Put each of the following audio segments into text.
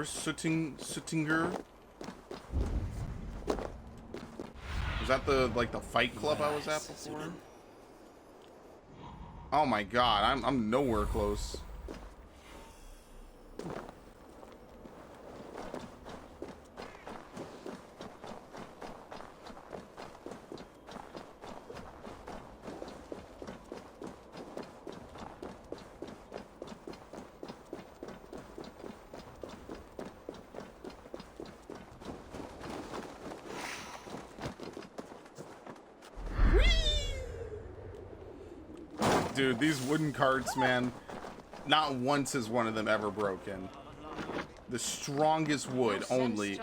Suttinger. Was that the fight club I was at before? Oh my god, I'm nowhere close. Dude, these wooden carts, man, not once has one of them ever broken. The strongest wood only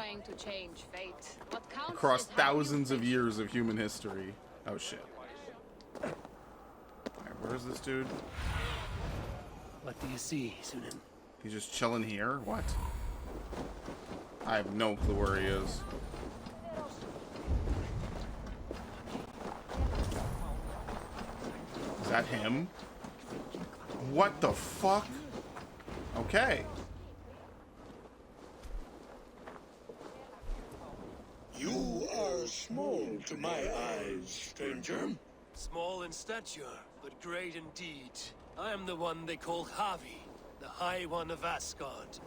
across thousands of years of human history. Oh shit. Alright, where's this dude? What do you see, Sunan? He's just chilling here? What? I have no clue where he is. Is that him? What the fuck? Okay. You are small to my eyes, stranger. Small in stature, but great in deed. I am the one they call Havi, the High One of Asgard.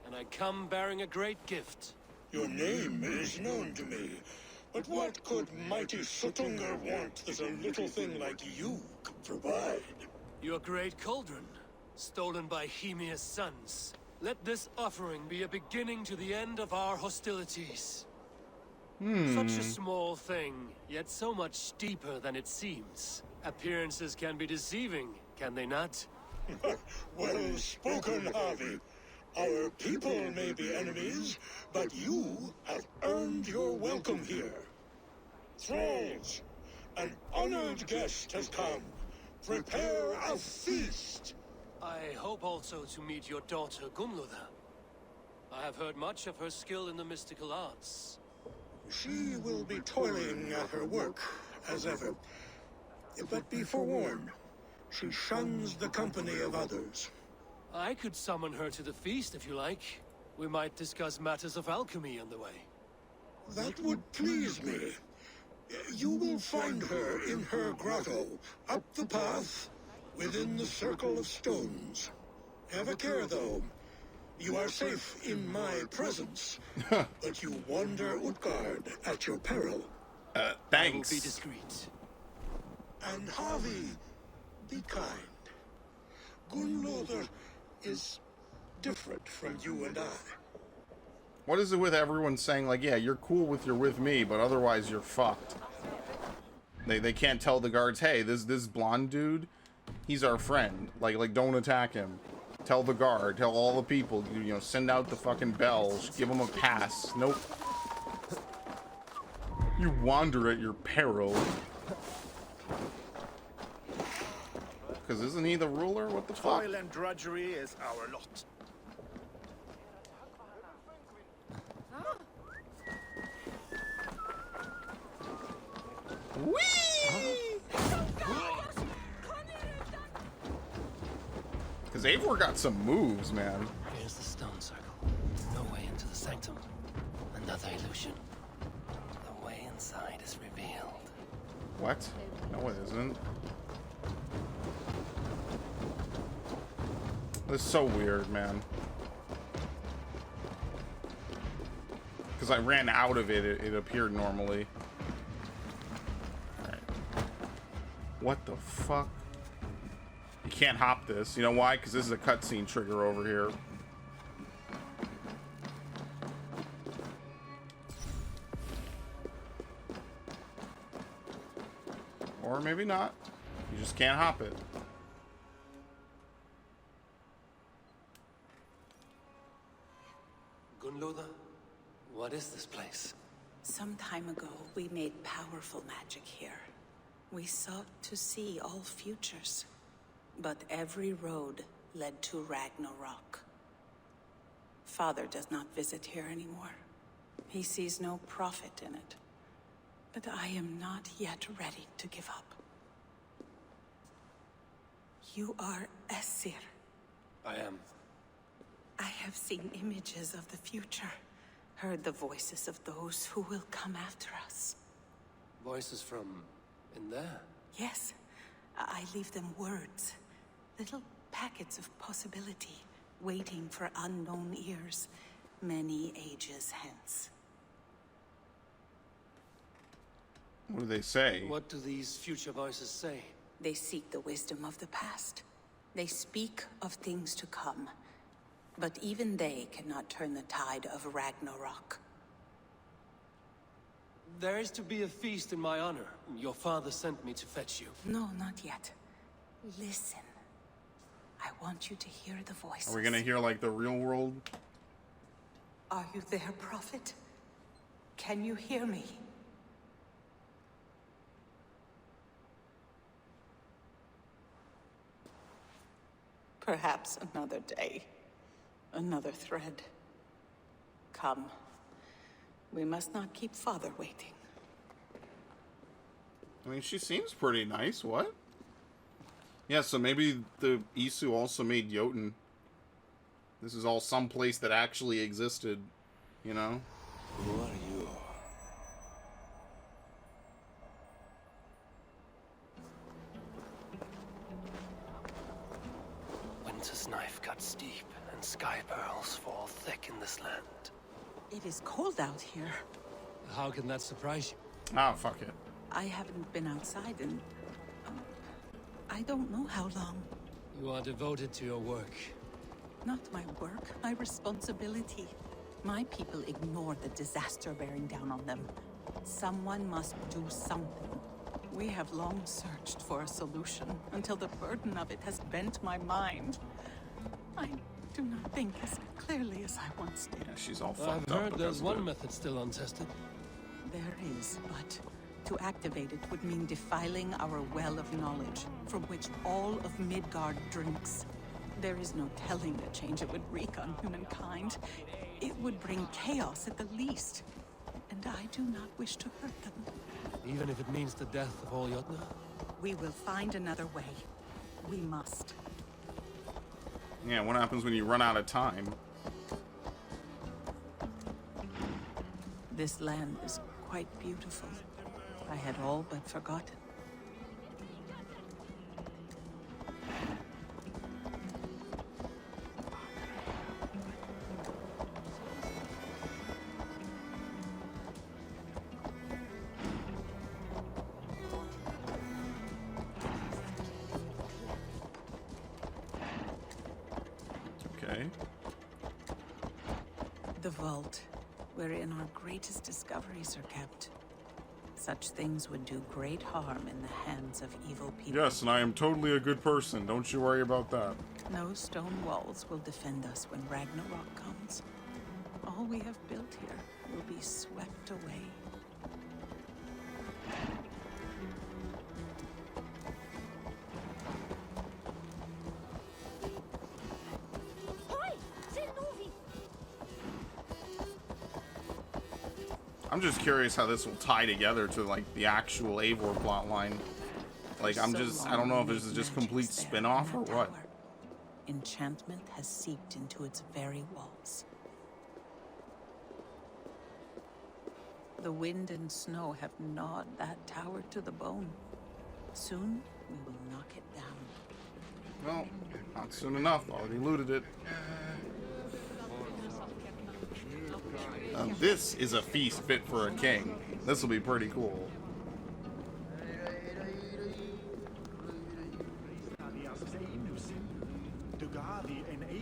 And I come bearing a great gift. Your name is known to me. But what could mighty Suttinger want that a little thing like you could provide? Your great cauldron, stolen by Hemia's sons. Let this offering be a beginning to the end of our hostilities. Such a small thing, yet so much deeper than it seems. Appearances can be deceiving, can they not? Well spoken, Harvey. Our people may be enemies, but you have earned your welcome here. Thralls, an honored guest has come. Prepare a feast. I hope also to meet your daughter, Gunlotha. I have heard much of her skill in the mystical arts. She will be toiling at her work, as ever. But be forewarned, she shuns the company of others. I could summon her to the feast if you like. We might discuss matters of alchemy on the way. That would please me. You will find her in her grotto, up the path, within the circle of stones. Have a care, though. You are safe in my presence, but you wander Utgard at your peril. Thanks. I will be discreet. And Harvey, be kind. Gunlotha is different from you and I. What is it with everyone saying, like, yeah, you're cool with me, but otherwise you're fucked? They can't tell the guards, hey, this blonde dude, he's our friend. Like don't attack him. Tell the guard, tell all the people, you know, send out the fucking bells, give them a pass. Nope. You wander at your peril. Because isn't he the ruler? What the fuck? Toil and drudgery is our lot. Whee! Because Eivor got some moves, man. Here's the stone circle. No way into the sanctum. Another illusion. The way inside is revealed. What? No, it isn't. This is so weird, man. Because I ran out of it, it appeared normally. Alright. What the fuck? You can't hop this. You know why? Because this is a cutscene trigger over here. Or maybe not. You just can't hop it. Gunlotha, what is this place? Some time ago, we made powerful magic here. We sought to see all futures, but every road led to Ragnarok. Father does not visit here anymore. He sees no profit in it. But I am not yet ready to give up. You are Esir. I am. I have seen images of the future, heard the voices of those who will come after us. Voices from in there? Yes, I leave them words, little packets of possibility, waiting for unknown ears, many ages hence. What do they say? What do these future voices say? They seek the wisdom of the past. They speak of things to come. But even they cannot turn the tide of Ragnarok. There is to be a feast in my honor. Your father sent me to fetch you. No, not yet. Listen. I want you to hear the voices. Are we gonna hear like the real world? Are you there, Prophet? Can you hear me? Perhaps another day. Another thread. Come. We must not keep Father waiting. I mean, she seems pretty nice. What? Yeah, so maybe the Isu also made Jotun. This is all some place that actually existed, you know? Who are you? Winter's knife cuts deep, and sky pearls fall thick in this land. It is cold out here. How can that surprise you? Ah, fuck it. I haven't been outside in... I don't know how long. You are devoted to your work. Not my work, my responsibility. My people ignore the disaster bearing down on them. Someone must do something. We have long searched for a solution until the burden of it has bent my mind. I do not think as clearly as I once did. Yeah, she's all I've fucked up. heard but there's that's one good. method still untested. There is, but to activate it would mean defiling our well of knowledge, from which all of Midgard drinks. There is no telling the change it would wreak on humankind. It would bring chaos at the least. And I do not wish to hurt them. Even if it means the death of all Jotnar? We will find another way. We must. Yeah, what happens when you run out of time? This land is quite beautiful. I had all but forgotten. Okay. The vault, wherein our greatest discoveries are kept. Such things would do great harm in the hands of evil people. Yes, and I am totally a good person. Don't you worry about that. No stone walls will defend us when Ragnarok comes. All we have built here will be swept away. I'm just curious how this will tie together to like the actual Eivor plotline. Like I don't know if this is just complete spin-off or what. Enchantment has seeped into its very walls. The wind and snow have gnawed that tower to the bone. Soon, we will knock it down. Well, not soon enough. Already looted it. This is a feast fit for a king. This will be pretty cool.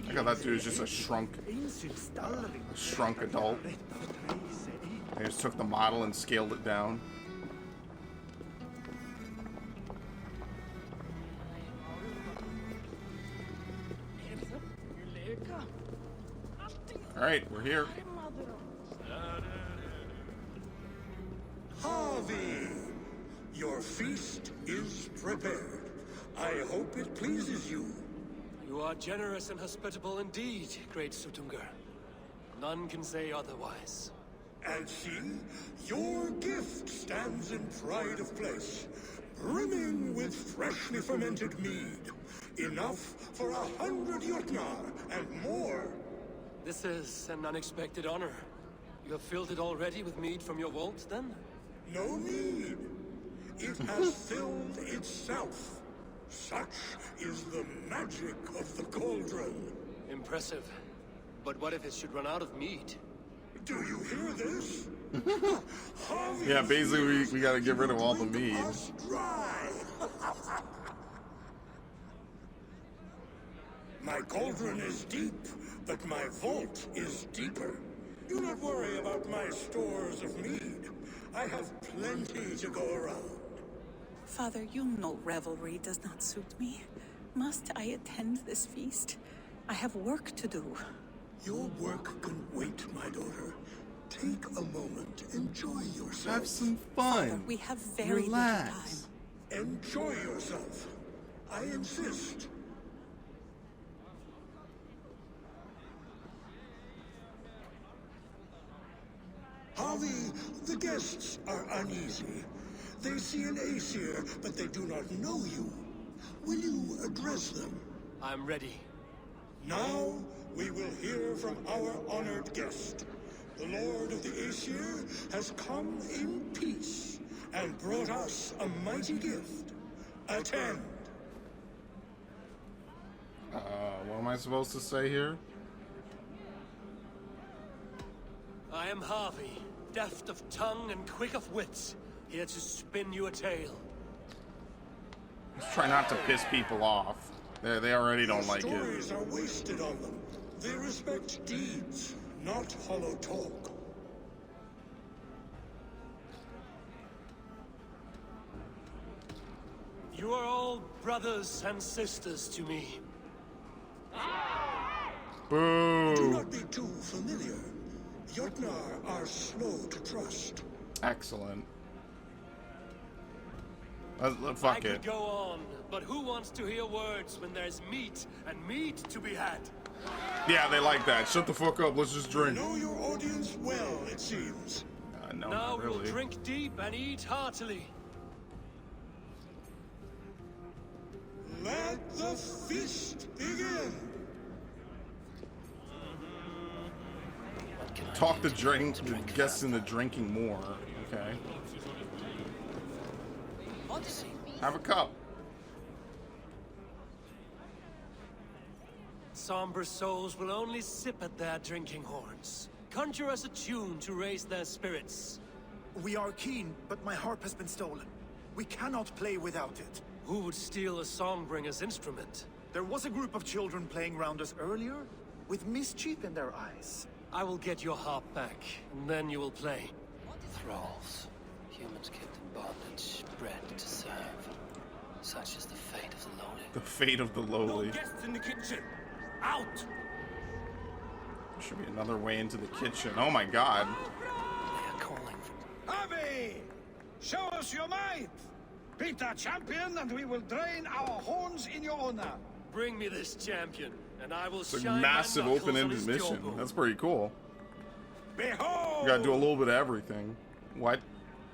I got that dude is just a shrunk adult. They just took the model and scaled it down. All right, we're here. Harvey, your feast is prepared. I hope it pleases you. You are generous and hospitable indeed, great Sutungur. None can say otherwise. And see, your gift stands in pride of place, brimming with freshly fermented mead. Enough for 100 Jotnar and more. This is an unexpected honor. You have filled it already with mead from your vault, then? No need. It has filled itself. Such is the magic of the cauldron. Impressive. But what if it should run out of mead? Do you hear this? Yeah, basically we gotta get rid of all the mead. Us dry. My cauldron is deep, but my vault is deeper. Do not worry about my stores of mead. I have plenty to go around. Father, you know revelry does not suit me. Must I attend this feast? I have work to do. Your work can wait, my daughter. Take a moment, enjoy yourself. Have some Father, fun. we have very Relax. little time. Enjoy yourself. I insist. Harvey, the guests are uneasy. They see an Aesir, but they do not know you. Will you address them? I'm ready. Now, we will hear from our honored guest. The Lord of the Aesir has come in peace and brought us a mighty gift. Attend. What am I supposed to say here? I am Harvey, deft of tongue and quick of wit, here to spin you a tale. Let's try not to piss people off. They already don't like it. Stories are wasted on them. They respect deeds, not hollow talk. You are all brothers and sisters to me. Boo! Do not be too familiar. Jotnar are slow to trust. Excellent. Fuck I it. could go on, but who wants to hear words when there's meat and meat to be had? Yeah, they like that. Shut the fuck up. Let's just drink. Know your audience well, it seems. No, Now not we'll really. drink deep and eat heartily. Let the feast begin. What can I Talk do the to drink, get the drink guests into drinking more. Okay. Odyssey. Have a cup. Somber souls will only sip at their drinking horns. Conjure us a tune to raise their spirits. We are keen, but my harp has been stolen. We cannot play without it. Who would steal a songbringer's instrument? There was a group of children playing round us earlier, with mischief in their eyes. I will get your harp back, and then you will play. Thralls. Humans kept in bondage, bred to serve. Such is the fate of the lowly. The fate of the lowly. Guests in the kitchen! Out! There should be another way into the kitchen. Oh my god. They are calling for... Harvey! Show us your might! Beat our champion and we will drain our horns in your honor. Bring me this champion, and I will It's a shine massive my knuckles on open-ended his mission. jawbone. That's pretty cool. Behold! You gotta do a little bit of everything. What?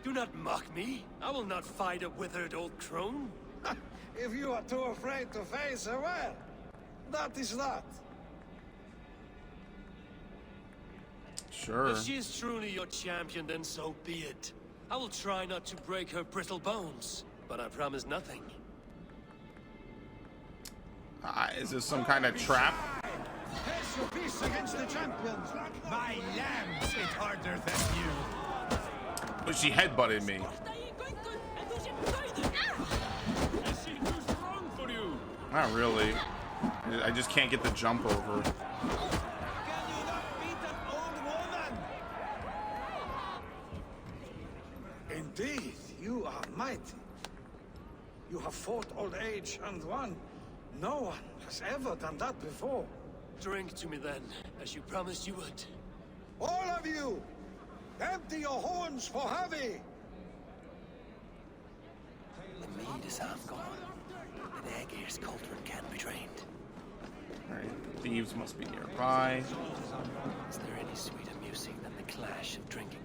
Do not mock me. I will not fight a withered old crone. If you are too afraid to face her, well, that is that. Sure. If she is truly your champion, then so be it. I will try not to break her brittle bones, but I promise nothing. Is this some kind of trap? Face your peace against the champions. My lambs hit harder than you. Oh, she headbutted me. Not really. I just can't get the jump over. Can you not beat an old woman? Indeed, you are mighty. You have fought old age and won. No one has ever done that before. Drink to me then, as you promised you would. All of you, empty your horns for Harvey. The mead is half gone. The Aegir's cauldron can be drained. Alright, thieves must be nearby. Is there any sweeter music than the clash of drinking?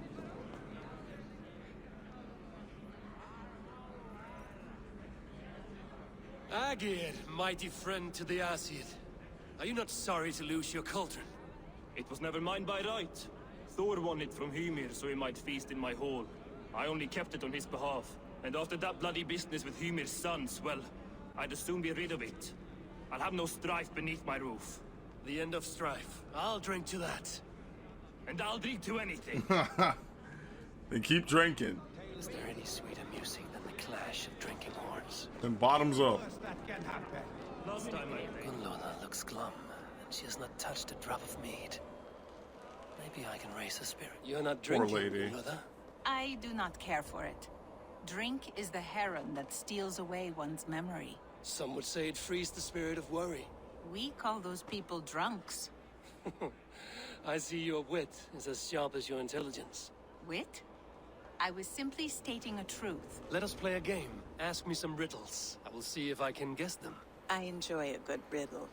Aegir, mighty friend to the Aesir. Are you not sorry to lose your cauldron? It was never mine by right. Thor won it from Hymir so he might feast in my hall. I only kept it on his behalf. And after that bloody business with Hymir's sons, well, I'd as soon be rid of it. I'll have no strife beneath my roof. The end of strife. I'll drink to that. And I'll drink to anything. They keep drinking. Is there any sweeter music than the clash of drinking horns? Then bottoms up. Last time I played. Gunloda looks glum, and she has not touched a drop of mead. Maybe I can raise her spirit. You're not Poor drinking, lady. Gunloda? I do not care for it. Drink is the heron that steals away one's memory. Some would say it frees the spirit of worry. We call those people drunks. I see your wit is as sharp as your intelligence. Wit? I was simply stating a truth. Let us play a game. Ask me some riddles. I will see if I can guess them. I enjoy a good riddle.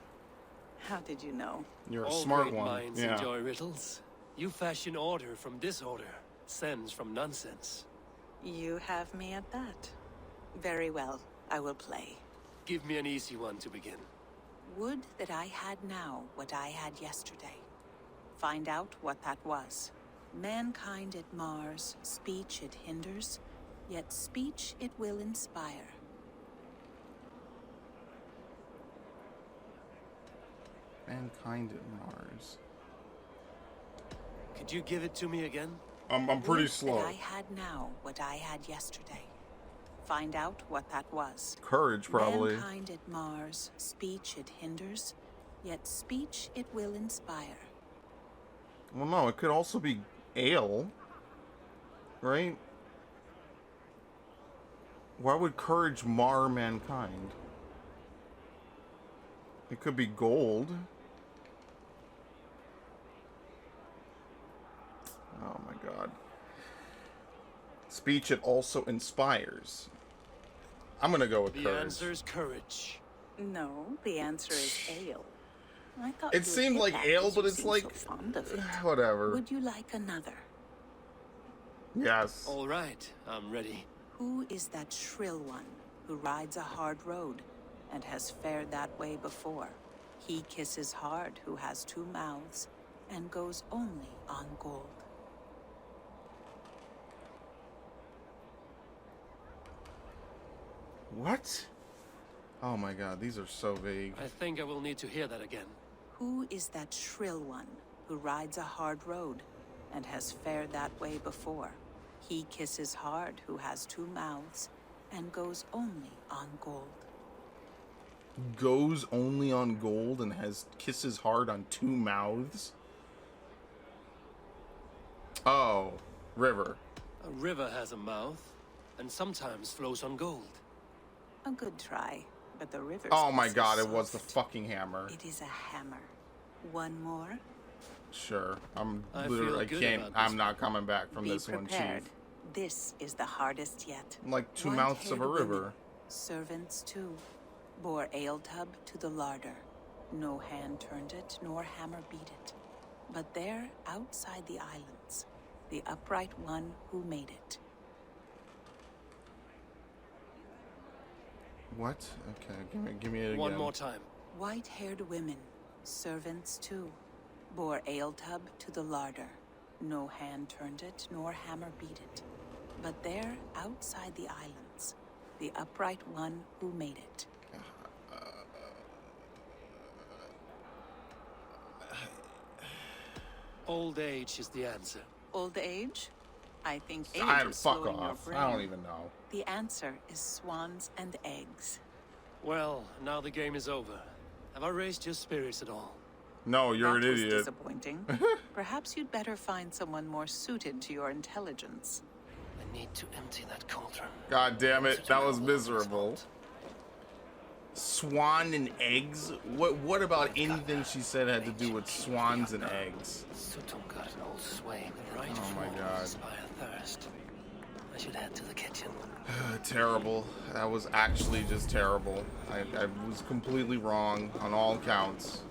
How did you know? You're a All smart great one. minds Yeah. enjoy riddles. You fashion order from disorder, sense from nonsense. You have me at that. Very well, I will play. Give me an easy one to begin. Would that I had now what I had yesterday. Find out what that was. Mankind it mars, speech it hinders, yet speech it will inspire. Mankind at Mars. Could you give it to me again? I'm pretty Would slow. that I had now what I had yesterday. Find out what that was. Courage, probably. Mankind it mars, speech it hinders, yet speech it will inspire. Well, no, it could also be ale. Right? Why would courage mar mankind? It could be gold. Oh my god. Speech it also inspires. I'm gonna go with The courage. answer is courage. No, the answer is ale. I thought It you would seemed get like that ale, 'cause but you it's seem like so fond of it. whatever. Would you like another? Yes. All right, I'm ready. Who is that shrill one who rides a hard road and has fared that way before? He kisses hard who has two mouths and goes only on gold. What? Oh my god, these are so vague. I think I will need to hear that again. Who is that shrill one who rides a hard road and has fared that way before? He kisses hard who has two mouths and goes only on gold. Goes only on gold and has kisses hard on two mouths? Oh, river. A river has a mouth, and sometimes flows on gold. A good try, but the river's Oh my kiss is god, it was the soft. fucking hammer. It is a hammer. One more? Sure. I I feel good can't. about this I'm not coming back from Be this one, prepared. Chief. This is the hardest yet. Like two mouths of a White-haired river. women, servants too, bore ale tub to the larder. No hand turned it, nor hammer beat it. But there, outside the islands, the upright one who made it. What? Okay, give me it again. One more time. White-haired women, servants too, bore ale tub to the larder. No hand turned it, nor hammer beat it. But there, outside the islands, the upright one who made it. Old age is the answer. Old age? I think age is Fuck slowing your off. brain. I don't even know. The answer is swans and eggs. Well, now the game is over. Have I raised your spirits at all? No, you're That an was idiot. disappointing. Perhaps you'd better find someone more suited to your intelligence. I need to empty that cauldron. God damn it, that was Such a miserable. result. Swan and eggs? What about anything she said had to do with swans and eggs? Sutton got an old sway with the right Oh my form to God. inspire thirst. I should head to the kitchen. Terrible. That was actually just terrible. I was completely wrong on all counts.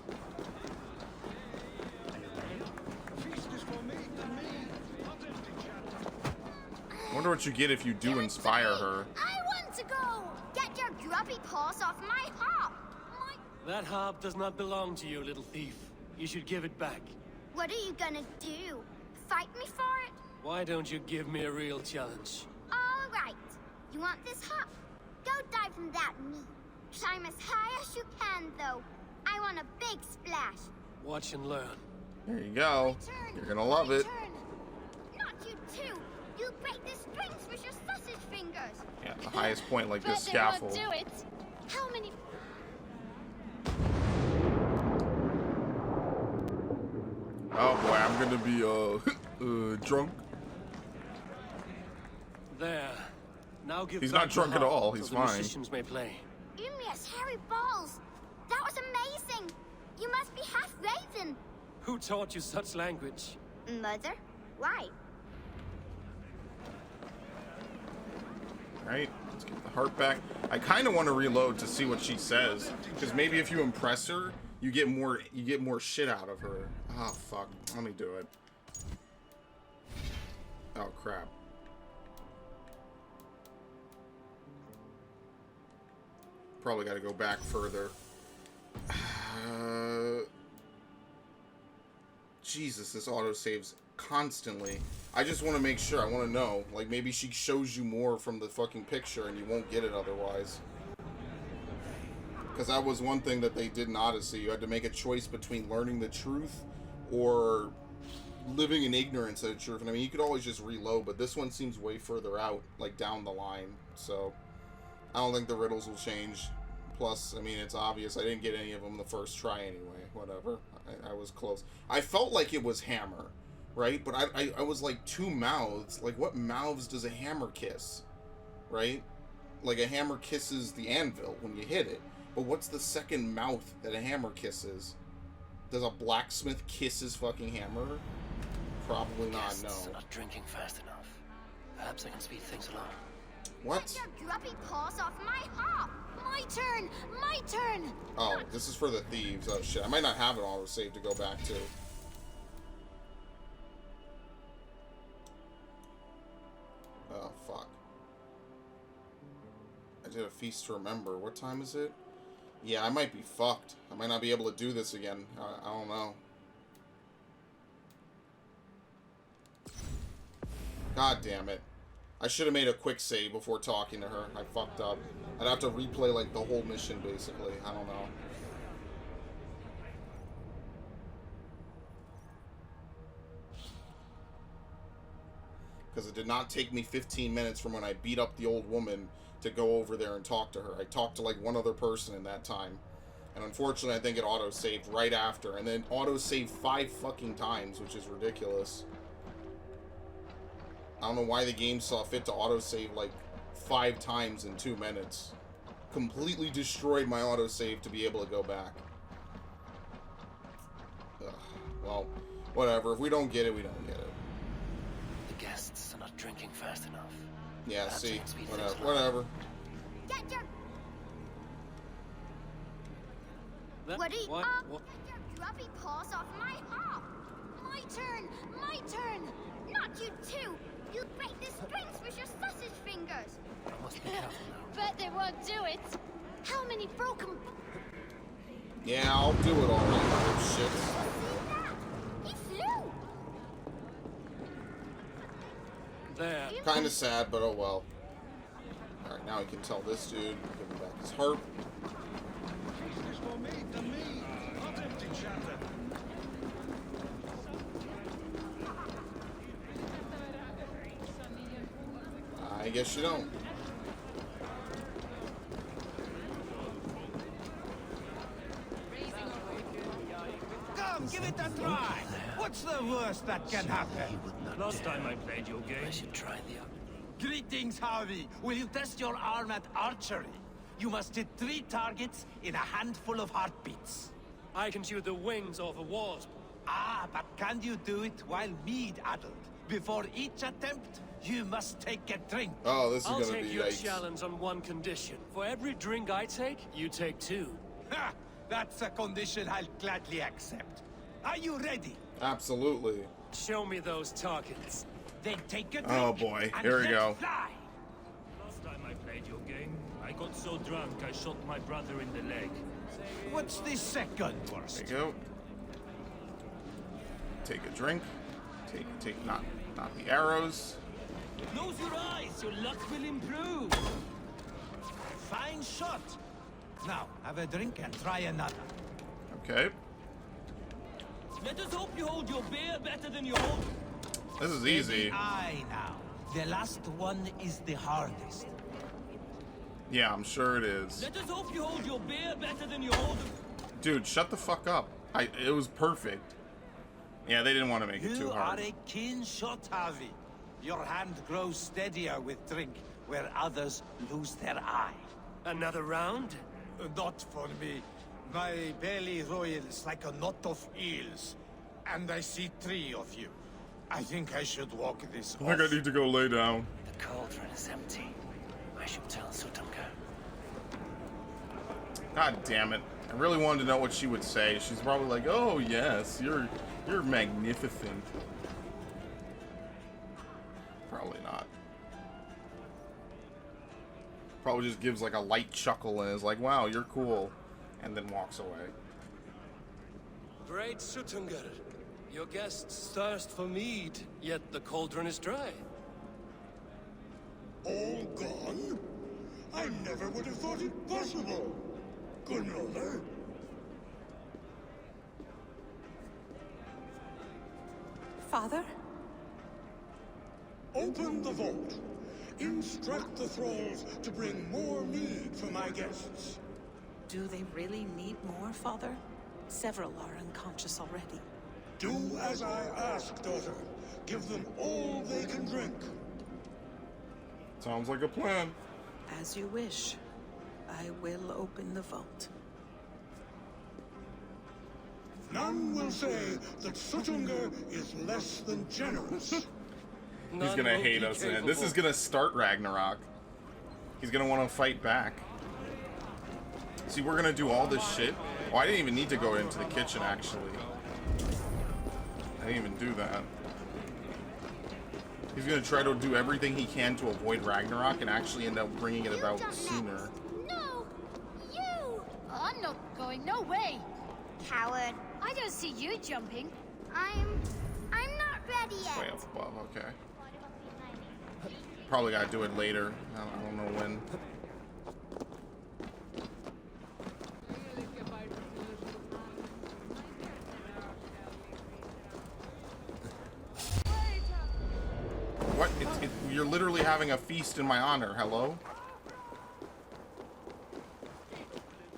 Wonder what you get if you do inspire her. I want to go! Get your grubby paws off my hop! That harp does not belong to you, little thief. You should give it back. What are you gonna do? Fight me for it? Why don't you give me a real challenge? All right. You want this hop? Go dive in that meat. Climb as high as you can, though. I want a big splash. Watch and learn. There you go. Turn. You're gonna love it. Turn. Not you too. You break the strings with your sausage fingers. Yeah, the highest point like this But they won't scaffold. do it. How many? Oh boy, I'm gonna be drunk. There. Now give He's back not drunk the at harp all, so he's the fine. musicians may play. Umia's hairy balls. That was amazing. You must be half raven. Who taught you such language? Mother? Why? Right, let's get the heart back. I kind of want to reload to see what she says, because maybe if you impress her, you get more shit out of her. Oh fuck, let me do it. Oh crap. Probably got to go back further. Jesus, this autosaves constantly. I just want to make sure. I want to know. Like, maybe she shows you more from the fucking picture and you won't get it otherwise. Because that was one thing that they did in Odyssey. You had to make a choice between learning the truth or living in ignorance of the truth. And I mean, you could always just reload, but this one seems way further out, like down the line. So, I don't think the riddles will change. Plus, I mean, it's obvious. I didn't get any of them the first try anyway. Whatever. I was close. I felt like it was hammer, right? But I was like two mouths. Like, what mouths does a hammer kiss? Right? Like, a hammer kisses the anvil when you hit it. But what's the second mouth that a hammer kisses? Does a blacksmith kiss his fucking hammer? Probably not, no. Guests are not drinking fast enough. Perhaps I can speed things along. What? Get your grubby paws off my hop. My turn. My turn. Oh, this is for the thieves. Oh shit, I might not have an auto save to go back to. Oh fuck. I did a feast to remember. What time is it? Yeah, I might be fucked. I might not be able to do this again. I don't know. God damn it. I should have made a quick save before talking to her. I fucked up. I'd have to replay, like, the whole mission, basically. I don't know. Because it did not take me 15 minutes from when I beat up the old woman to go over there and talk to her. I talked to, like, one other person in that time. And unfortunately, I think it auto-saved right after. And then auto-saved 5 fucking times, which is ridiculous. I don't know why the game saw fit to autosave like 5 times in 2 minutes. Completely destroyed my autosave to be able to go back. Ugh. Well, whatever. If we don't get it, we don't get it. The guests are not drinking fast enough. Yeah, Perhaps I see. can speed Whatever. things along. Whatever. Get your. That- What are you? what? Get your grubby paws off my hop. My turn. My turn. Not you too. You break the strings with your sausage fingers. I must be careful now. Bet they won't do it. How many broken? Yeah, I'll do it all right. Oh, shit. See that? He flew. There. Kind of sad, but oh well. Alright, now we can tell this dude. Give him back his harp. This is for me, to me. Not empty chatter. I guess you don't. Come, give it a try. What's the worst that can happen? Last time I played your game, I should try the other. Greetings, Harvey. Will you test your arm at archery? You must hit 3 targets in a handful of heartbeats. I can shoot the wings off a wasp. Ah, but can you do it while mead-addled? Before each attempt, you must take a drink. Oh, this is I'll gonna take be your yikes. challenge on one condition. For every drink I take, you take 2. Ha! That's a condition I'll gladly accept. Are you ready? Absolutely. Show me those targets. Then take a drink. Oh boy, and here we let's go. Fly. last time I played your game, I got so drunk I shot my brother in the leg. What's the second worst? There you go. Take a drink. Take not the arrows. Close your eyes, your luck will improve. Fine shot. Now, have a drink and try another. Okay. Let us hope you hold your beer better than you hold. This is easy. Aye now. The last one is the hardest. Yeah, I'm sure it is. Let us hope you hold your beer better than you hold. Dude, shut the fuck up. It was perfect. Yeah, they didn't want to make it too You hard. are a keen shot, Harvey. Your hand grows steadier with drink, where others lose their eye. Another round? Not for me. My belly roils like a knot of eels. And I see 3 of you. I think I should walk this I think I off. need to go lay down. The cauldron is empty. I should tell Sutunga. God damn it. I really wanted to know what she would say. She's probably like, oh yes, you're magnificent. Probably not. Probably just gives like a light chuckle and is like, wow, you're cool. And then walks away. Great Sutungar. Your guests thirst for mead, yet the cauldron is dry. All gone? I never would have thought it possible. Gunnar? Father? Open the vault. Instruct the thralls to bring more mead for my guests. Do they really need more, Father? Several are unconscious already. Do as I ask, daughter. Give them all they can drink. Sounds like a plan. As you wish. I will open the vault. None will say that Sutunga is less than generous. He's gonna hate us, man. This is gonna start Ragnarok. He's gonna want to fight back. See, we're gonna do all this shit. Oh, I didn't even need to go into the kitchen, actually. I didn't even do that. He's gonna try to do everything he can to avoid Ragnarok and actually end up bringing it about sooner. No! You! I'm not going, no way! Coward. I don't see you jumping. I'm not ready yet. Way up above, okay. Probably gotta do it later. I don't know when. What? You're literally having a feast in my honor. Hello?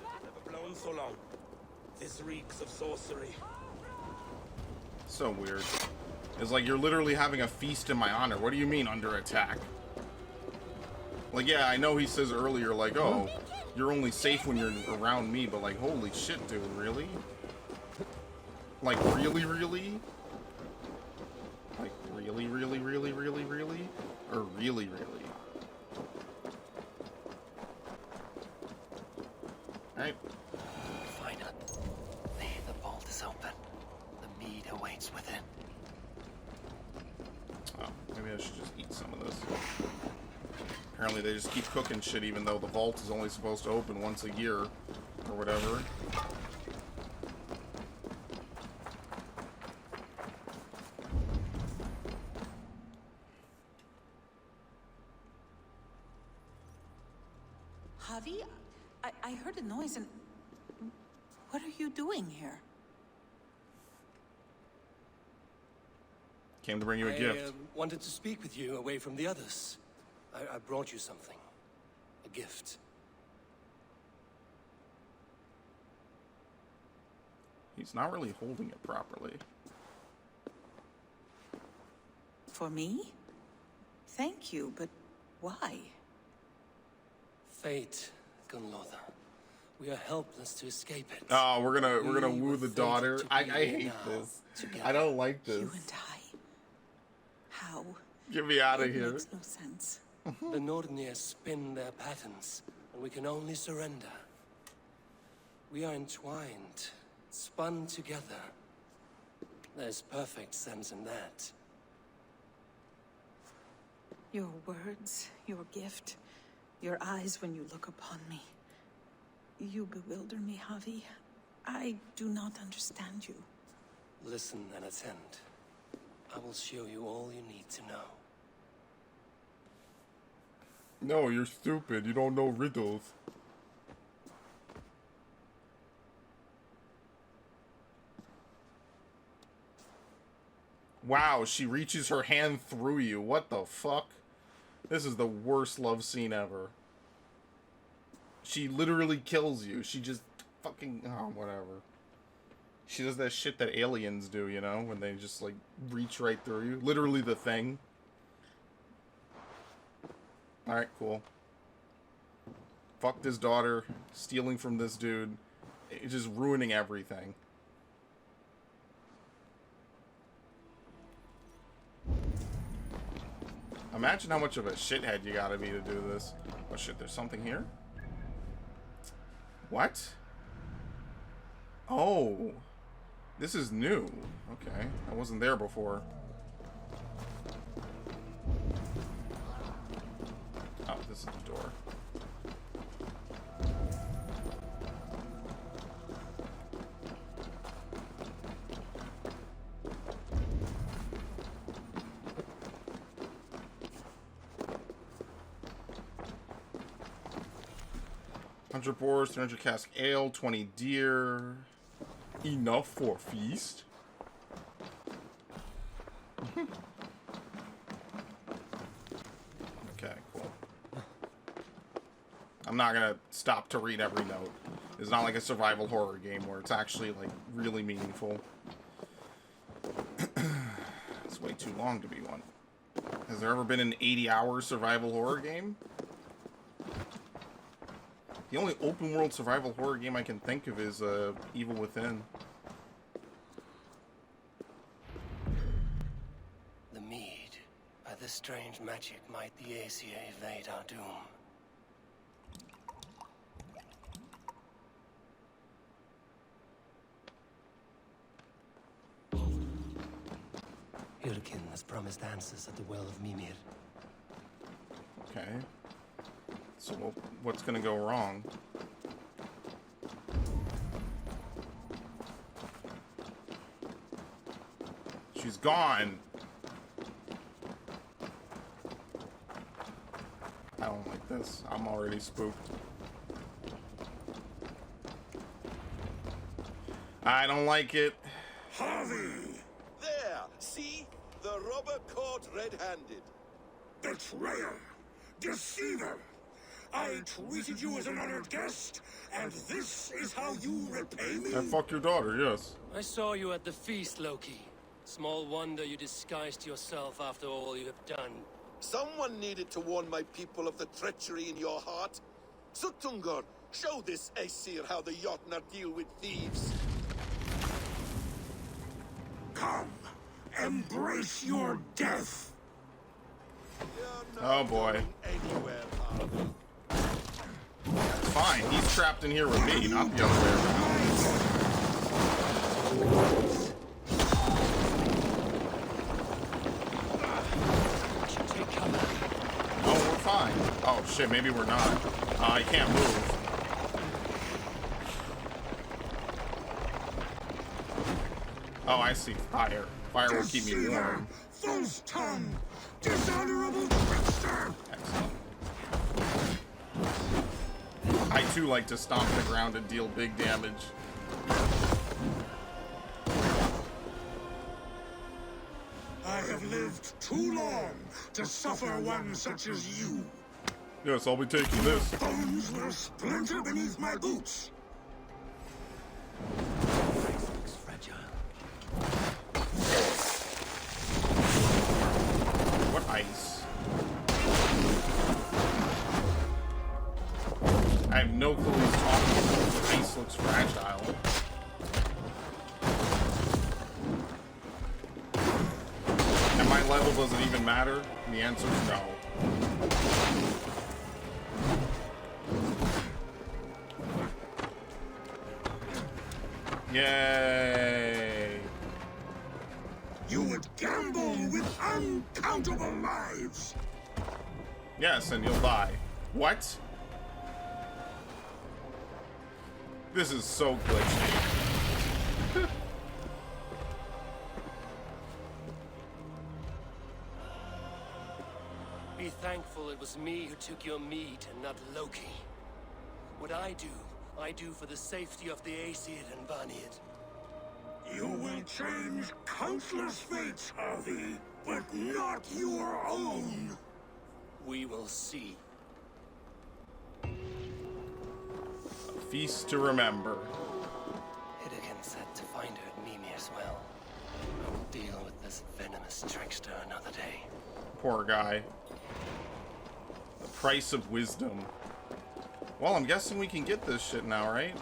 Never blown so long. This reeks of sorcery. So weird. It's like you're literally having a feast in my honor. What do you mean under attack? Like, yeah, I know he says earlier, like, oh, you're only safe when you're around me, but like, holy shit, dude, really? Like, really? Like, really? Or really? Alright. Finally, the vault is open. The mead awaits within. Oh, maybe I should just eat some of this. Apparently they just keep cooking shit even though the vault is only supposed to open once a year or whatever. Javi, I heard a noise and... What are you doing here? Came to bring you a gift. I wanted to speak with you away from the others. I brought you something. A gift. He's not really holding it properly. For me? Thank you, but why? Fate, Gunloda. We are helpless to escape it. Oh, we're gonna We woo were the fated daughter. to I be hate now, this. together. I don't like this. You and I. How? Get me out of It here. makes no sense. The Nordnir spin their patterns, and we can only surrender. We are entwined, spun together. There's perfect sense in that. Your words, your gift, your eyes when you look upon me. You bewilder me, Javi. I do not understand you. Listen and attend. I will show you all you need to know. No, you're stupid. You don't know riddles. Wow, she reaches her hand through you. What the fuck? This is the worst love scene ever. She literally kills you. She just fucking... Oh, whatever. She does that shit that aliens do, you know? When they just, like, reach right through you. Literally the Thing. Alright, cool. Fucked his daughter. Stealing from this dude. It's just ruining everything. Imagine how much of a shithead you gotta be to do this. Oh shit, there's something here? What? Oh. This is new. Okay. I wasn't there before. Oh, this is the door. $100 boars, 300 cask ale, 20 deer. Enough for a feast. Okay, cool. I'm not gonna stop to read every note. It's not like a survival horror game where it's actually, like, really meaningful. It's way too long to be one. Has there ever been an 80-hour survival horror game? The only open world survival horror game I can think of is Evil Within. The mead. By this strange magic might the Aesir evade our doom. Hyrkin has promised answers at the Well of Mimir. Okay. So what's gonna go wrong? She's gone. I don't like this. I'm already spooked. I don't like it. Harvey! There! See? The robber caught red-handed. Betrayer! Deceiver! I treated you as an honored guest, and this is how you repay me? And fuck your daughter, yes. I saw you at the feast, Loki. Small wonder you disguised yourself after all you have done. Someone needed to warn my people of the treachery in your heart. Sutungur, show this Aesir how the Jotnar deal with thieves. Come, embrace your death! Oh boy. Anywhere, Harvey. Fine, he's trapped in here with me, not the other way around. Oh, we're fine. Oh shit, maybe we're not. I can't move. Oh, I see. Fire. Fire will keep me warm. False tongue! Dishonorable trickster! Excellent. I too like to stomp the ground and deal big damage. I have lived too long to suffer one such as you. Yes, I'll be taking this. Bones will splinter beneath my boots. Looks fragile. What ice? I have no clue what he's talking about. The ice looks fragile. And my level doesn't even matter? And the answer is no. Yay! You would gamble with uncountable lives. Yes, and you'll die. What? This is so glitchy. thankful it was me who took your meat and not Loki. What I do for the safety of the Aesir and Vanir. You will change countless fates, Harvey, but not your own. We will see. A feast to remember. Hidekin said to find her at Mimir's well. I will deal with this venomous trickster another day. Poor guy. The price of wisdom. Well, I'm guessing we can get this shit now, right?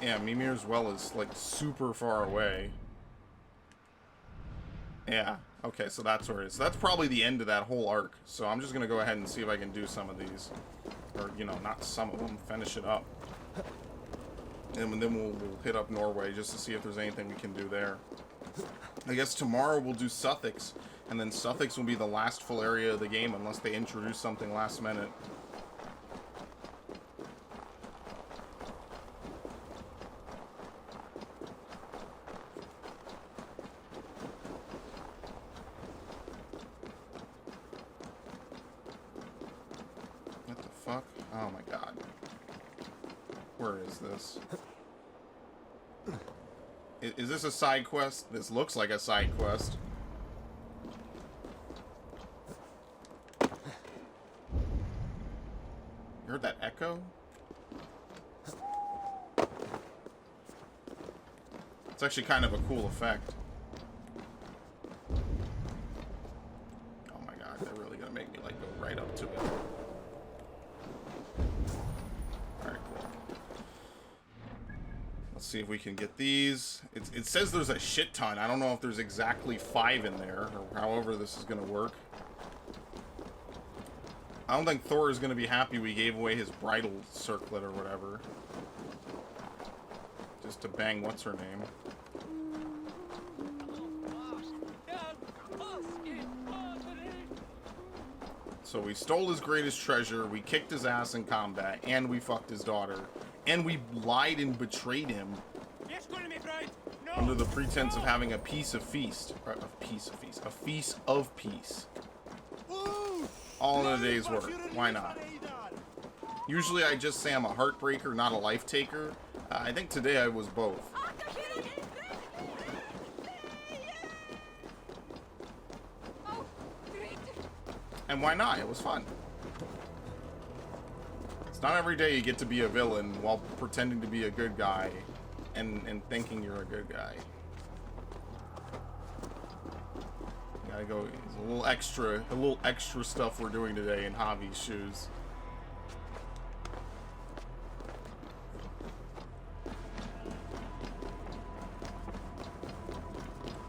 Yeah, Mimir's well is, like, super far away. Yeah, okay, so that's where it is. So that's probably the end of that whole arc. So I'm just gonna go ahead and see if I can do some of these. Or, you know, not some of them. Finish it up. And then we'll hit up Norway just to see if there's anything we can do there. I guess tomorrow we'll do Sussex. And then Sussex will be the last full area of the game unless they introduce something last minute. What the fuck? Oh my god. Where is this? Is this a side quest? This looks like a side quest. You heard that echo? It's actually kind of a cool effect. Oh my god, they're really gonna make me like go right up to it. Alright, cool. Let's see if we can get these. It says there's a shit ton. I don't know if there's exactly 5 in there, or however this is gonna work. I don't think Thor is going to be happy we gave away his bridal circlet or whatever. Just to bang what's her name. So we stole his greatest treasure, we kicked his ass in combat, and we fucked his daughter. And we lied and betrayed him under the pretense of having a feast of peace. All in a day's work. Why not? Usually I just say I'm a heartbreaker, not a life taker. I think today I was both. And why not? It was fun. It's not every day you get to be a villain while pretending to be a good guy and thinking you're a good guy. Gotta go. There's a little extra stuff we're doing today in Javi's shoes.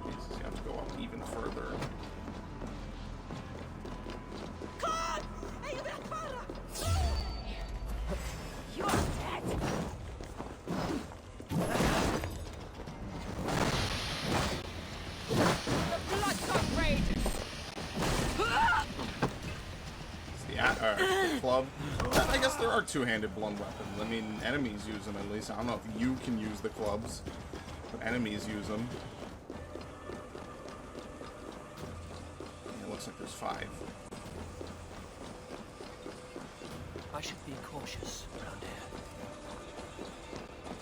Jesus, you have to go up even further. You're dead. The club. I guess there are two-handed blunt weapons. I mean, enemies use them at least. I don't know if you can use the clubs, but enemies use them. It looks like there's 5. I should be cautious around here.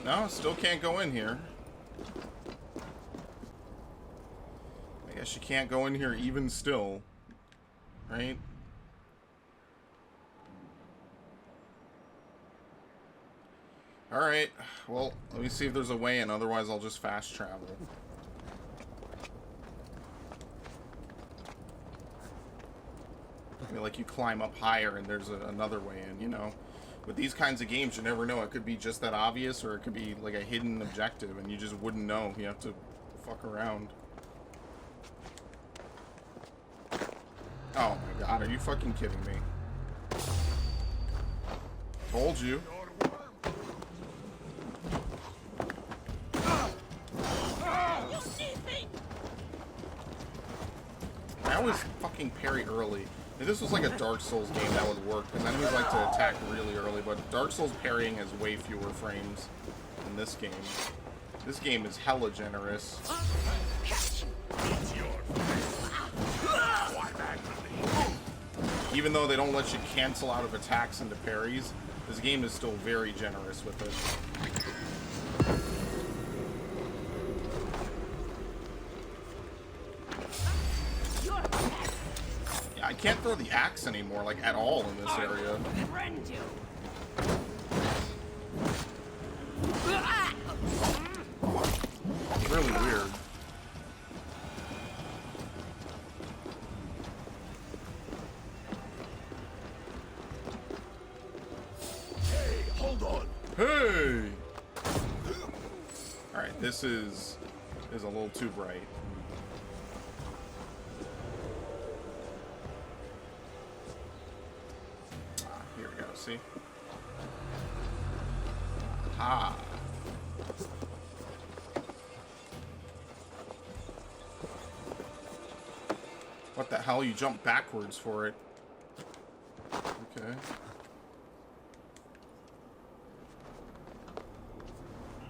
No, still can't go in here. I guess you can't go in here even still. Right? Alright, well, let me see if there's a way in, otherwise I'll just fast travel. I feel like you climb up higher and there's another way in, you know? With these kinds of games, you never know. It could be just that obvious, or it could be like a hidden objective, and you just wouldn't know. You have to fuck around. Oh my god, are you fucking kidding me? Told you. I always fucking parry early. If this was like a Dark Souls game, that would work, because enemies like to attack really early, but Dark Souls parrying has way fewer frames than this game. This game is hella generous. Even though they don't let you cancel out of attacks into parries, this game is still very generous with it. Yeah, I can't throw the axe anymore, like, at all in this area. It's really weird. Hey! Alright, this is a little too bright. Here we go, see? Aha! What the hell? You jump backwards for it. Okay.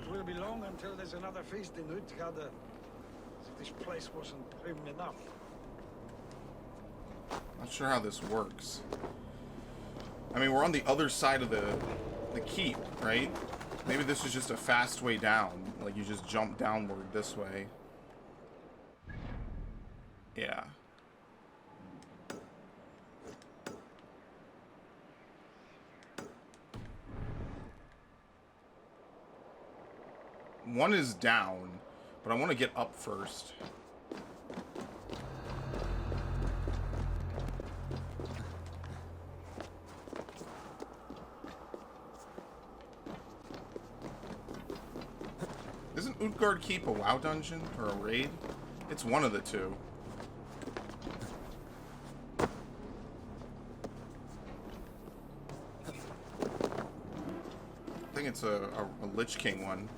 It will be long until there's another feast in Utgard. This place wasn't prim enough. Not sure how this works. I mean, we're on the other side of the keep, right? Maybe this is just a fast way down. Like, you just jump downward this way. Yeah. One is down, but I want to get up first. Isn't Utgard Keep a WoW dungeon or a raid? It's one of the two. I think it's a Lich King one.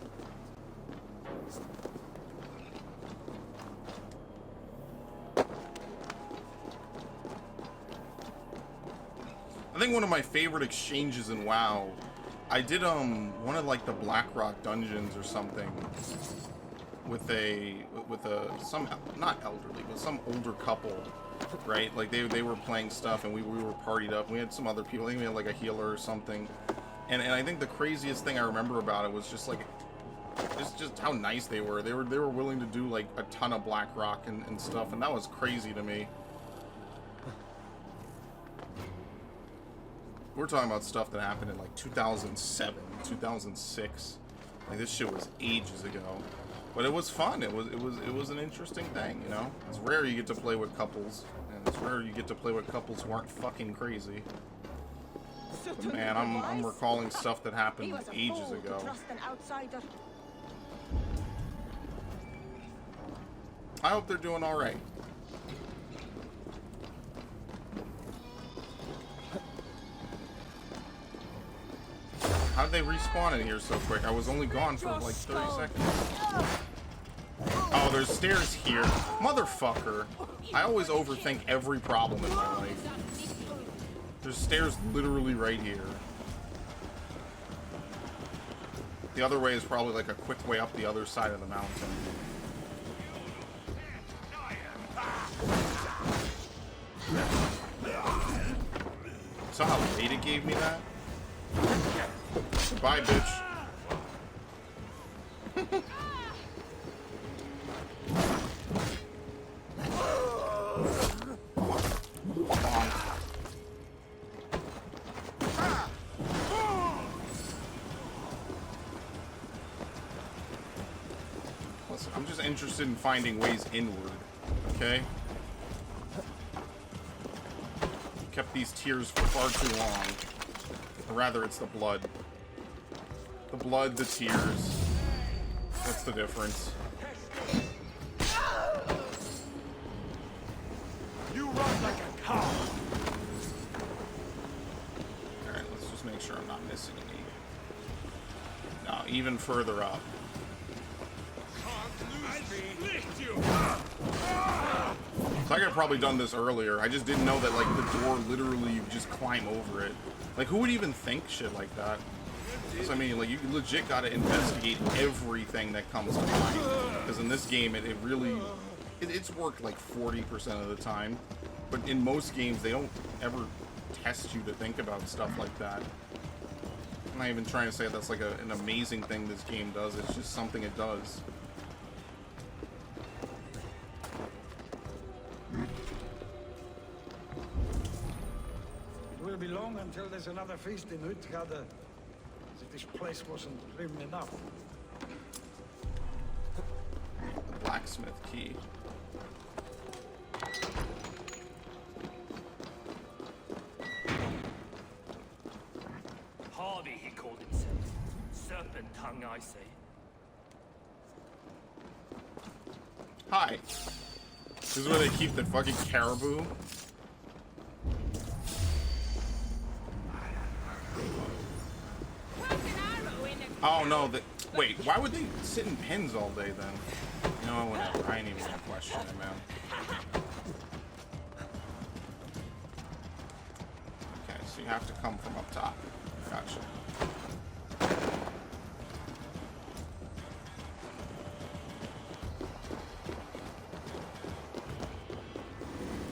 I think one of my favorite exchanges in WoW, I did one of like the Blackrock dungeons or something with some not elderly, but some older couple, right? Like they were playing stuff and we were partied up. We had some other people. I think we had like a healer or something. And I think the craziest thing I remember about it was just like just how nice they were. They were willing to do like a ton of Blackrock and stuff, and that was crazy to me. We're talking about stuff that happened in like 2007, 2006. Like this shit was ages ago, but it was fun. It was an interesting thing, you know. It's rare you get to play with couples, and it's rare you get to play with couples who aren't fucking crazy. But man, I'm recalling stuff that happened ages ago. I hope they're doing all right. How did they respawn in here so quick? I was only gone for like 30 seconds. Oh, there's stairs here. Motherfucker. I always overthink every problem in my life. There's stairs literally right here. The other way is probably like a quick way up the other side of the mountain. Saw how late it gave me that? Goodbye, bitch. Listen, I'm just interested in finding ways inward, okay? Kept these tears for far too long. Or rather, it's the blood. The blood, the tears. What's the difference? You run like a cow. Alright, let's just make sure I'm not missing any. No, even further up. So I could have probably done this earlier. I just didn't know that, like, the door literally, you just climb over it. Like, who would even think shit like that? So, I mean, like, you legit gotta investigate everything that comes to mind. Because in this game, it really... It's worked, like, 40% of the time. but in most games, they don't ever test you to think about stuff like that. I'm not even trying to say that's like an amazing thing this game does. It's just something it does. It will be long until there's another feast in Utgard, as if this place wasn't grim enough. The blacksmith key. Harvey, he called himself. Serpent tongue, I say. Hi. This is where they keep the fucking caribou. Oh no, wait, why would they sit in pens all day then? You know, whatever. I ain't even gonna question it, man. Okay, so you have to come from up top. Gotcha.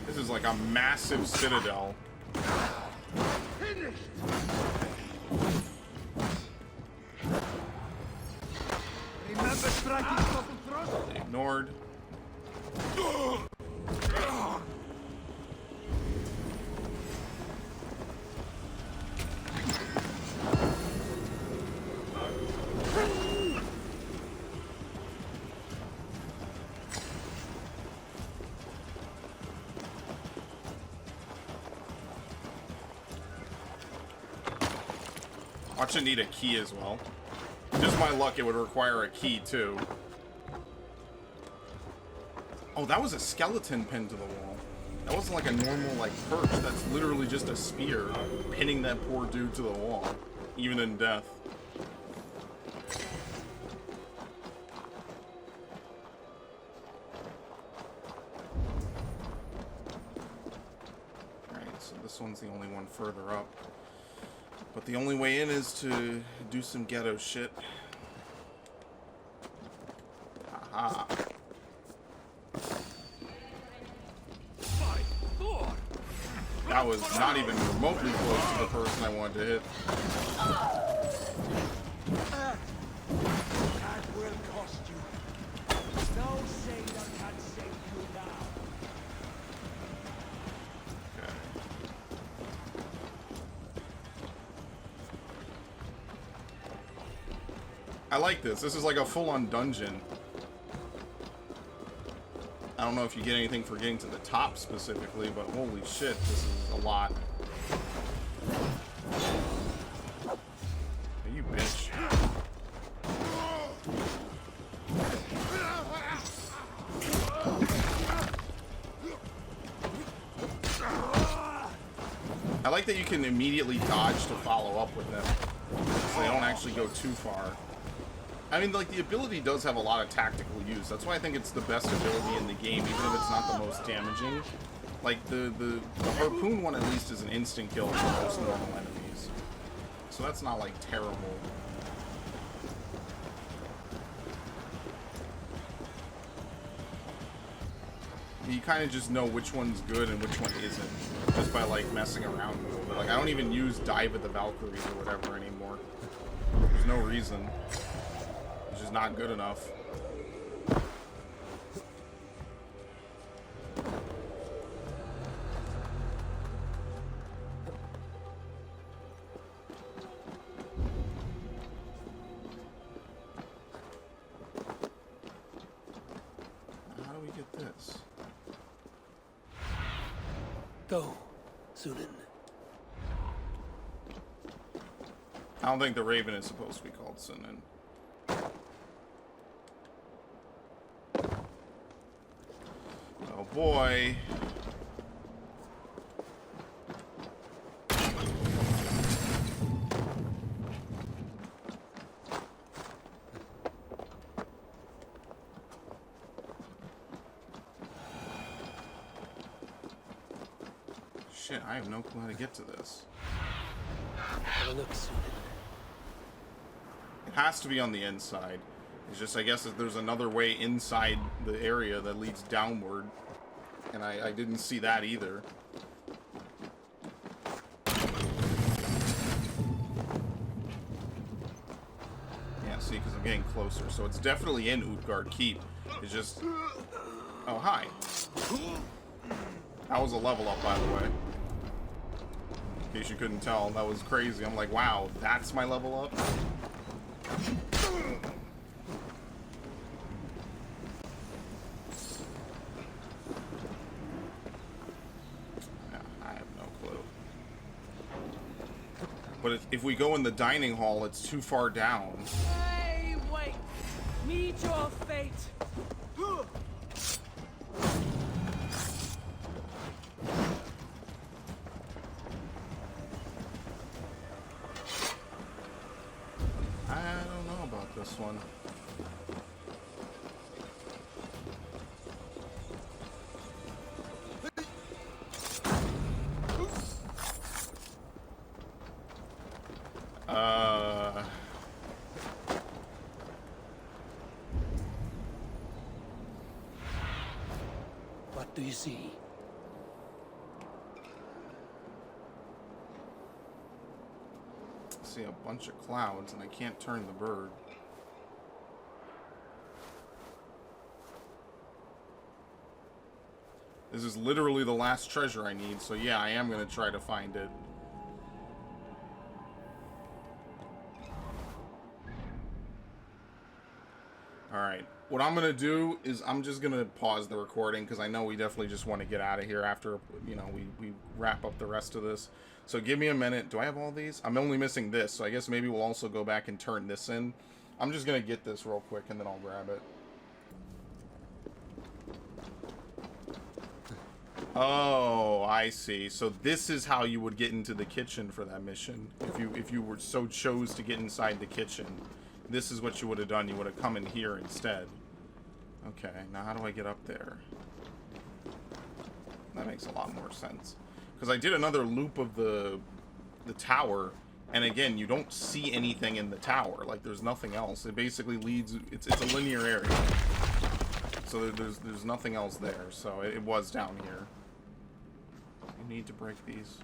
This is like a massive citadel. Ignored. Watch it need a key as well. Just my luck, it would require a key too. Oh, that was a skeleton pinned to the wall. That wasn't like a normal, like, perch. That's literally just a spear pinning that poor dude to the wall, even in death. Alright, so this one's the only one further up. But the only way in is to do some ghetto shit. Aha. That was not even remotely close to the person I wanted to hit. That will cost you. No sailor can save you now. Okay. I like this. This is like a full-on dungeon. I don't know if you get anything for getting to the top specifically, but holy shit, this is a lot. Hey, you bitch. I like that you can immediately dodge to follow up with them, so they don't actually go too far. I mean, like, the ability does have a lot of tactical use. That's why I think it's the best ability in the game, even if it's not the most damaging. Like, the harpoon one, at least, is an instant kill for most normal enemies. So that's not, like, terrible. You kind of just know which one's good and which one isn't, just by, like, messing around a little bit. Like, I don't even use Dive at the Valkyries or whatever anymore. There's no reason. It's just not good enough. How do we get this? Go, Sunan. I don't think the Raven is supposed to be called Sunan. Oh boy. Shit, I have no clue how to get to this. Have a look, Sunan. It has to be on the inside. It's just, I guess, that there's another way inside the area that leads downward. And I didn't see that either. Yeah, see, because I'm getting closer. So it's definitely in Utgard Keep. It's just... Oh, hi. That was a level up, by the way. In case you couldn't tell, that was crazy. I'm like, wow, that's my level up? But if we go in the dining hall, it's too far down. Hey, wait! Meet your fate! I don't know about this one. What do you see? I see a bunch of clouds and I can't turn the bird. This is literally the last treasure I need, so yeah, I am going to try to find it. Alright, what I'm going to do is I'm just going to pause the recording because I know we definitely just want to get out of here after, you know, we wrap up the rest of this. So give me a minute. Do I have all these? I'm only missing this, so I guess maybe we'll also go back and turn this in. I'm just going to get this real quick and then I'll grab it. Oh, I see. So this is how you would get into the kitchen for that mission. If you were so chose to get inside the kitchen, this is what you would have done. You would have come in here instead. Okay, now how do I get up there? That makes a lot more sense. Because I did another loop of the tower, and again, you don't see anything in the tower. Like, there's nothing else. It basically leads... It's a linear area. So there's nothing else there. So it was down here. You need to break these.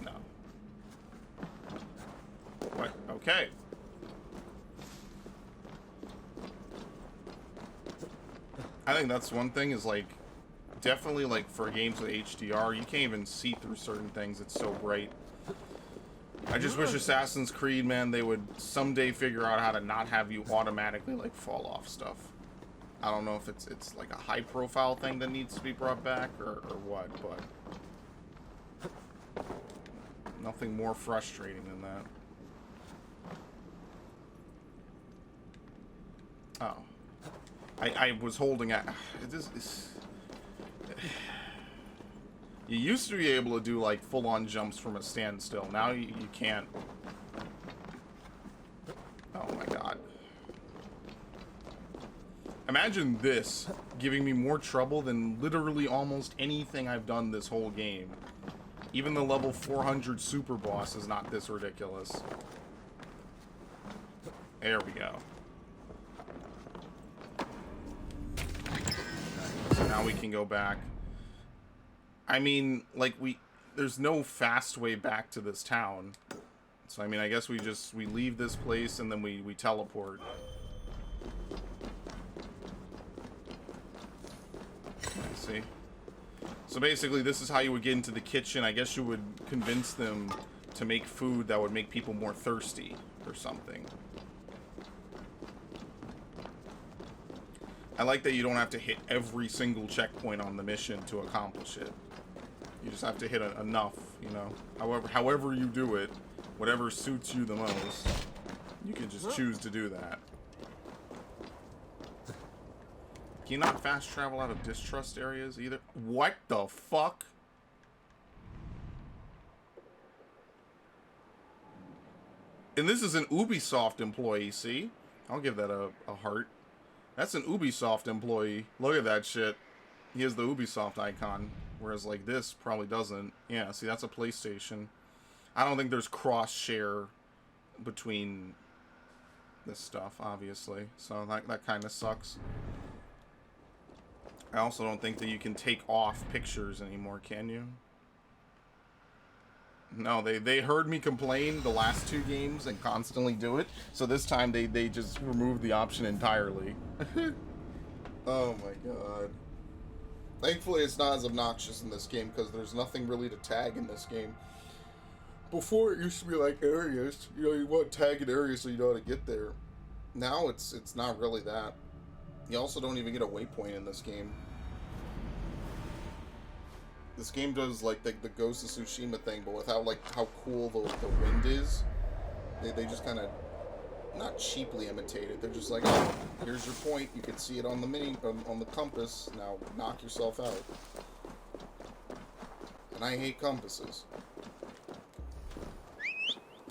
No. What? Okay. I think that's one thing is like, definitely like for games with HDR, you can't even see through certain things. It's so bright. I just wish Assassin's Creed, man, they would someday figure out how to not have you automatically like fall off stuff. I don't know if it's like a high profile thing that needs to be brought back or what, but nothing more frustrating than that. Oh. I was holding at... You used to be able to do, like, full-on jumps from a standstill. Now you can't. Oh, my God. Imagine this giving me more trouble than literally almost anything I've done this whole game. Even the level 400 super boss is not this ridiculous. There we go. So now we can go back. I mean, like, there's no fast way back to this town. So, I mean, I guess we leave this place and then we teleport. Let's see. So basically, this is how you would get into the kitchen. I guess you would convince them to make food that would make people more thirsty or something. I like that you don't have to hit every single checkpoint on the mission to accomplish it. You just have to hit enough, you know. However you do it, whatever suits you the most, you can just choose to do that. Can you not fast travel out of distrust areas either? What the fuck? And this is an Ubisoft employee, see? I'll give that a heart. That's an Ubisoft employee. Look at that shit. He has the Ubisoft icon. Whereas, like, this probably doesn't. Yeah, see, that's a PlayStation. I don't think there's cross-share between this stuff, obviously. So that kind of sucks. I also don't think that you can take off pictures anymore, can you? No, they heard me complain the last 2 games and constantly do it, so this time they just removed the option entirely. Oh my god. Thankfully it's not as obnoxious in this game, because there's nothing really to tag in this game. Before it used to be like areas, you know, you want to tag an area so you know how to get there. Now it's not really that. You also don't even get a waypoint in this game. This game does like the Ghost of Tsushima thing, but without like how cool the wind is. They just kind of not cheaply imitate it. They're just like, oh, here's your point. You can see it on the on the compass. Now knock yourself out. And I hate compasses.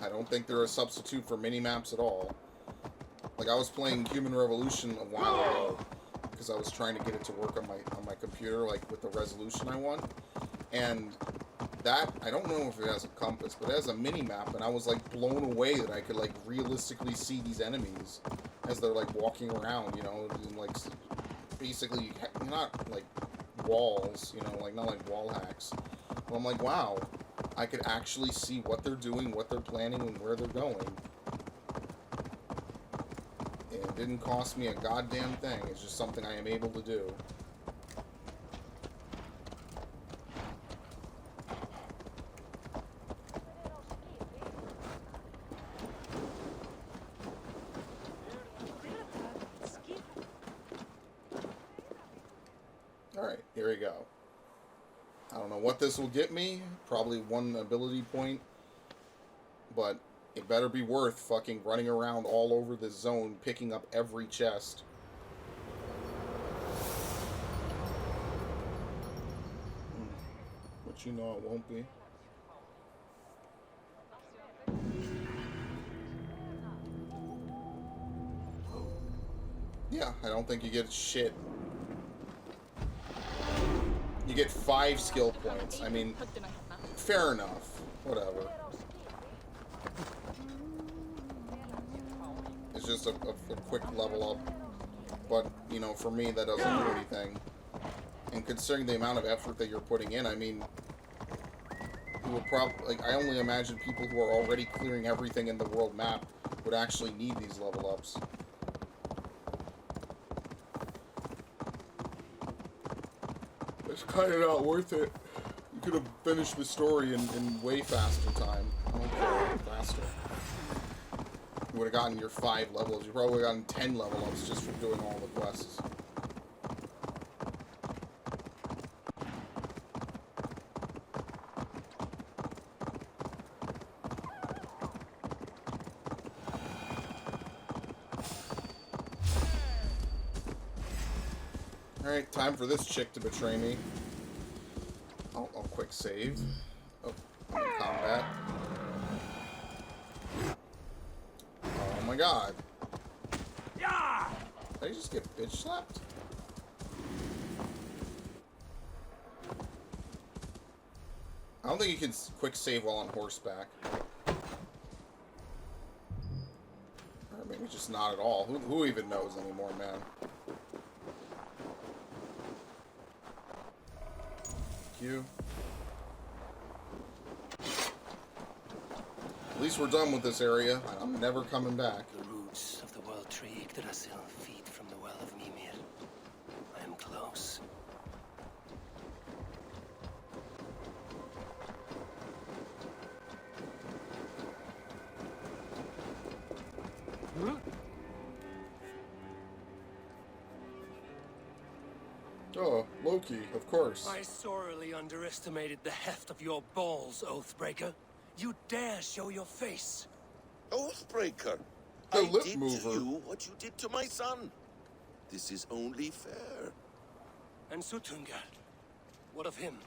I don't think they're a substitute for mini-maps at all. Like, I was playing Human Revolution a while ago because I was trying to get it to work on my computer, like with the resolution I want. And that, I don't know if it has a compass, but it has a mini-map, and I was like blown away that I could like realistically see these enemies as they're like walking around, you know, and, like basically not like walls, you know, like not like wall hacks. But I'm like, wow, I could actually see what they're doing, what they're planning, and where they're going. And it didn't cost me a goddamn thing. It's just something I am able to do. Alright, here we go. I don't know what this will get me. Probably 1 ability point. But it better be worth fucking running around all over this zone, picking up every chest. But you know it won't be. Yeah, I don't think you get shit. You get 5 skill points. I mean, fair enough. Whatever. It's just a quick level up. But, you know, for me, that doesn't do anything. And considering the amount of effort that you're putting in, I mean, you would probably, like, I only imagine people who are already clearing everything in the world map would actually need these level ups. It's kind of not worth it. You could have finished the story in way faster time. I don't care, faster. You would have gotten your 5 levels. You probably would have gotten 10 level ups just from doing all the quests. Alright, time for this chick to betray me. I'll quick save. Oh, I'm in combat. Oh my god. Did I just get bitch slapped? I don't think you can quick save while on horseback. Or maybe just not at all. Who even knows anymore, man? You. At least we're done with this area. I'm never coming back. The roots of the world tree Yggdrasil feed from the well of Mimir. I am close. Oh, Loki, of course. I sorely underestimated the heft of your balls, Oathbreaker. You dare show your face. Oathbreaker, The I lip did mover. to you what you did to my son. This is only fair. And Sutungar, what of him?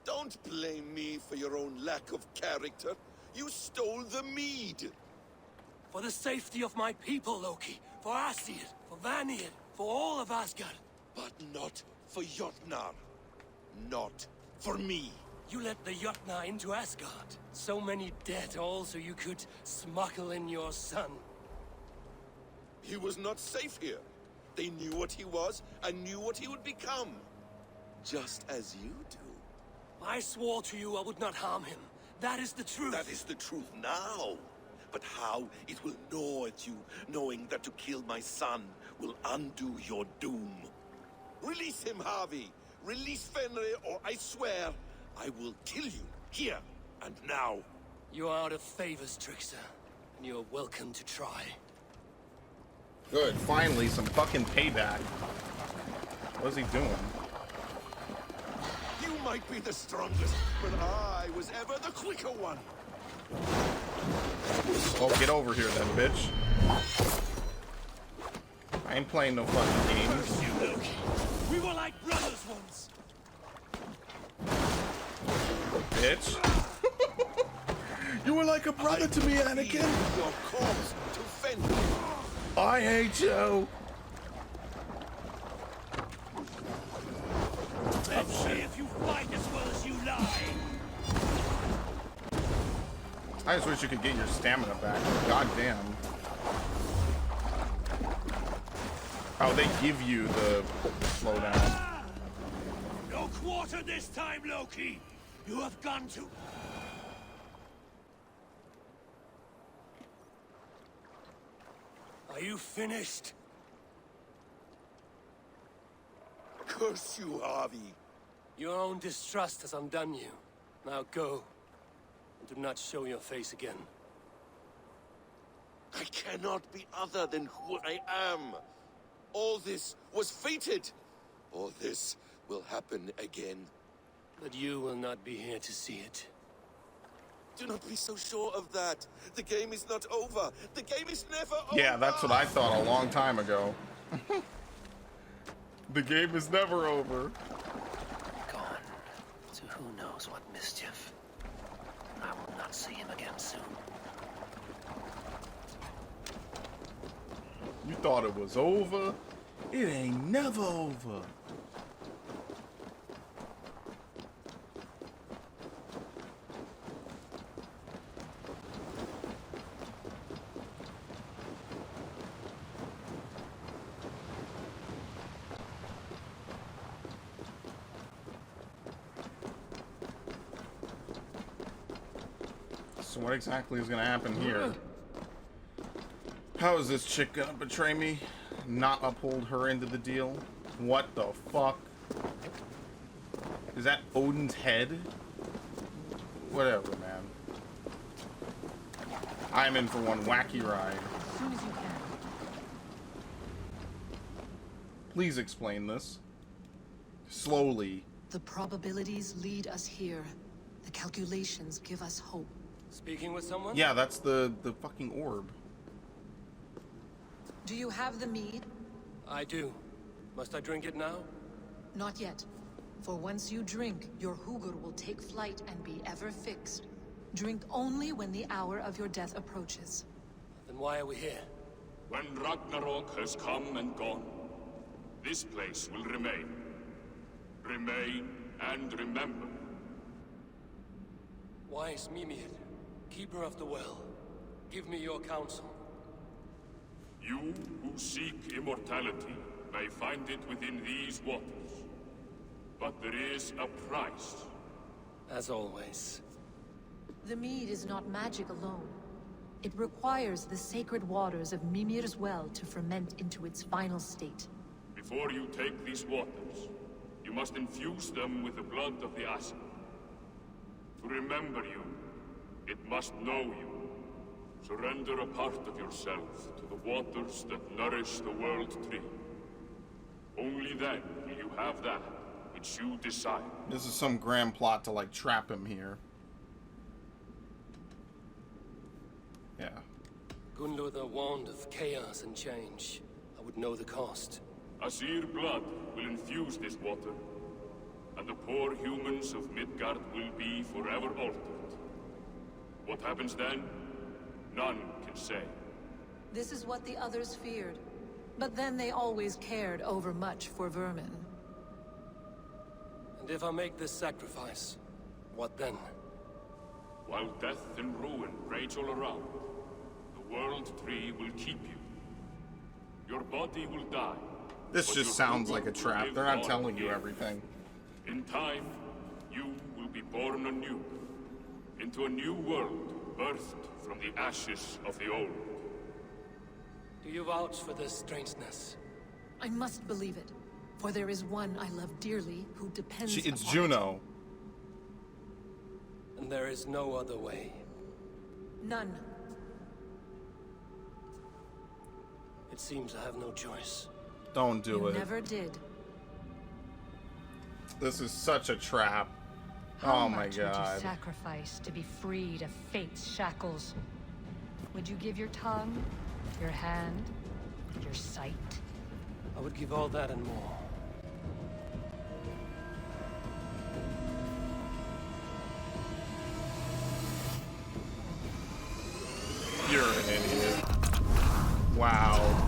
Don't blame me for your own lack of character. You stole the mead. For the safety of my people, Loki. For Aesir, for Vanir, for all of Asgard. But not for Jotnar. Not for me. You let the Jotnar into Asgard. So many dead, all so you could smuggle in your son. He was not safe here. They knew what he was and knew what he would become. Just as you do. I swore to you I would not harm him. That is the truth. That is the truth now. But how it will gnaw at you, knowing that to kill my son will undo your doom. Release him, Harvey. Release Fenrir, or I swear I will kill you, here and now. You are out of favors, trickster. And you are welcome to try. Good, finally, some fucking payback. What is he doing? You might be the strongest, but I was ever the quicker one. Oh, get over here then, bitch. I ain't playing no fucking games. Curse you, Loki. We were like brothers once. Bitch. You were like a brother to me, Anakin. Your corpse to Fenrir. I hate you. Let's see if you fight as well as you lie. I just wish you could get your stamina back. God damn. Oh, they give you the slowdown. No quarter this time, Loki. You have gone to... Are you finished? Curse you, Harvey. Your own distrust has undone you. Now go. And do not show your face again. I cannot be other than who I am. All this was fated. All this will happen again. But you will not be here to see it. Do not be so sure of that. The game is not over. The game is never over. Yeah, that's what I thought a long time ago. The game is never over. Gone to who knows what mischief. I will not see him again soon. You thought it was over? It ain't never over. So what exactly is gonna happen here? How is this chick gonna betray me? Not uphold her end of the deal? What the fuck? Is that Odin's head? Whatever, man. I'm in for one wacky ride. As soon as you can. Please explain this. Slowly. The probabilities lead us here. The calculations give us hope. Speaking with someone? Yeah, that's the fucking orb. Do you have the mead? I do. Must I drink it now? Not yet. For once you drink, your Hugur will take flight and be ever fixed. Drink only when the hour of your death approaches. Then why are we here? When Ragnarok has come and gone, this place will remain. Remain and remember. Wise Mimir, keeper of the well, give me your counsel. You who seek immortality may find it within these waters. But there is a price. As always. The mead is not magic alone. It requires the sacred waters of Mimir's well to ferment into its final state. Before you take these waters, you must infuse them with the blood of the Asa. To remember you, it must know you. Surrender a part of yourself to the waters that nourish the World Tree. Only then will you have that which you desire. This is some grand plot to, like, trap him here. Yeah. Gunlor the wand of chaos and change. I would know the cost. Asir blood will infuse this water, and the poor humans of Midgard will be forever altered. What happens then? None can say. This is what the others feared. But then they always cared overmuch for vermin. And if I make this sacrifice, what then? While death and ruin rage all around, the World Tree will keep you. Your body will die, This but just your sounds Hugr like a will trap. live They're not on telling you here. everything. In time, you will be born anew, into a new world, birthed from the ashes of the old. Do you vouch for this strangeness? I must believe it, for there is one I love dearly who depends It's upon Juno. And there is no other way. it. None. It seems I have no choice. Don't do You it. never did. This is such a trap. How Oh my much would you god. sacrifice to be freed of fate's shackles? Would you give your tongue, your hand, your sight? I would give all that and more. You're an idiot. Wow.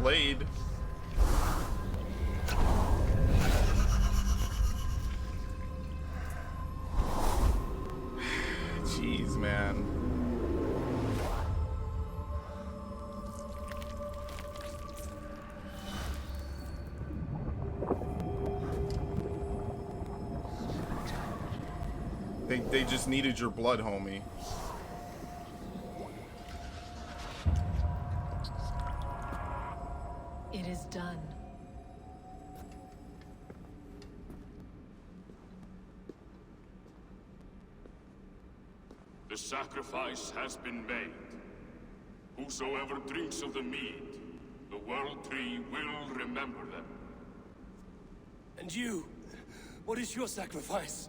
Played. Jeez, man. They just needed your blood, homie. It is done. The sacrifice has been made. Whosoever drinks of the mead, the World Tree will remember them. And you? What is your sacrifice?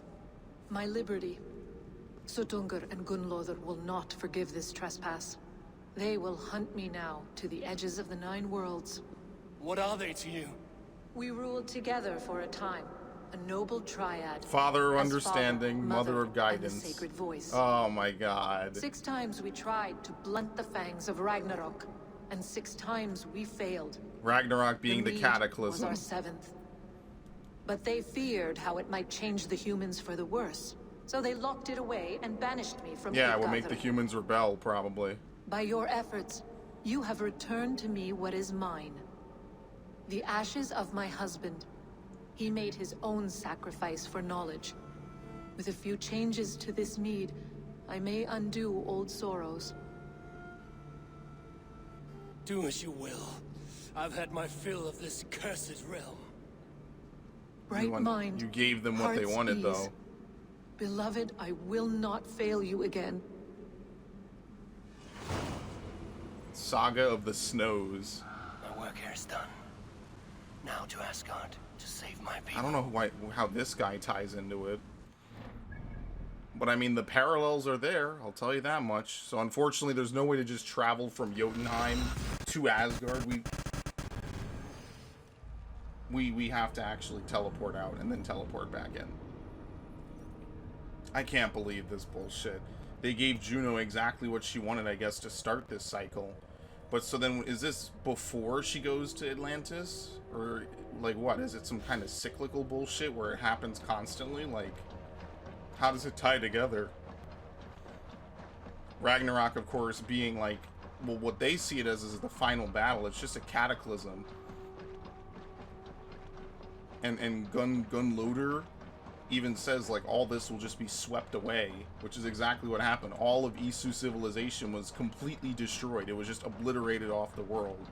My liberty. Sutungur and Gunlother will not forgive this trespass. They will hunt me now to the edges of the 9 worlds. What are they to you? We ruled together for a time. A noble triad. Father of As understanding, father, mother of and guidance. the sacred voice. Oh my god. 6 times we tried to blunt the fangs of Ragnarok, and 6 times we failed. Ragnarok being the mead cataclysm. was our 7th. But they feared how it might change the humans for the worse. So they locked it away and banished me from Yeah, it will make the Utgardr. humans rebel, probably. By your efforts, you have returned to me what is mine. The ashes of my husband. He made his own sacrifice for knowledge. With a few changes to this mead, I may undo old sorrows. Do as you will. I've had my fill of this cursed realm. Bright mind. You gave them what they heart's wanted, ease. though. Beloved, I will not fail you again. Saga of the Snows. My work here is done. Now to Asgard to save my people. I don't know how this guy ties into it. But I mean, the parallels are there, I'll tell you that much. So unfortunately, there's no way to just travel from Jotunheim to Asgard. We have to actually teleport out and then teleport back in. I can't believe this bullshit. They gave Juno exactly what she wanted, I guess, to start this cycle. But so then, is this before she goes to Atlantis? Or, like, what? Is it some kind of cyclical bullshit where it happens constantly? Like, how does it tie together? Ragnarok, of course, being, like, well, what they see it as is the final battle. It's just a cataclysm. And Gunloader even says, like, all this will just be swept away, which is exactly what happened. All of Isu civilization was completely destroyed. It was just obliterated off the world.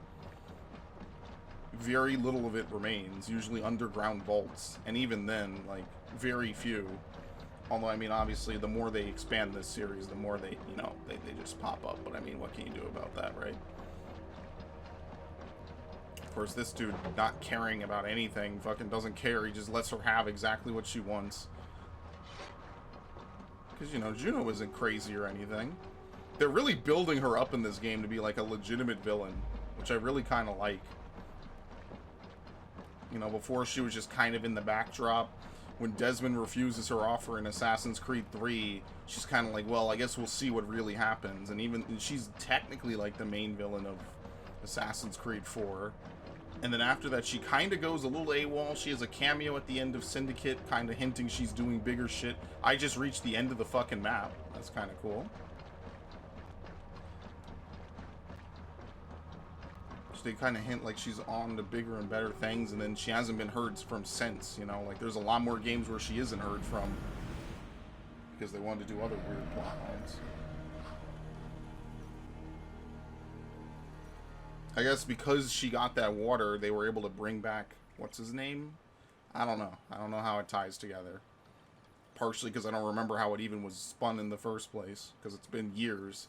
Very little of it remains, usually underground vaults, and even then, like, very few. Although, I mean, obviously, the more they expand this series, the more they, you know, they just pop up. But, I mean, what can you do about that, right? Of course, this dude, not caring about anything, fucking doesn't care. He just lets her have exactly what she wants. Because, you know, Juno isn't crazy or anything. They're really building her up in this game to be, like, a legitimate villain, which I really kind of like. You know, before she was just kind of in the backdrop. When Desmond refuses her offer in Assassin's Creed 3, she's kind of like, well, I guess we'll see what really happens. And she's technically, like, the main villain of Assassin's Creed 4. And then after that, she kind of goes a little AWOL. She has a cameo at the end of Syndicate, kind of hinting she's doing bigger shit. I just reached the end of the fucking map. That's kind of cool. they kind of hint like she's on to bigger and better things, and then she hasn't been heard from since, you know? Like, there's a lot more games where she isn't heard from because they wanted to do other weird plot lines. I guess because she got that water, they were able to bring back, what's his name? I don't know. I don't know how it ties together. Partially because I don't remember how it even was spun in the first place, because it's been years.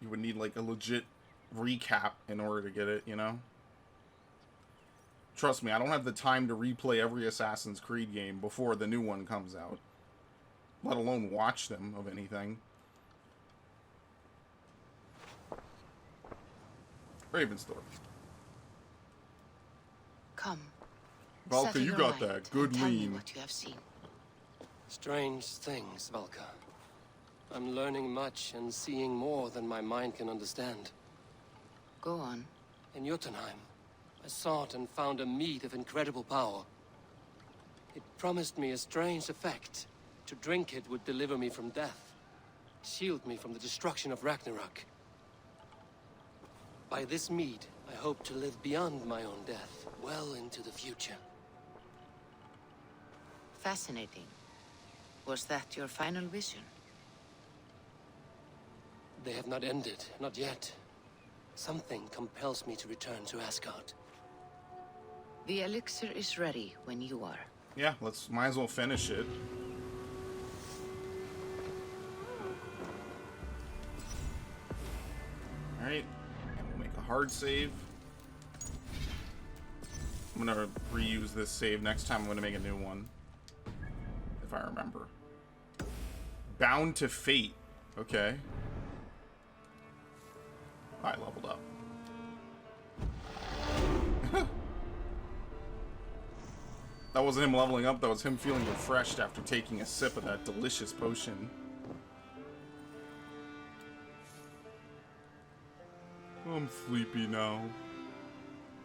You would need, like, a legit recap in order to get it, you know? Trust me, I don't have the time to replay every Assassin's Creed game before the new one comes out. Let alone watch them, of anything. Ravensthorpe. Come. Valka, Settle you your got mind that. Good and tell me lean. what you have seen. Strange things, Valka. I'm learning much and seeing more than my mind can understand. Go on. In Jotunheim, I sought and found a mead of incredible power. It promised me a strange effect. To drink it would deliver me from death, shield me from the destruction of Ragnarok. By this mead, I hope to live beyond my own death, well into the future. Fascinating. Was that your final vision? They have not ended, not yet. Something compels me to return to Asgard. The elixir is ready when you are. Yeah, might as well finish it. Alright, we'll make a hard save. I'm gonna reuse this save next time. I'm gonna make a new one. If I remember. Bound to Fate. Okay. I leveled up. That wasn't him leveling up, that was him feeling refreshed after taking a sip of that delicious potion. I'm sleepy now.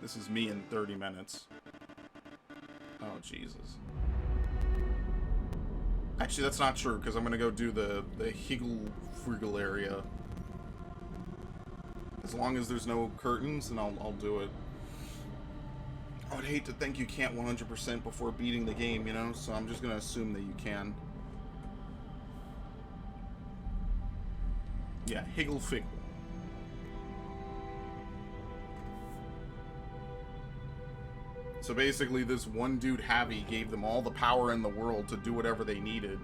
This is me in 30 minutes. Oh, Jesus. Actually, that's not true, because I'm going to go do the Hordafylke area. As long as there's no curtains, then I'll do it. I would hate to think you can't 100% before beating the game, you know? So I'm just going to assume that you can. Yeah, Hordafylke. So basically, this one dude, Javi, gave them all the power in the world to do whatever they needed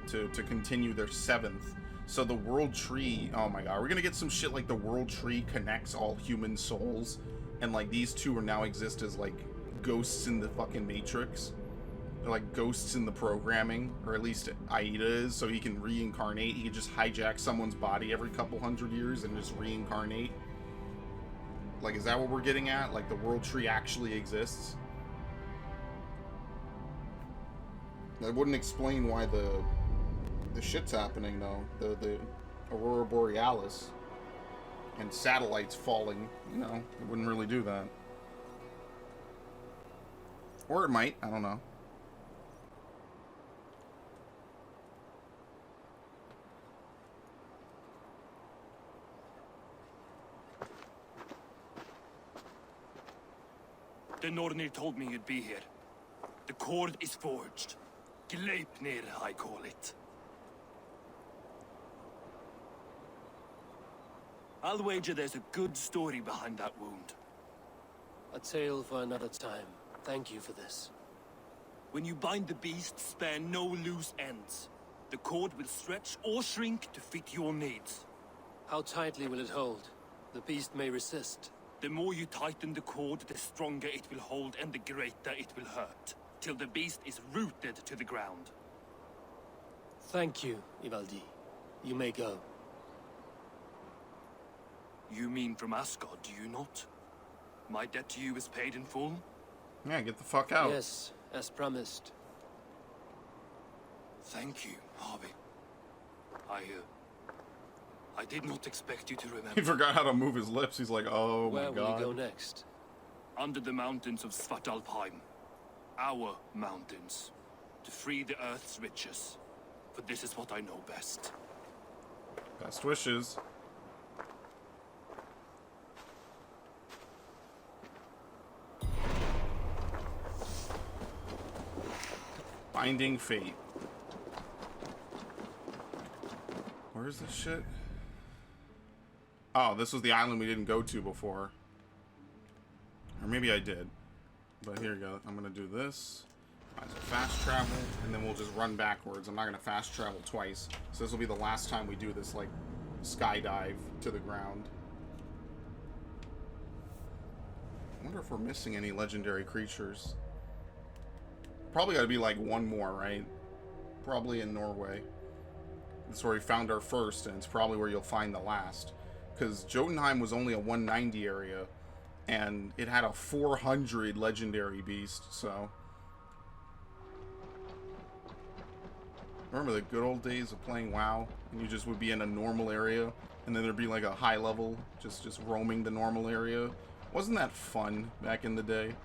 to continue their 7th. So the World Tree, oh my god, we're gonna get some shit like the World Tree connects all human souls, and like these two are now exist as like ghosts in the fucking Matrix. They're like ghosts in the programming, or at least Aida is, so he can reincarnate. He can just hijack someone's body every couple hundred years and just reincarnate. Like, is that what we're getting at? Like, the World Tree actually exists? That wouldn't explain why the shit's happening, though. The Aurora Borealis and satellites falling, you know? It wouldn't really do that. Or it might, I don't know. The Nornir told me you'd be here. The cord is forged. Gleipnir, I call it. I'll wager there's a good story behind that wound. A tale for another time. Thank you for this. When you bind the beast, spare no loose ends. The cord will stretch or shrink to fit your needs. How tightly will it hold? The beast may resist. The more you tighten the cord, the stronger it will hold and the greater it will hurt, till the beast is rooted to the ground. Thank you, Ivaldi. You may go. You mean from Asgard, do you not? My debt to you is paid in full? Yeah, get the fuck out. Yes, as promised. Thank you, Harvey. I did not expect you to remember. He forgot how to move his lips. He's like, oh my god. Where will you go next? Under the mountains of Svartalfheim. Our mountains. To free the Earth's riches. For this is what I know best. Best wishes. Finding Fate. Where is this shit? Oh, this was the island we didn't go to before. Or maybe I did. But here you go. I'm gonna do this. Might as well fast travel, and then we'll just run backwards. I'm not gonna fast travel twice. So this will be the last time we do this, like, skydive to the ground. I wonder if we're missing any legendary creatures. Probably gotta be like one more, right? Probably in Norway. That's where we found our first, and it's probably where you'll find the last. Because Jotunheim was only a 190 area, and it had a 400 legendary beast, so... Remember the good old days of playing WoW, and you just would be in a normal area, and then there'd be like a high level, just roaming the normal area? Wasn't that fun back in the day?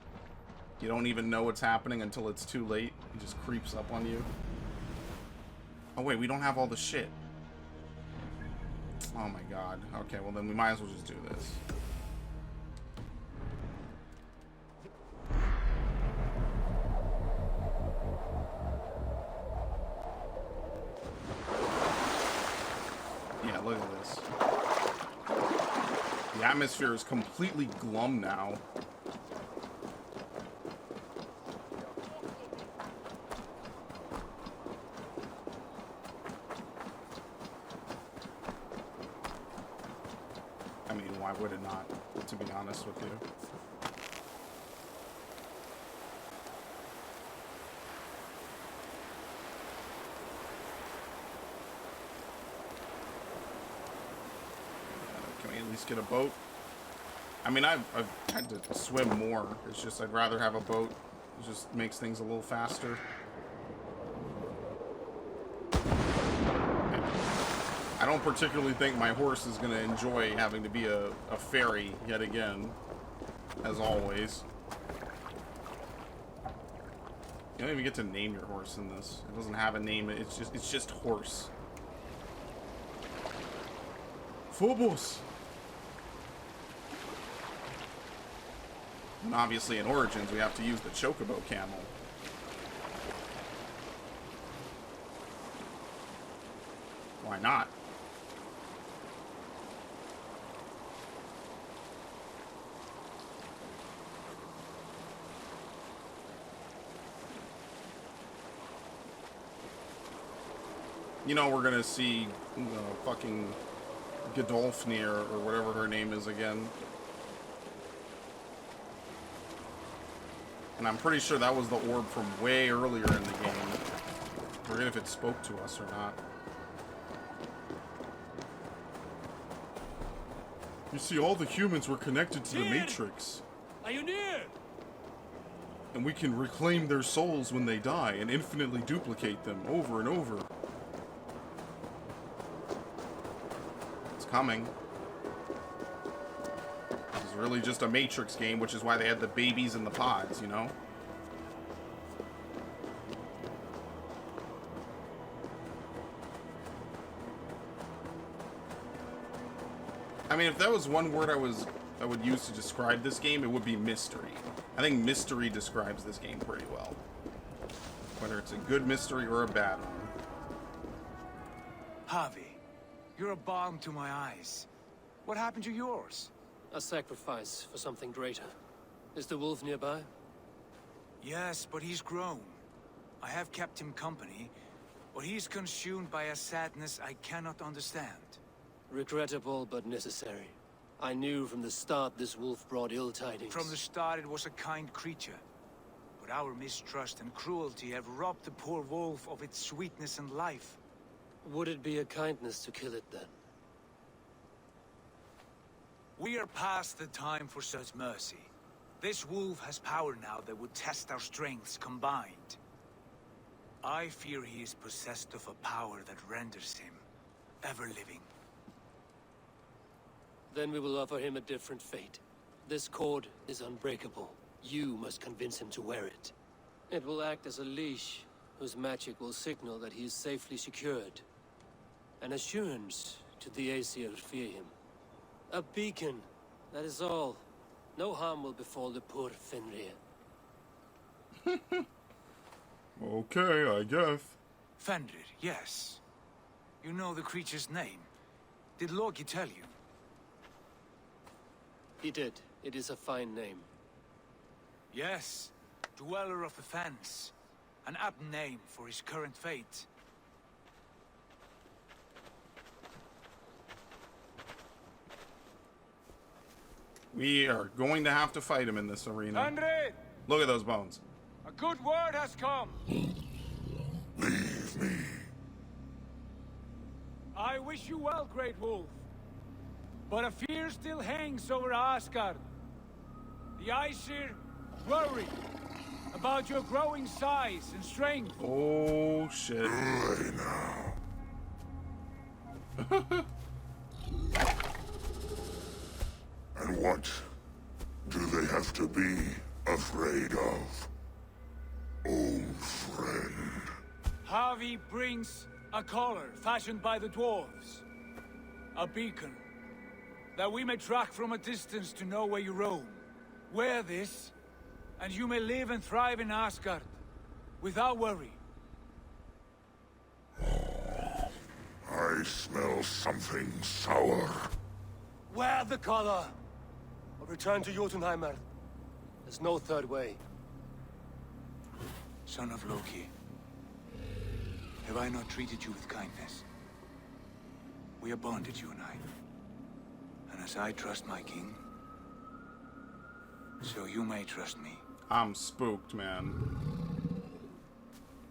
You don't even know what's happening until it's too late. It just creeps up on you. Oh wait, we don't have all the shit. Oh my god. Okay, well then we might as well just do this. Yeah, look at this. The atmosphere is completely glum now. I mean, why would it not, to be honest with you? Can we at least get a boat? I mean, I've had to swim more. It's just I'd rather have a boat. It just makes things a little faster. I don't particularly think my horse is going to enjoy having to be a ferry yet again, as always. You don't even get to name your horse in this. It doesn't have a name. It's just horse. Phobos. And obviously in Origins we have to use the Chocobo camel. Why not? You know, we're gonna see, fucking Godolphnir, or whatever her name is again. And I'm pretty sure that was the orb from way earlier in the game. Forget if it spoke to us or not. You see, all the humans were connected to the Matrix. Are you near? And we can reclaim their souls when they die and infinitely duplicate them over and over. Coming. This is really just a Matrix game, which is why they had the babies in the pods, you know? I mean, if that was one word I would use to describe this game, it would be mystery. I think mystery describes this game pretty well. Whether it's a good mystery or a bad one. Harvey. You're a balm to my eyes. What happened to yours? A sacrifice for something greater. Is the wolf nearby? Yes, but he's grown. I have kept him company, but he's consumed by a sadness I cannot understand. Regrettable, but necessary. I knew from the start this wolf brought ill tidings. From the start it was a kind creature. But our mistrust and cruelty have robbed the poor wolf of its sweetness and life. Would it be a kindness to kill it, then? We are past the time for such mercy. This wolf has power now that would test our strengths combined. I fear he is possessed of a power that renders him ever-living. Then we will offer him a different fate. This cord is unbreakable. You must convince him to wear it. It will act as a leash, whose magic will signal that he is safely secured. An assurance to the Aesir fear him. A beacon, that is all. No harm will befall the poor Fenrir. Okay, I guess. Fenrir, yes. You know the creature's name. Did Loki tell you? He did. It is a fine name. Yes. Dweller of the Fens. An apt name for his current fate. We are going to have to fight him in this arena. Fenrir! Look at those bones. A good word has come! Leave me. I wish you well, Great Wolf. But a fear still hangs over Asgard. The Aesir worry about your growing size and strength. Oh, shit. Really now. And what do they have to be afraid of? Old friend. Harvey brings a collar fashioned by the dwarves. A beacon. That we may track from a distance to know where you roam. Wear this, and you may live and thrive in Asgard. Without worry. I smell something sour. Wear the collar! Or return to Jotunheim. There's no third way. Son of Loki. Have I not treated you with kindness? We are bonded, you and I. And as I trust my king, so you may trust me. I'm spooked, man.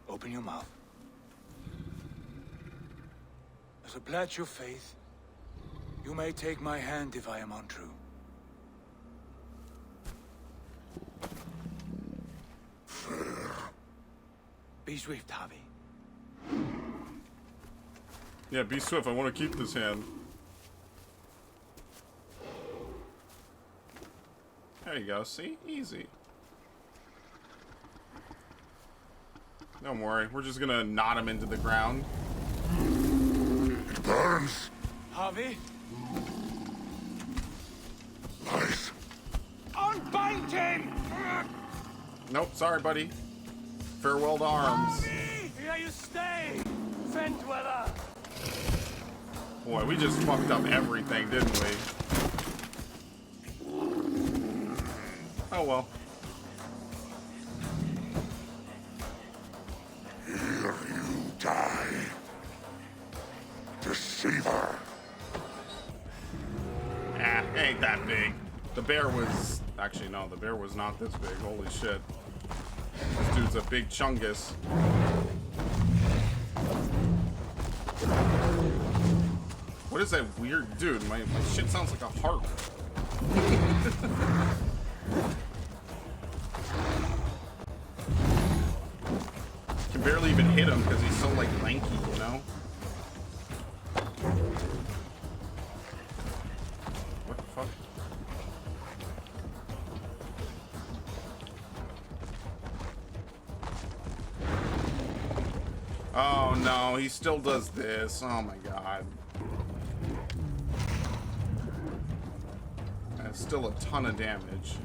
Open your mouth. As a pledge of faith, you may take my hand if I am untrue. Fair. Be swift, Harvey. Yeah, be swift. I want to keep this hand. There you go. See? Easy. Don't worry. We're just gonna knot him into the ground. It burns. Harvey? Nice. Unbind him! Nope. Sorry, buddy. Farewell to arms. Harvey! Here you stay! Fen Dweller! Boy, we just fucked up everything, didn't we? Oh well. Here you die. Deceiver. Ah, ain't that big. The bear was... Actually, no, the bear was not this big. Holy shit. This dude's a big chungus. What is that weird... Dude, my shit sounds like a harp. Can barely even hit him because he's so, like, lanky, you know? What the fuck? Oh no, he still does this. Oh my god. That's still a ton of damage.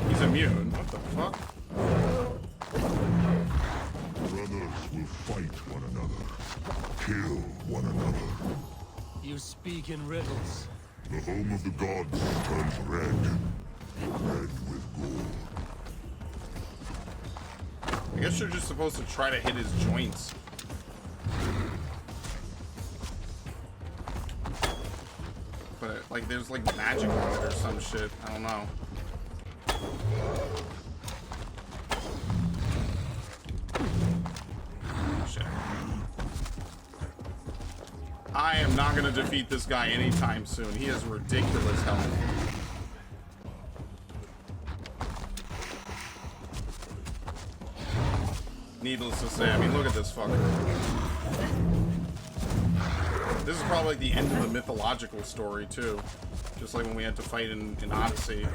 He's immune. What the fuck? Brothers will fight one another. Kill one another. You speak in riddles. The home of the gods turns red. Red with gold. I guess you're just supposed to try to hit his joints. But, like, there's, like, magic on it or some shit. I don't know. Shit. I am not gonna defeat this guy anytime soon. He has ridiculous health. Needless to say, I mean, look at this fucker. This is probably like the end of the mythological story, too. Just like when we had to fight in Odyssey.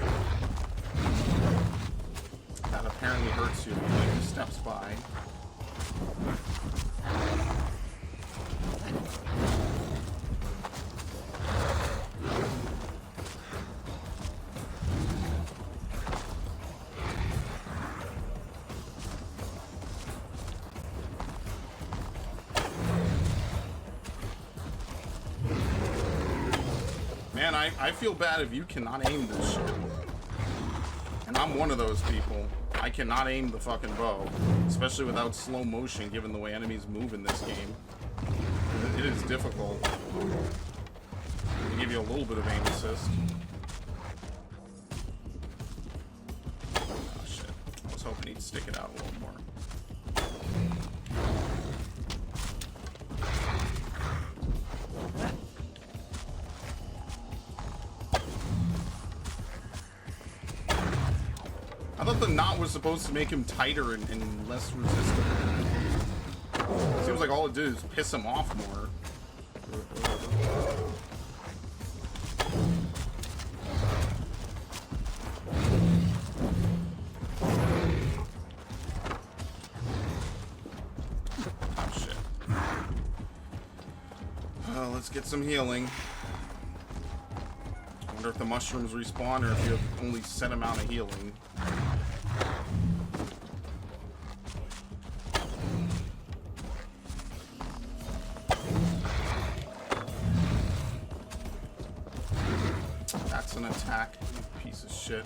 That apparently hurts you when he steps by. I feel bad if you cannot aim this shit. And I'm one of those people. I cannot aim the fucking bow. Especially without slow motion, given the way enemies move in this game. It is difficult. They give you a little bit of aim assist. Oh shit. I was hoping he'd stick it out a little more. I thought the knot was supposed to make him tighter and less resistant. Seems like all it did is piss him off more. Oh shit. Well, let's get some healing. I wonder if the mushrooms respawn or if you have only set amount of healing. That's an attack, you piece of shit.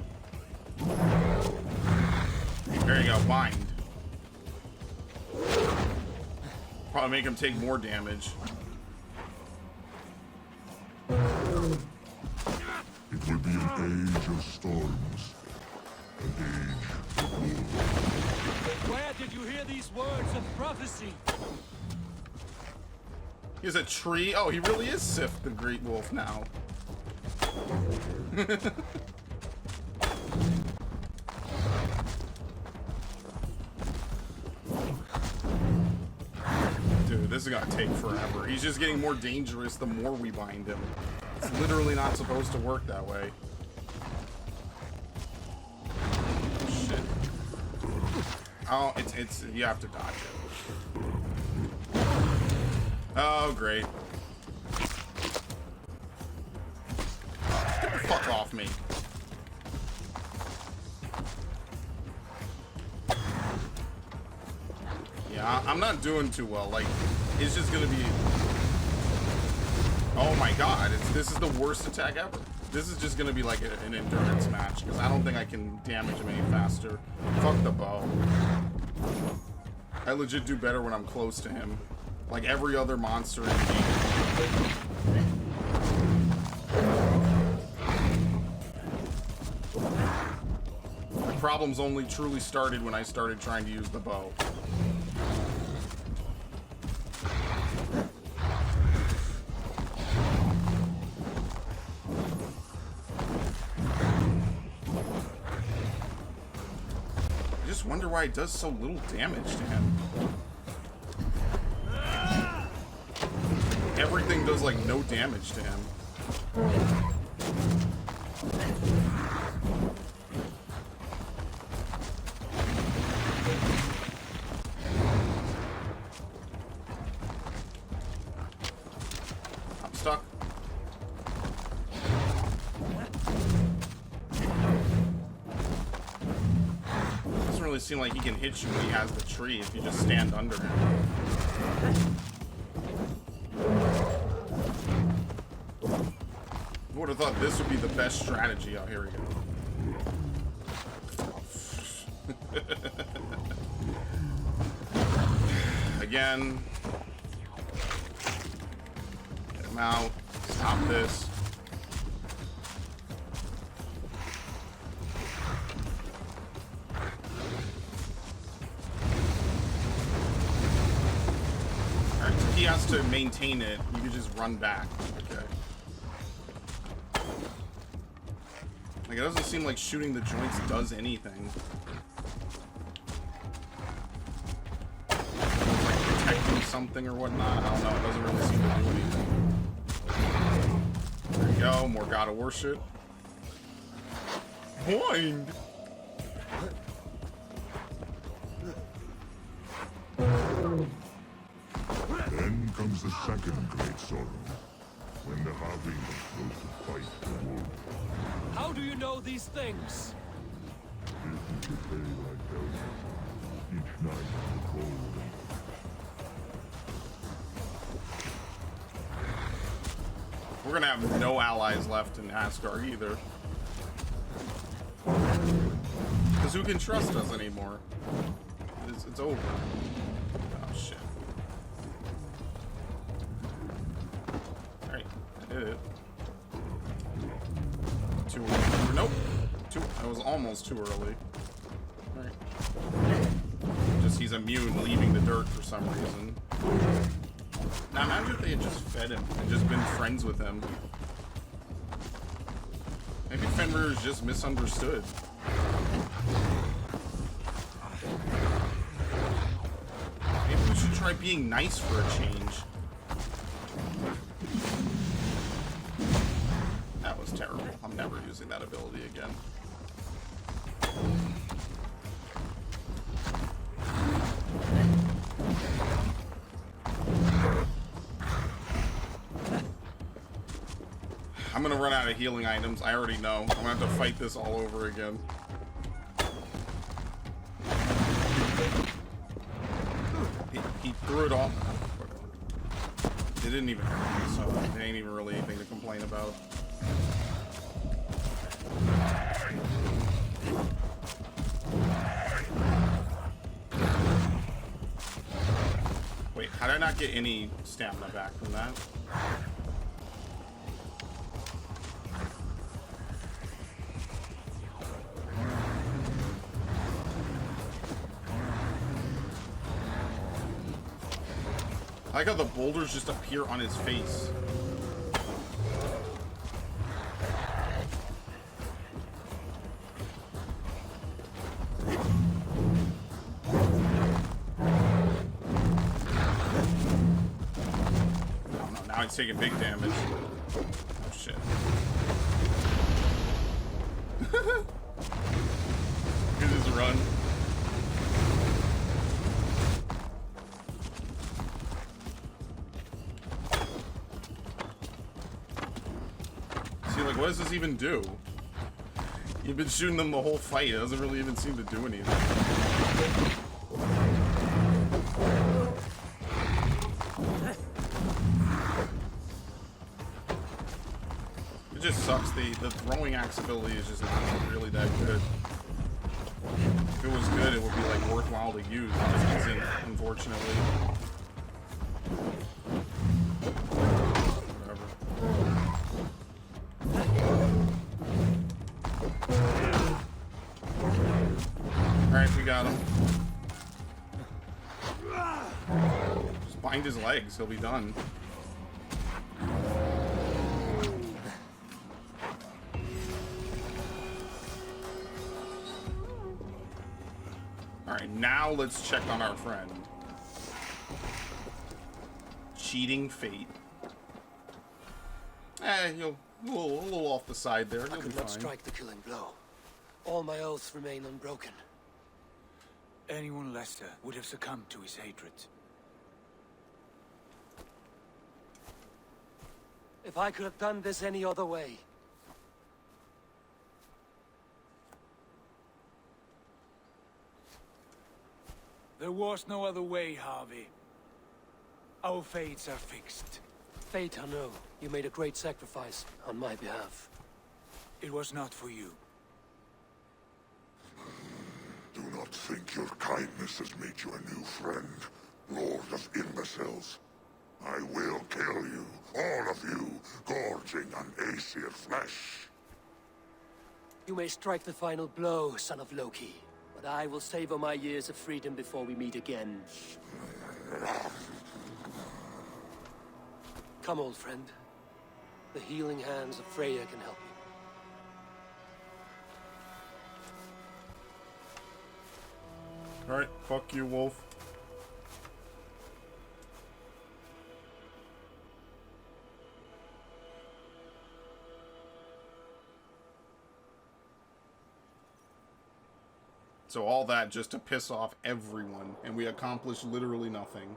There you go, bind. Probably make him take more damage. It will be an age of storms. An age of war. Where did you hear these words of prophecy? He's a tree? Oh, he really is Sif, the Great Wolf now. Dude, this is gonna take forever. He's just getting more dangerous the more we bind him. It's literally not supposed to work that way. Shit. Oh, it's you have to dodge it. Oh, great. Get the fuck off me. Yeah, I'm not doing too well. Like, it's just gonna be... Oh my god, this is the worst attack ever. This is just gonna be like an endurance match, because I don't think I can damage him any faster. Fuck the bow. I legit do better when I'm close to him. Like every other monster in the game. The problems only truly started when I started trying to use the bow. I just wonder why it does so little damage to him. Everything does like no damage to him. I'm stuck. Doesn't really seem like he can hit you when he has the tree if you just stand under him. I would have thought this would be the best strategy. Oh, here we go. Again. Get him out. Stop this. Alright, so he has to maintain it. You can just run back. Okay. Like, it doesn't seem like shooting the joints does anything. It's like protecting something or whatnot. I don't know. It doesn't really seem to do anything. There you go. More God of War shit. Blind! Then comes the second great sorrow, when the Harvey goes to fight the wolf. How do you know these things? Isn't the tale I tell you? Each night in the cold. We're gonna have no allies left in Asgard either. Because who can trust us anymore? It's over. Oh, shit. Alright, I did it. Too early. Nope. That was almost too early. Alright. Just he's immune leaving the dirt for some reason. Now imagine if they had just fed him and just been friends with him. Maybe Fenrir is just misunderstood. Maybe we should try being nice for a change. That was terrible. I'm never using that ability again. I'm gonna run out of healing items. I already know. I'm gonna have to fight this all over again. He threw it off. It didn't even hurt me, so it ain't even really anything to complain about. Wait, how did I not get any stamina back from that? I like how the boulders just appear on his face. Oh no, now he's taking big damage. Oh shit. Look at his run. What does this even do? You've been shooting them the whole fight. It doesn't really even seem to do anything. It just sucks. The throwing axe ability is just not really that good. If it was good, it would be like worthwhile to use. It just isn't, unfortunately. Alright, we got him. Just bind his legs, he'll be done. Alright, now let's check on our friend. Cheating fate. You'll a little off the side there. I could not strike the killing blow. All my oaths remain unbroken. Anyone lesser would have succumbed to his hatred. If I could have done this any other way. There was no other way, Harvey. Our fates are fixed. Fate, I know. You made a great sacrifice on my behalf. It was not for you. Do not think your kindness has made you a new friend, Lord of Imbeciles. I will kill you, all of you, gorging on Aesir flesh. You may strike the final blow, son of Loki, but I will savor my years of freedom before we meet again. Come, old friend. The healing hands of Freya can help you. Alright, fuck you, Wolf. So all that just to piss off everyone, and we accomplished literally nothing.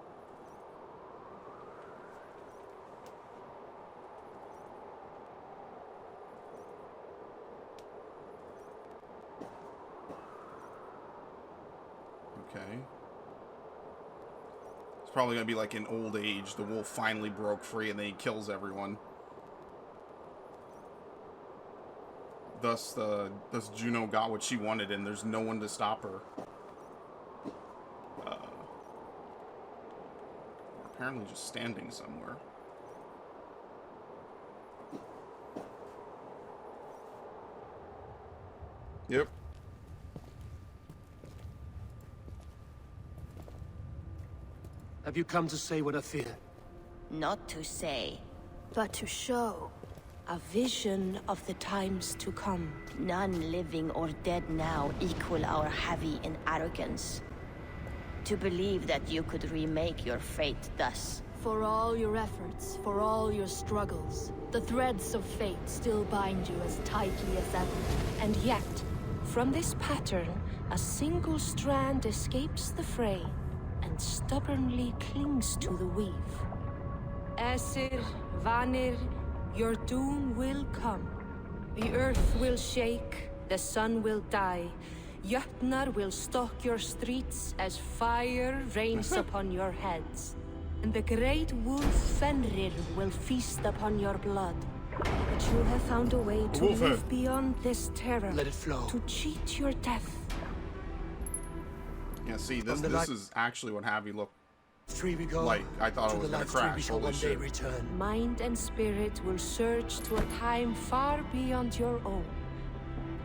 Okay. It's probably gonna be like in old age, the wolf finally broke free and then he kills everyone. thus Juno got what she wanted, and there's no one to stop her. Apparently just standing somewhere. Yep. Have you come to say what I fear? Not to say, but to show. A vision of the times to come. None living or dead now equal our heavy in arrogance. To believe that you could remake your fate thus. For all your efforts, for all your struggles, the threads of fate still bind you as tightly as ever. And yet, from this pattern, a single strand escapes the fray and stubbornly clings to the weave. Esir, Vanir, your doom will come. The earth will shake, the sun will die. Jötnar will stalk your streets as fire rains upon your heads. And the great wolf Fenrir will feast upon your blood. But you have found a way to live beyond this terror. Let it flow. To cheat your death. Yeah, see, this is actually what Javi looked Free we go. like. I thought it was gonna crash. Holy shit. Mind and spirit will surge to a time far beyond your own.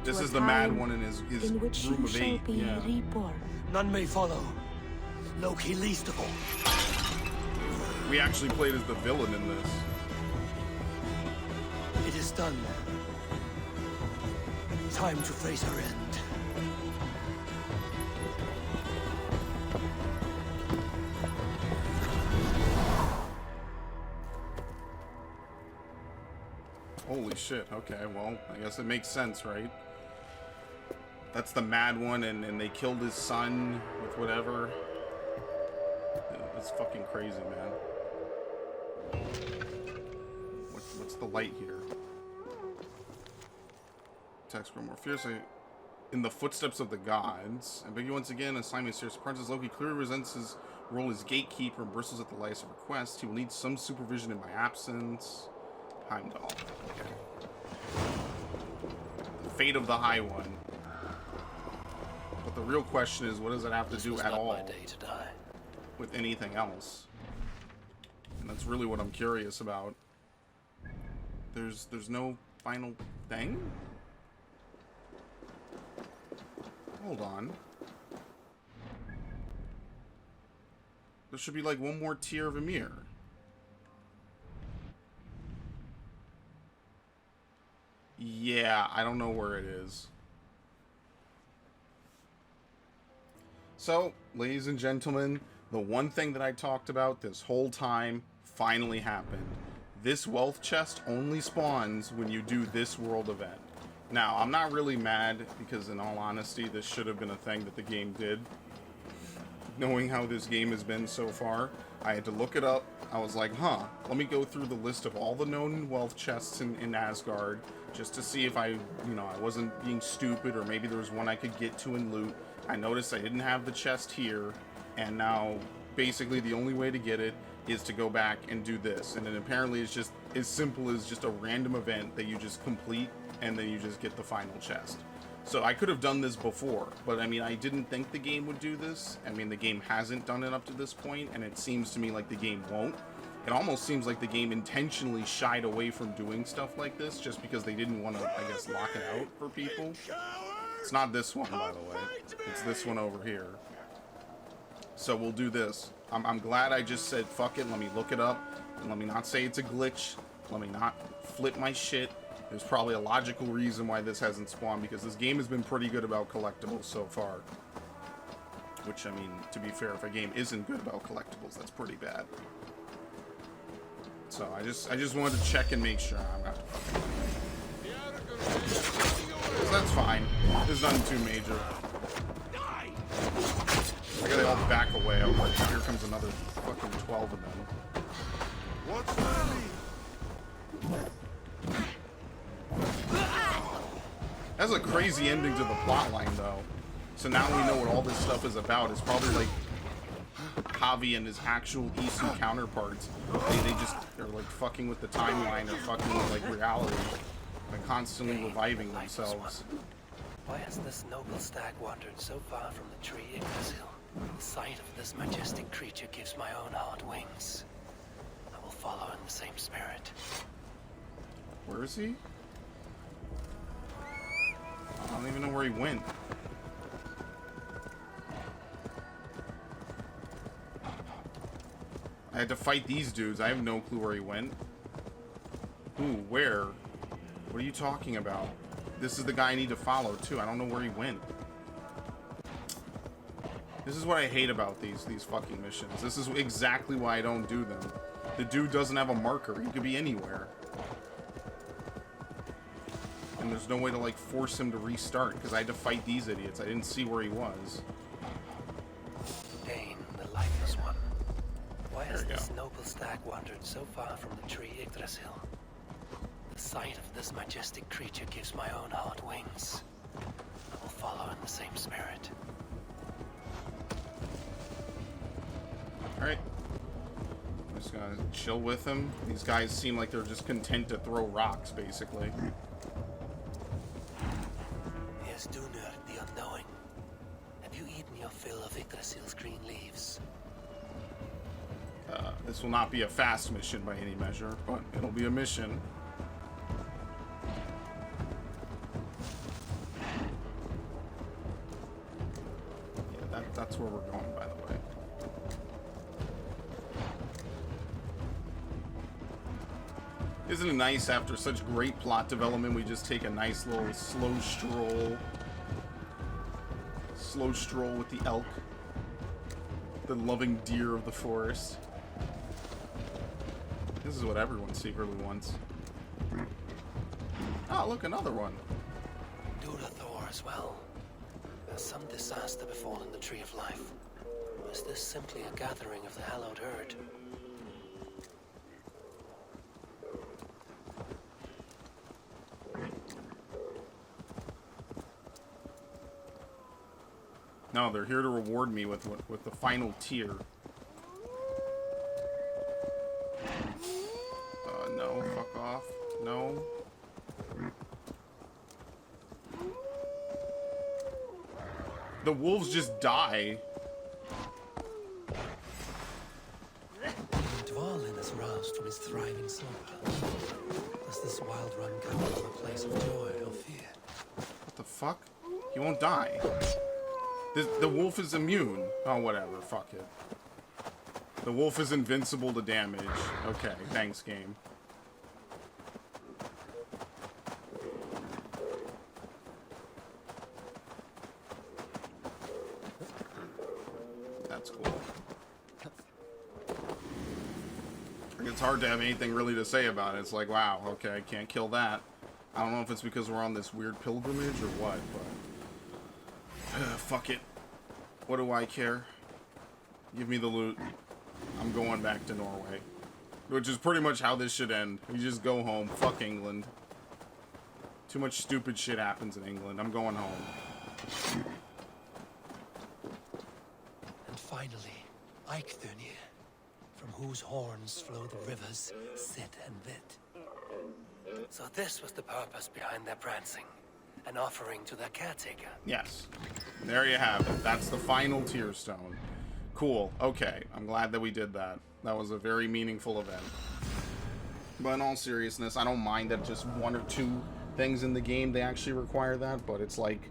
This is the mad one in his in which group you of shall 8. be Yeah. reborn. None may follow. Loki least of all. We actually played as the villain in this. It is done. Time to face our end. Holy shit, okay, well, I guess it makes sense, right? That's the mad one, and they killed his son with whatever. It's fucking crazy, man. What's the light here? Text grow more fiercely. In the footsteps of the gods. I beg you once again, assignment serious apprentice Loki clearly resents his role as gatekeeper and bristles at the lightest of request. He will need some supervision in my absence. Heimdall. Okay. The fate of the High One. But the real question is, what does it have to do at all with anything else? And that's really what I'm curious about. There's no final thing? Hold on. There should be like one more tier of Ymir. Yeah, I don't know where it is. So, ladies and gentlemen, the one thing that I talked about this whole time finally happened. This wealth chest only spawns when you do this world event. Now, I'm not really mad because, in all honesty, this should have been a thing that the game did. Knowing how this game has been so far, I had to look it up. I was like, huh, let me go through the list of all the known wealth chests in Asgard, just to see if I wasn't being stupid, or maybe there was one I could get to and loot. I noticed I didn't have the chest here, and now basically the only way to get it is to go back and do this. And then apparently it's just as simple as just a random event that you just complete, and then you just get the final chest. So I could have done this before, but I mean, I didn't think the game would do this. I mean, the game hasn't done it up to this point, and it seems to me like the game won't. It almost seems like the game intentionally shied away from doing stuff like this just because they didn't want to, I guess, lock it out for people. It's not this one, by the way. It's this one over here. So we'll do this. I'm glad I just said, fuck it, let me look it up, and let me not say it's a glitch. Let me not flip my shit. There's probably a logical reason why this hasn't spawned, because this game has been pretty good about collectibles so far. Which, I mean, to be fair, if a game isn't good about collectibles, that's pretty bad. So I just wanted to check and make sure I'm not fucking. So that's fine. There's nothing too major. I gotta all back away. I was like, here comes another fucking 12 of them. What's funny? That's a crazy ending to the plotline, though. So now we know what all this stuff is about. It's probably like Javi and his actual Isu counterparts. They just are like fucking with the timeline or fucking with like reality. by constantly reviving themselves. Why has this noble stag wandered so far from the tree Yggdrasil? The sight of this majestic creature gives my own heart wings. I will follow in the same spirit. Where is he? I don't even know where he went. I had to fight these dudes. I have no clue where he went. Who? Where? What are you talking about? This is the guy I need to follow, too. I don't know where he went. This is what I hate about these fucking missions. This is exactly why I don't do them. The dude doesn't have a marker. He could be anywhere. And there's no way to, like, force him to restart, because I had to fight these idiots. I didn't see where he was. Dane, the lifeless one. Why has this noble stag wandered so far from the tree Yggdrasil? The sight of this majestic creature gives my own heart wings. I will follow in the same spirit. Alright. I'm just gonna chill with him. These guys seem like they're just content to throw rocks, basically. Here's Dunur, the unknowing. Have you eaten your fill of Yggdrasil's green leaves? This will not be a fast mission by any measure, but it'll be a mission. Yeah, that's where we're going, by the way. Isn't it nice after such great plot development, we just take a nice little slow stroll with the elk, the loving deer of the forest. This is what everyone secretly wants. Oh, look, another one. Thor as well. Has some disaster befallen the Tree of Life? Or is this simply a gathering of the hallowed herd? No, they're here to reward me with the final tier. No, fuck off. No. The wolves just die. Dvalin is roused from his thriving slumber. Does this wild run come from a place of joy or fear? What the fuck? He won't die. The wolf is immune. Oh, whatever. Fuck it. The wolf is invincible to damage. Okay, thanks, game. That's cool. It's hard to have anything really to say about it. It's like, wow, okay, I can't kill that. I don't know if it's because we're on this weird pilgrimage or what, but... fuck it. What do I care? Give me the loot. I'm going back to Norway. Which is pretty much how this should end. We just go home. Fuck England. Too much stupid shit happens in England. I'm going home. And finally, Eikthunir, from whose horns flow the rivers Sid and Vit. So this was the purpose behind their prancing. An offering to their caretaker. Yes. There you have it. That's the final tier stone. Cool. Okay. I'm glad that we did that. That was a very meaningful event. But in all seriousness, I don't mind that just one or two things in the game, they actually require that. But it's like,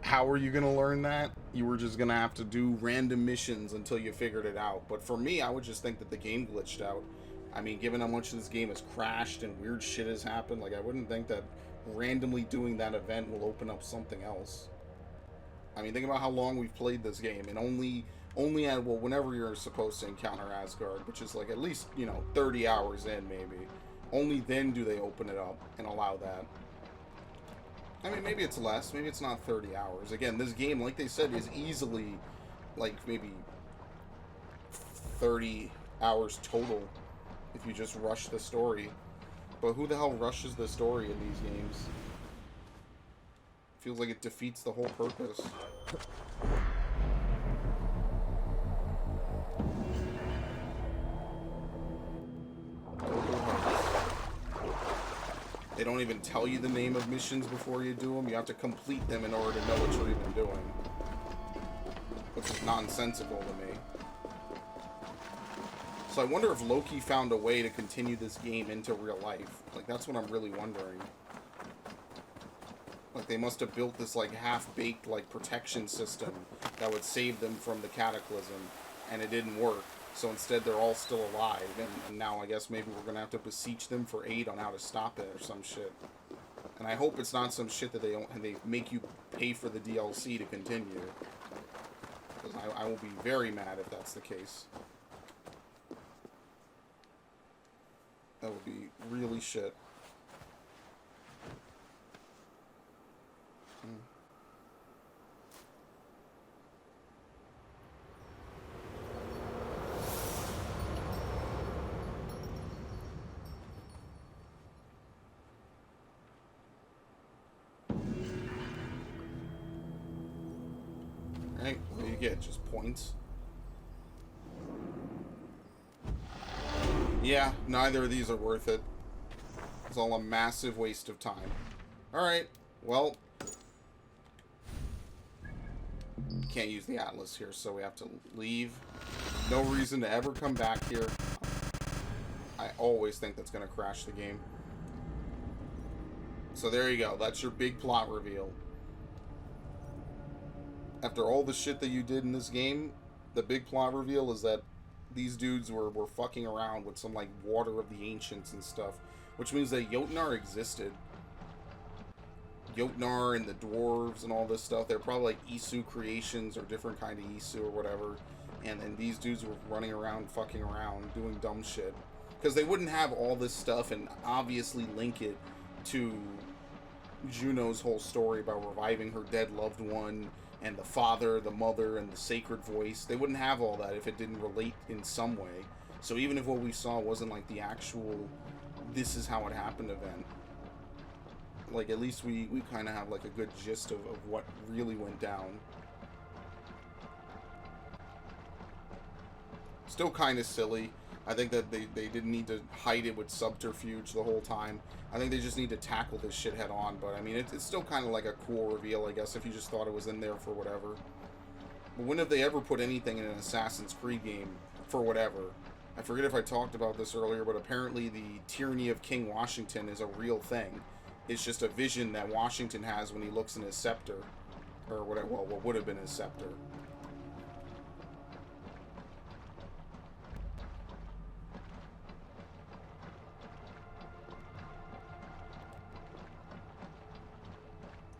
how are you going to learn that? You were just going to have to do random missions until you figured it out. But for me, I would just think that the game glitched out. I mean, given how much this game has crashed and weird shit has happened, like, I wouldn't think that randomly doing that event will open up something else. I mean, think about how long we've played this game, and only at, well, whenever you're supposed to encounter Asgard, which is like at least, 30 hours in, maybe. Only then do they open it up and allow that. I mean, maybe it's less, maybe it's not 30 hours. Again, this game, like they said, is easily, like, maybe 30 hours total if you just rush the story. But who the hell rushes the story in these games? Feels like it defeats the whole purpose. They don't even tell you the name of missions before you do them. You have to complete them in order to know what you're even doing. Which is nonsensical to me. So I wonder if Loki found a way to continue this game into real life. Like, that's what I'm really wondering. Like, they must have built this, like, half-baked, like, protection system that would save them from the cataclysm, and it didn't work. So instead, they're all still alive, and now I guess maybe we're gonna have to beseech them for aid on how to stop it or some shit. And I hope it's not some shit that they make you pay for the DLC to continue. Because I will be very mad if that's the case. That would be really shit. Right, what do you get? Just points? Yeah, neither of these are worth it. It's all a massive waste of time. Alright, well. Can't use the Atlas here, so we have to leave. No reason to ever come back here. I always think that's going to crash the game. So there you go. That's your big plot reveal. After all the shit that you did in this game, the big plot reveal is that these dudes were fucking around with some, like, water of the ancients and stuff. Which means that Jotnar existed. Jotnar and the dwarves and all this stuff, they're probably, like, Isu creations or different kind of Isu or whatever. And these dudes were running around, fucking around, doing dumb shit. Because they wouldn't have all this stuff and obviously link it to Juno's whole story about reviving her dead loved one, and the father, the mother, and the sacred voice. They wouldn't have all that if it didn't relate in some way. So even if what we saw wasn't like the actual, this is how it happened event, like, at least we kind of have like a good gist of what really went down. Still kind of silly. I think that they didn't need to hide it with subterfuge the whole time. I think they just need to tackle this shit head on. But, I mean, it's still kind of like a cool reveal, I guess, if you just thought it was in there for whatever. But when have they ever put anything in an Assassin's Creed game for whatever? I forget if I talked about this earlier, but apparently the tyranny of King Washington is a real thing. It's just a vision that Washington has when he looks in his scepter. Or whatever, well, what would have been his scepter.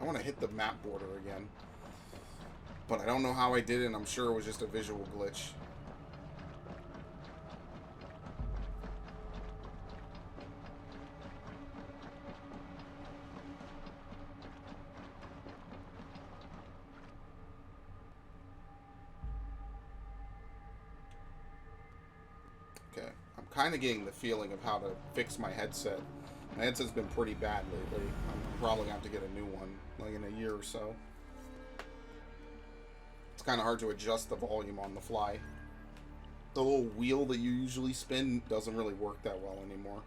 I want to hit the map border again. But I don't know how I did it, and I'm sure it was just a visual glitch. Okay, I'm kind of getting the feeling of how to fix my headset. My headset's been pretty bad lately. I'm probably going to have to get a new one, like in a year or so. It's kind of hard to adjust the volume on the fly. The little wheel that you usually spin doesn't really work that well anymore.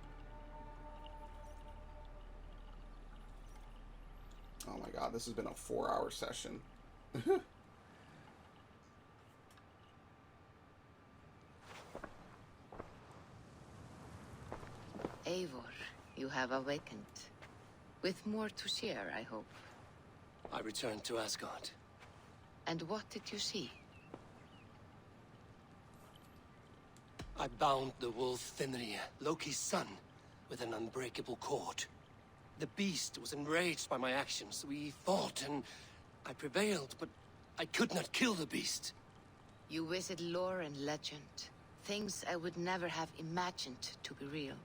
Oh my god, this has been a 4-hour session. Eivor, you have awakened. With more to share, I hope. I returned to Asgard. And what did you see? I bound the wolf Fenrir, Loki's son, with an unbreakable cord. The beast was enraged by my actions. We fought, and I prevailed, but I could not kill the beast. You visit lore and legend. Things I would never have imagined to be real.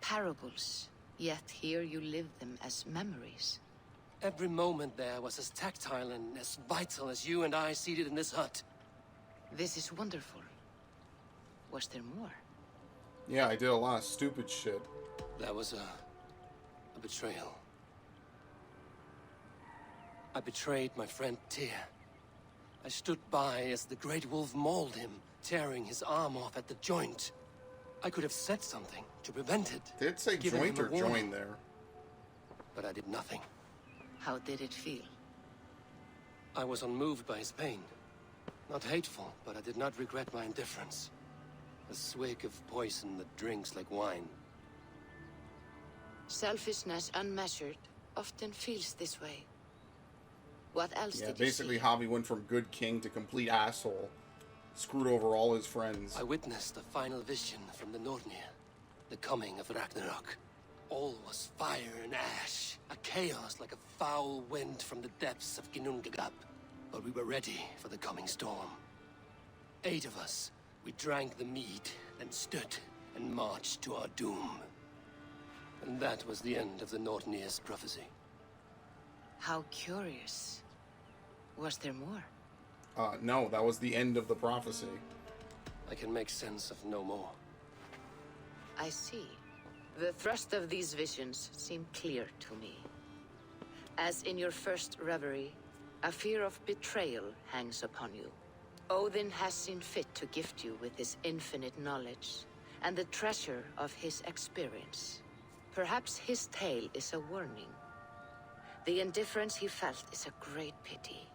Parables, yet here you live them as memories. Every moment there was as tactile and as vital as you and I seated in this hut. This is wonderful. Was there more? Yeah, I did a lot of stupid shit. That was a betrayal. I betrayed my friend Tyr. I stood by as the great wolf mauled him, tearing his arm off at the joint. I could have said something to prevent it. Did it say joint or join there? but I did nothing. How did it feel? I was unmoved by his pain. Not hateful, but I did not regret my indifference. A swig of poison that drinks like wine. Selfishness unmeasured often feels this way. What else Yeah, did you basically see? Javi went from good king to complete asshole. Screwed over all his friends. I witnessed the final vision from the Nordnir. The coming of Ragnarok. All was fire and ash. A chaos like a foul wind from the depths of Ginnungagap. But we were ready for the coming storm. 8 of us. We drank the mead, then stood and marched to our doom. And that was the end of the Nordnir's prophecy. How curious. Was there more? No, that was the end of the prophecy. I can make sense of no more. I see. The thrust of these visions seem clear to me. As in your first reverie, a fear of betrayal hangs upon you. Odin has seen fit to gift you with his infinite knowledge and the treasure of his experience. Perhaps his tale is a warning. The indifference he felt is a great pity.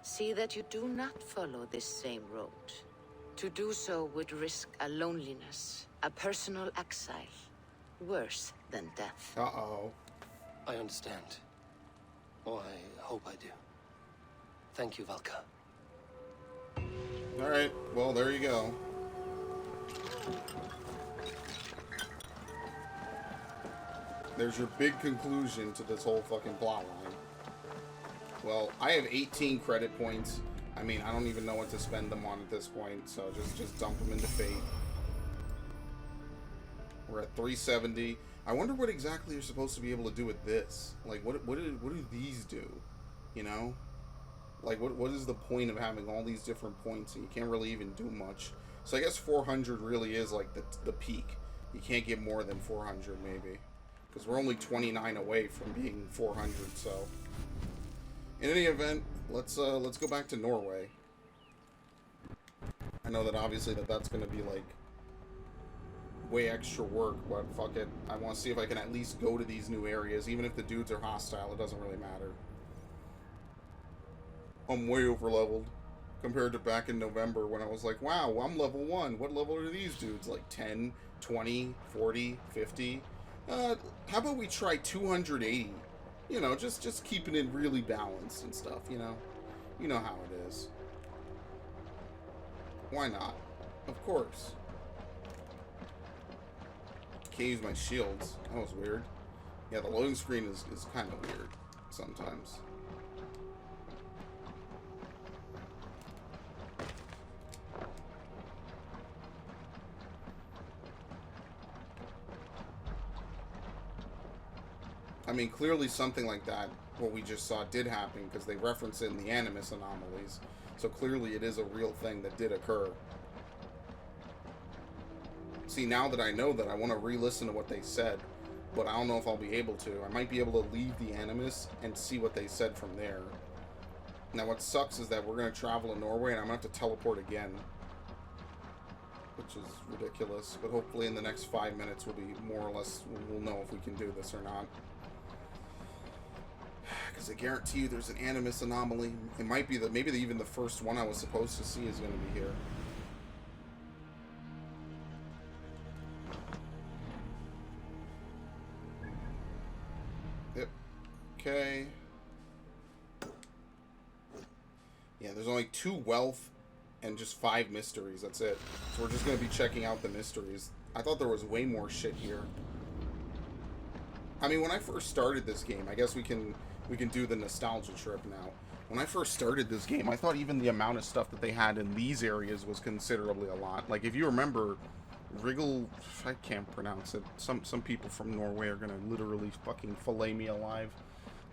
See that you do not follow this same road. To do so would risk a loneliness, a personal exile, worse than death. Uh-oh. I understand. Or I hope I do. Thank you, Valka. Alright, well, there you go. There's your big conclusion to this whole fucking plotline. Well, I have 18 credit points. I mean, I don't even know what to spend them on at this point, so just dump them into Fate. We're at 370. I wonder what exactly you're supposed to be able to do with this. Like, what do these do? You know? Like, what is the point of having all these different points and you can't really even do much? So I guess 400 really is like the peak. You can't get more than 400 maybe. Because we're only 29 away from being 400, so... In any event, let's go back to Norway. I know that obviously that's going to be like way extra work, but fuck it. I want to see if I can at least go to these new areas, even if the dudes are hostile. It doesn't really matter. I'm way over leveled compared to back in November when I was like, wow, I'm level 1. What level are these dudes? Like 10, 20, 40, 50? How about we try 280? You know, just keeping it really balanced and stuff, you know? You know how it is. Why not? Of course. Can't use my shields. That was weird. Yeah, the loading screen is kind of weird sometimes. I mean, clearly something like that, what we just saw, did happen because they reference it in the Animus anomalies. So clearly it is a real thing that did occur. See, now that I know that, I want to re-listen to what they said, but I don't know if I'll be able to. I might be able to leave the Animus and see what they said from there. Now, what sucks is that we're going to travel to Norway and I'm going to have to teleport again. Which is ridiculous, but hopefully in the next 5 minutes we'll be more or less, we'll know if we can do this or not. Because I guarantee you there's an Animus anomaly. It might be maybe even the first one I was supposed to see is going to be here. Yep. Okay. Yeah, there's only 2 wealth and just 5 mysteries. That's it. So we're just going to be checking out the mysteries. I thought there was way more shit here. I mean, when I first started this game, I guess we can do the nostalgia trip now. When I first started this game, I thought even the amount of stuff that they had in these areas was considerably a lot. Like, if you remember, I can't pronounce it. Some people from Norway are gonna literally fucking fillet me alive.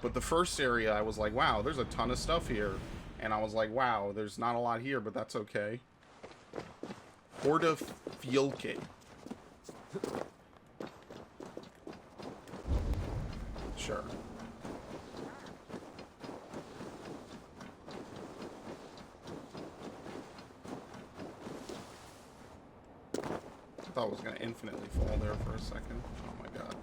But the first area, I was like, wow, there's a ton of stuff here. And I was like, wow, there's not a lot here, but that's okay. Hordafylke. Sure. I thought it was going to infinitely fall there for a second. Oh my god.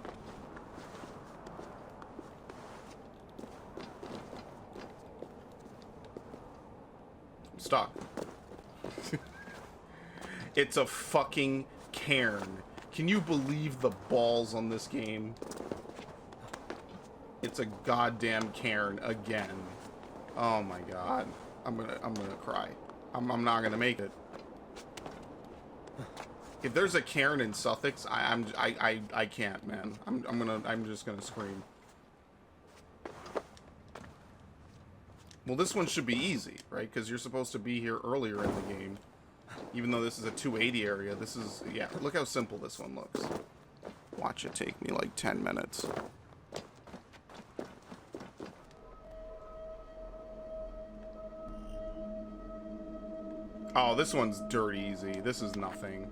stuck. It's a fucking cairn. Can you believe the balls on this game? It's a goddamn cairn again. Oh my god. I'm gonna cry. I'm not gonna make it. If there's a cairn in Sussex, I can't, man. I'm just gonna scream. Well, this one should be easy, right? Because you're supposed to be here earlier in the game. Even though this is a 280 area, this is, yeah, look how simple this one looks. Watch it take me like 10 minutes. Oh, this one's dirt easy. This is nothing.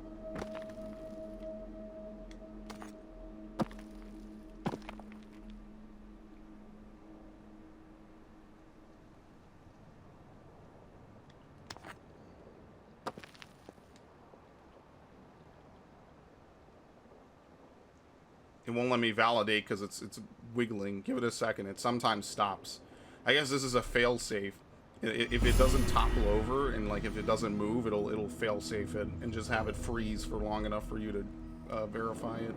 It won't let me validate because it's wiggling. Give it a second. It sometimes stops. I guess this is a fail-safe. If it doesn't topple over and like if it doesn't move, it'll fail-safe it and just have it freeze for long enough for you to verify it.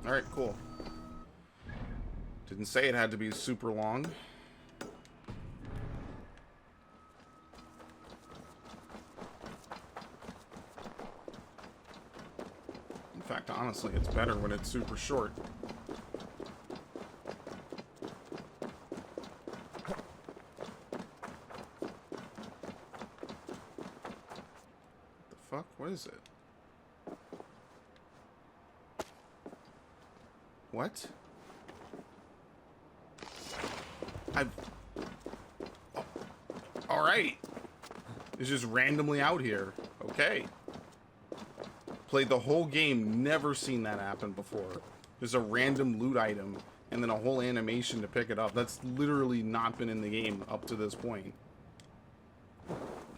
All right, cool. Didn't say it had to be super long. In fact, honestly, it's better when it's super short. What is it? What? Alright. It's just randomly out here. Okay. Played the whole game, never seen that happen before. There's a random loot item, and then a whole animation to pick it up. That's literally not been in the game up to this point.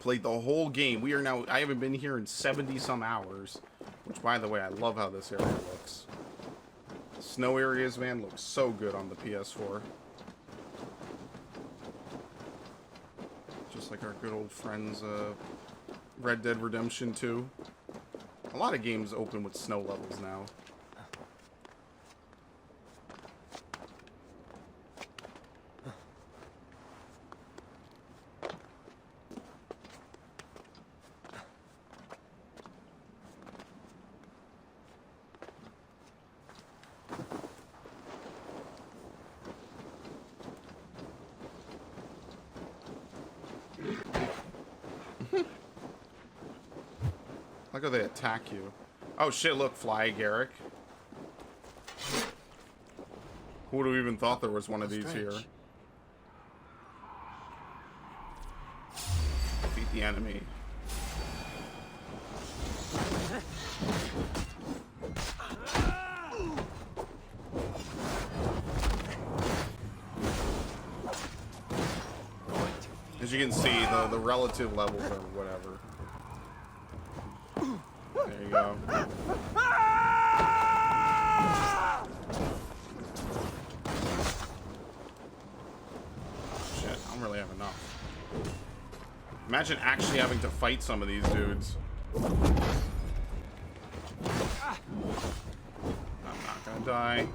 Played the whole game. We are now, I haven't been here in 70 some hours, which by the way, I love how this area looks. The snow areas, man, look so good on the PS4. Just like our good old friends, Red Dead Redemption 2. A lot of games open with snow levels now. Look how they attack you. Oh shit, look, Fly Garrick. Who would have even thought there was one of these here? Defeat the enemy. As you can see, the relative levels are whatever. There you go. Shit, I don't really have enough. Imagine actually having to fight some of these dudes. I'm not gonna die.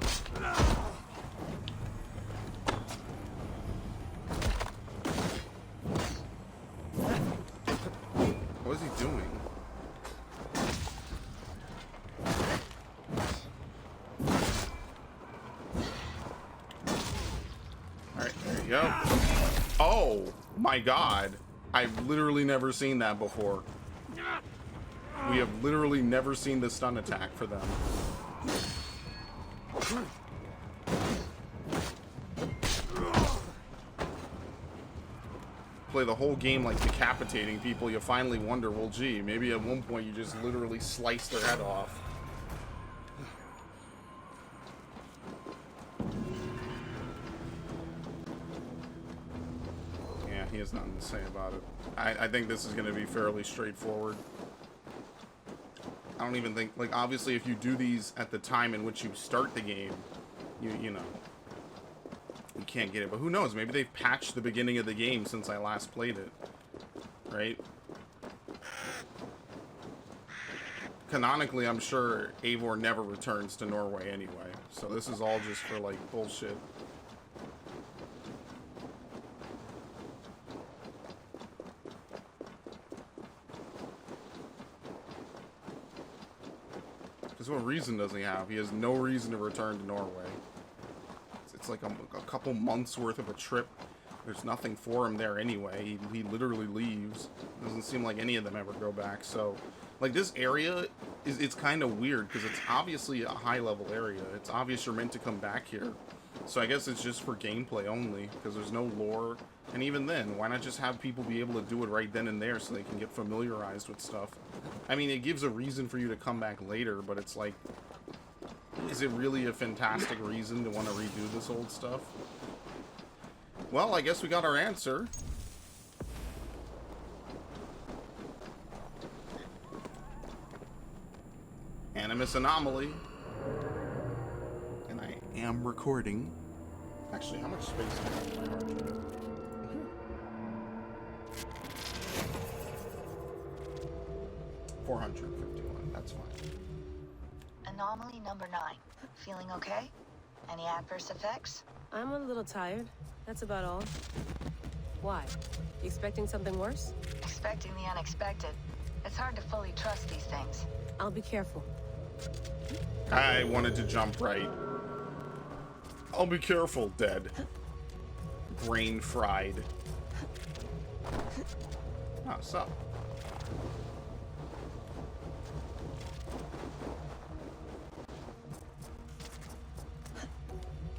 What is he doing? Go. Oh my god. I've literally never seen that before. We have literally never seen the stun attack for them. Play the whole game like decapitating people, you finally wonder, well gee, maybe at one point you just literally slice their head off. He has nothing to say about it. I think this is going to be fairly straightforward. I don't even think, like, obviously if you do these at the time in which you start the game, you know, you can't get it, but who knows? Maybe they've patched the beginning of the game since I last played it. Right? Canonically, I'm sure Eivor never returns to Norway anyway. So this is all just for, like, bullshit. Because what reason does he have? He has no reason to return to Norway. It's like a couple months worth of a trip. There's nothing for him there anyway. He literally leaves. Doesn't seem like any of them ever go back. So, like, this area, it's kind of weird because it's obviously a high-level area. It's obvious you're meant to come back here. So I guess it's just for gameplay only because there's no lore. And even then, why not just have people be able to do it right then and there so they can get familiarized with stuff? I mean, it gives a reason for you to come back later, but it's like, is it really a fantastic reason to want to redo this old stuff? Well, I guess we got our answer. Animus Anomaly. And I am recording. Actually, how much space do I have in my hard drive? 451, that's fine. Anomaly number 9. Feeling okay? Any adverse effects? I'm a little tired. That's about all. Why? You expecting something worse? Expecting the unexpected. It's hard to fully trust these things. I'll be careful. I wanted to jump right. I'll be careful, dead. Brain fried. Oh, what's up?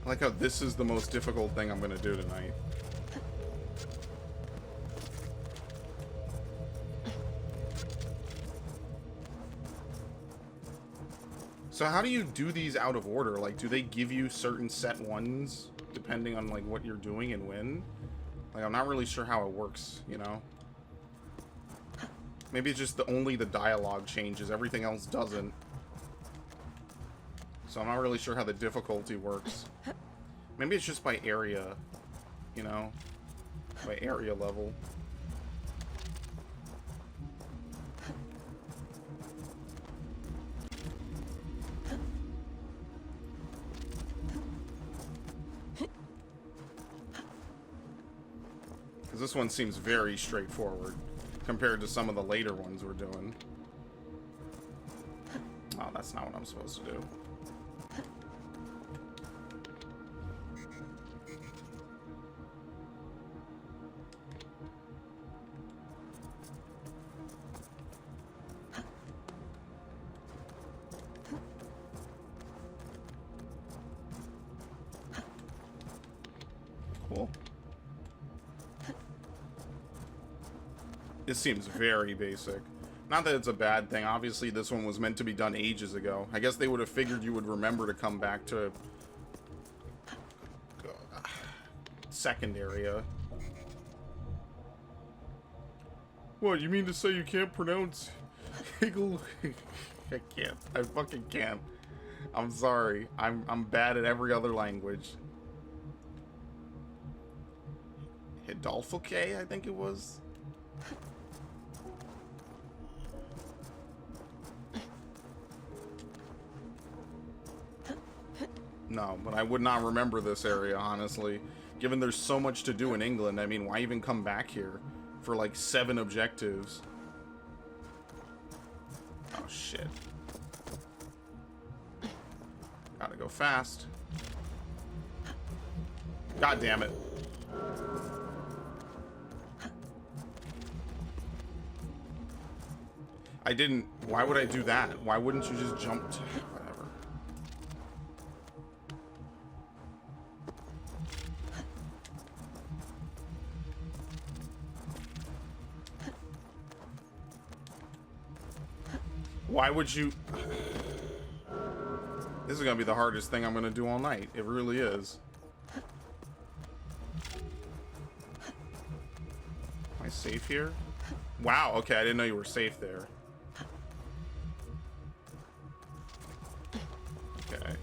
I like how this is the most difficult thing I'm gonna do tonight. So how do you do these out of order? Like, do they give you certain set ones depending on, like, what you're doing and when? Like, I'm not really sure how it works, you know? Maybe it's just only the dialogue changes, everything else doesn't. So I'm not really sure how the difficulty works. Maybe it's just by area, you know? By area level. Because this one seems very straightforward compared to some of the later ones we're doing. Oh, that's not what I'm supposed to do. Cool. It seems very basic. Not that it's a bad thing. Obviously, this one was meant to be done ages ago. I guess they would have figured you would remember to come back to second area. What, you mean to say you can't pronounce Higgle? I can't. I fucking can't. I'm sorry. I'm bad at every other language. Hordafylke, I think it was. No, but I would not remember this area, honestly. Given there's so much to do in England, I mean, why even come back here for like 7 objectives? Oh, shit. Gotta go fast. God damn it. I didn't... Why would I do that? Why wouldn't you just jump to... Whatever. Why would you... This is gonna be the hardest thing I'm gonna do all night. It really is. Am I safe here? Wow, okay, I didn't know you were safe there. Okay.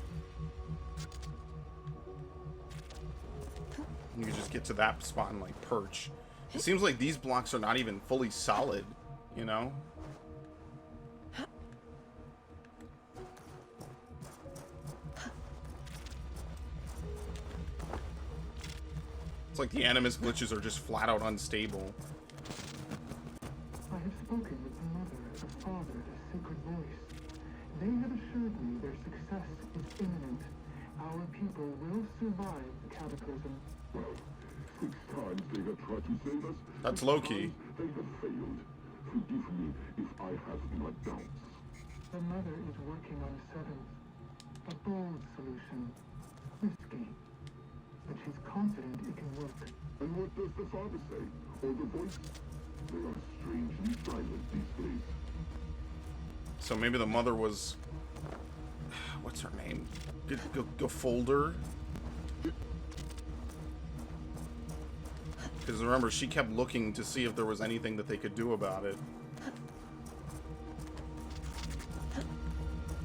get to that spot and like perch. It seems like these blocks are not even fully solid, you know? It's like the Animus glitches are just flat out unstable. I have spoken with the mother, the father, the sacred voice. They have assured me their success is imminent. Our people will survive the cataclysm. Well, 6 times they have tried to save us. That's low-key. They have failed. Forgive me if I have my doubts. The mother is working on a 7th. A bold solution. Risky. But she's confident it can work. And what does the father say? Or the voice? They are strangely silent these days. So maybe the mother was... What's her name? Gafolder? Because remember, she kept looking to see if there was anything that they could do about it.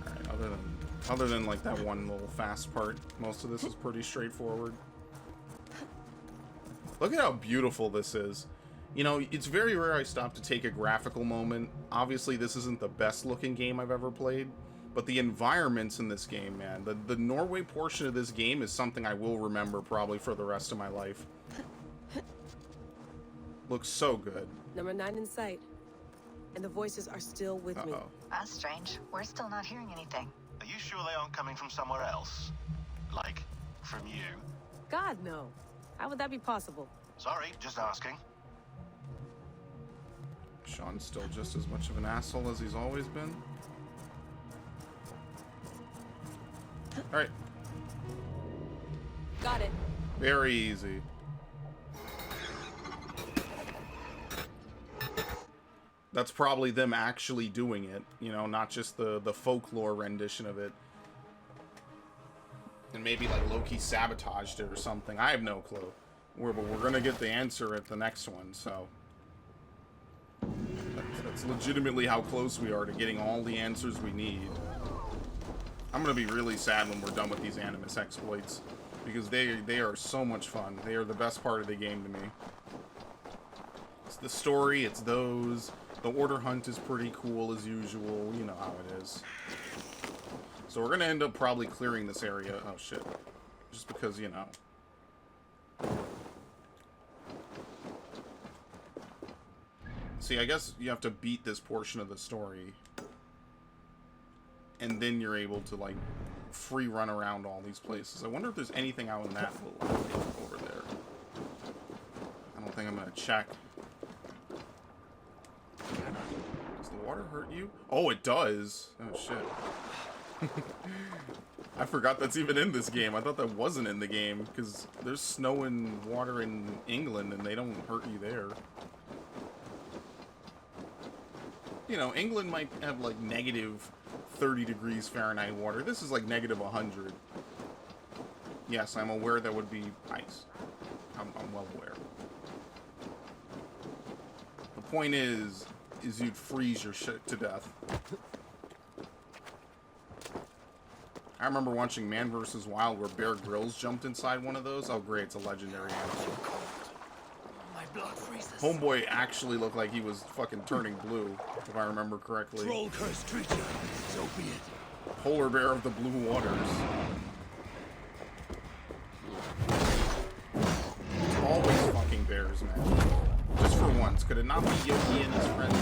Alright, other than like that one little fast part, most of this is pretty straightforward. Look at how beautiful this is. You know, it's very rare I stop to take a graphical moment. Obviously, this isn't the best looking game I've ever played, but the environments in this game, man, the Norway portion of this game is something I will remember probably for the rest of my life. Looks so good. Number 9 in sight. And the voices are still with me. That's strange. We're still not hearing anything. Are you sure they aren't coming from somewhere else? Like, from you? God, no. How would that be possible? Sorry, just asking. Sean's still just as much of an asshole as he's always been. Alright. Got it. Very easy. That's probably them actually doing it, you know, not just the folklore rendition of it. And maybe like Loki sabotaged it or something. I have no clue. But we're gonna get the answer at the next one, so that's legitimately how close we are to getting all the answers we need. I'm gonna be really sad when we're done with these Animus exploits, because they are so much fun. They are the best part of the game to me. It's the story, it's those. The order hunt is pretty cool as usual. You know how it is. So we're gonna end up probably clearing this area. Oh shit. Just because, you know. See, I guess you have to beat this portion of the story. And then you're able to, like, free run around all these places. I wonder if there's anything out in that little over there. I don't think I'm gonna check. Does the water hurt you? Oh, it does. Oh, shit. I forgot that's even in this game. I thought that wasn't in the game, because there's snow and water in England, and they don't hurt you there. You know, England might have, like, negative 30 degrees Fahrenheit water. This is, like, negative 100. Yes, I'm aware that would be ice. I'm well aware. The point is you'd freeze your shit to death. I remember watching Man vs. Wild where Bear Grylls jumped inside one of those. Oh great, it's a legendary animal. My blood freezes. Homeboy actually looked like he was fucking turning blue, if I remember correctly. Troll-cursed creature, so be it. Polar bear of the blue waters. It's always fucking bears, man. Just for once, could it not be Yogi and his friends?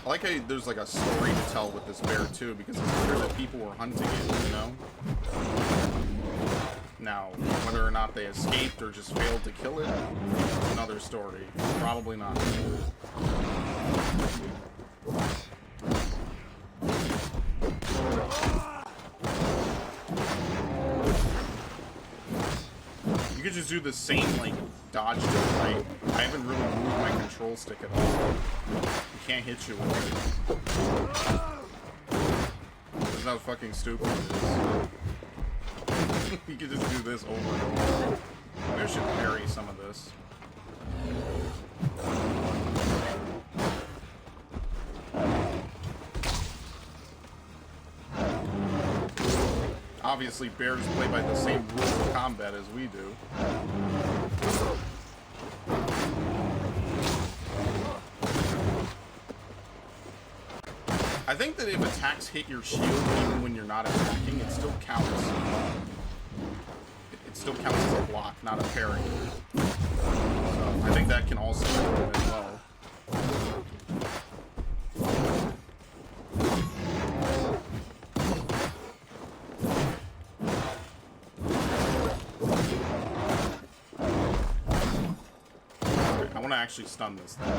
I like how there's like a story to tell with this bear too, because it's clear that people were hunting it, you know? Now, whether or not they escaped or just failed to kill it, is another story. Probably not. You could just do the same, like, dodge to the right. I haven't really moved my control stick at all. You can't hit you with it. This is how fucking stupid it is. You can just do this over and over. Maybe I should parry some of this. Obviously, bears play by the same rules of combat as we do. I think that if attacks hit your shield, even when you're not attacking, it still counts. It still counts as a block, not a parry. So I think that can also happen as well. I want to actually stun this thing.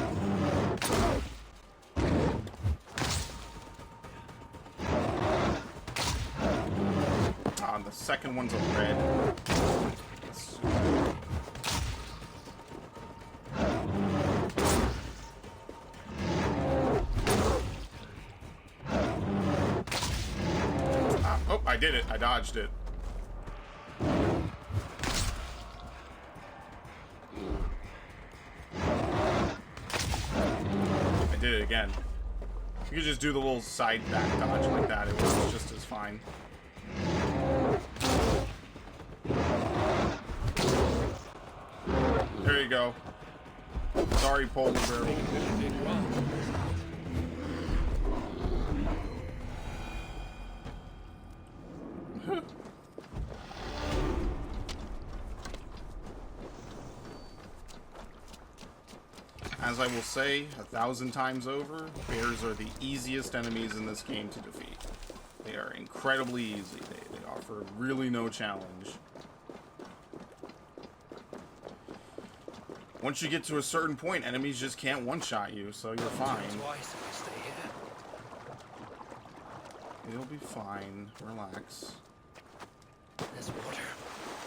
The second one's a red. Oh, I did it. I dodged it. I did it again. You could just do the little side back dodge like that. It works just as fine. There you go. Sorry, polar bear. As I will say 1,000 times over, bears are the easiest enemies in this game to defeat. They are incredibly easy. They offer really no challenge. Once you get to a certain point, enemies just can't one-shot you, so you're fine. You'll be fine. Relax. There's water.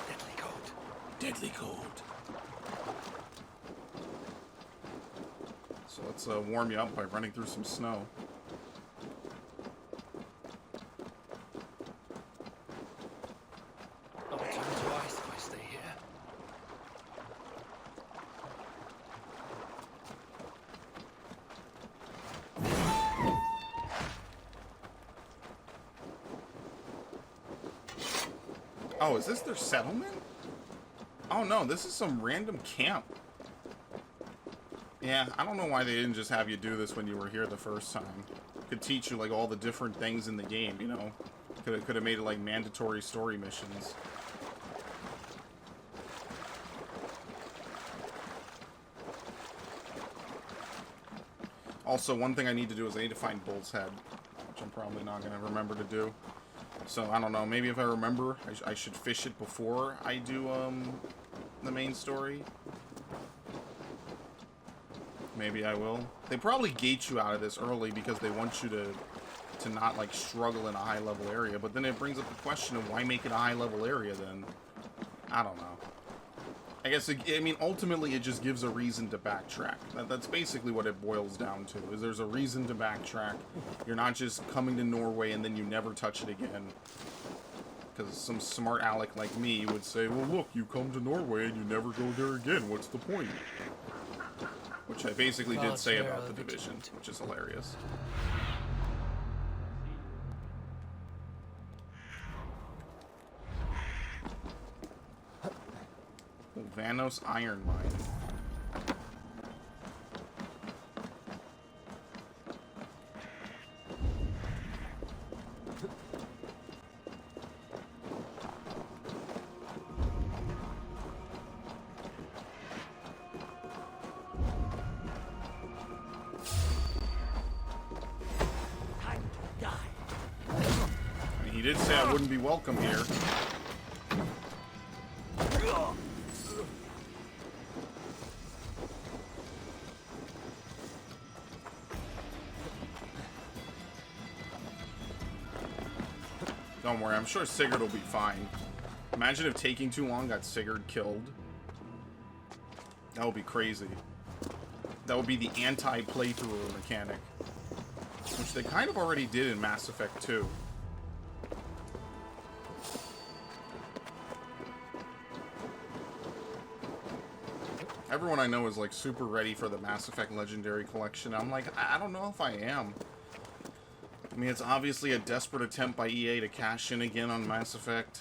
Deadly cold. Deadly cold. So let's warm you up by running through some snow. I'll turn to ice if I stay here. Oh, is this their settlement? Oh no, this is some random camp. Yeah, I don't know why they didn't just have you do this when you were here the first time. Could teach you like all the different things in the game, you know. Could have made it like mandatory story missions. Also, one thing I need to do is I need to find Bull's Head, which I'm probably not going to remember to do. So, I don't know, maybe if I remember, I should fish it before I do, the main story. Maybe I will. They probably gate you out of this early because they want you to not, like, struggle in a high-level area. But then it brings up the question of why make it a high-level area, then? I don't know. I guess, I mean, ultimately it just gives a reason to backtrack. That's basically what it boils down to, is there's a reason to backtrack. You're not just coming to Norway and then you never touch it again. Because some smart aleck like me would say, well, look, you come to Norway and you never go there again. What's the point? Which I basically did say about the Division, which is hilarious. Vanos Iron Mine. I mean, he did say I wouldn't be welcome here. Don't worry, I'm sure Sigurd will be fine. Imagine if taking too long got Sigurd killed. That would be crazy. That would be the anti-playthrough mechanic. Which they kind of already did in Mass Effect 2. Everyone I know is like super ready for the Mass Effect Legendary Collection. I'm like, I don't know if I am. I mean, it's obviously a desperate attempt by EA to cash in again on Mass Effect.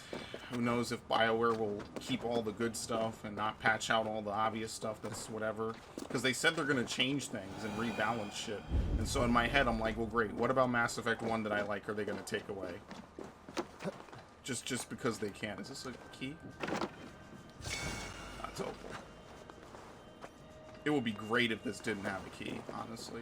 Who knows if BioWare will keep all the good stuff and not patch out all the obvious stuff that's whatever. Because they said they're going to change things and rebalance shit. And so in my head, I'm like, well, great. What about Mass Effect 1 that I like are they going to take away? Just because they can. Is this a key? That's hopeful. It would be great if this didn't have a key, honestly.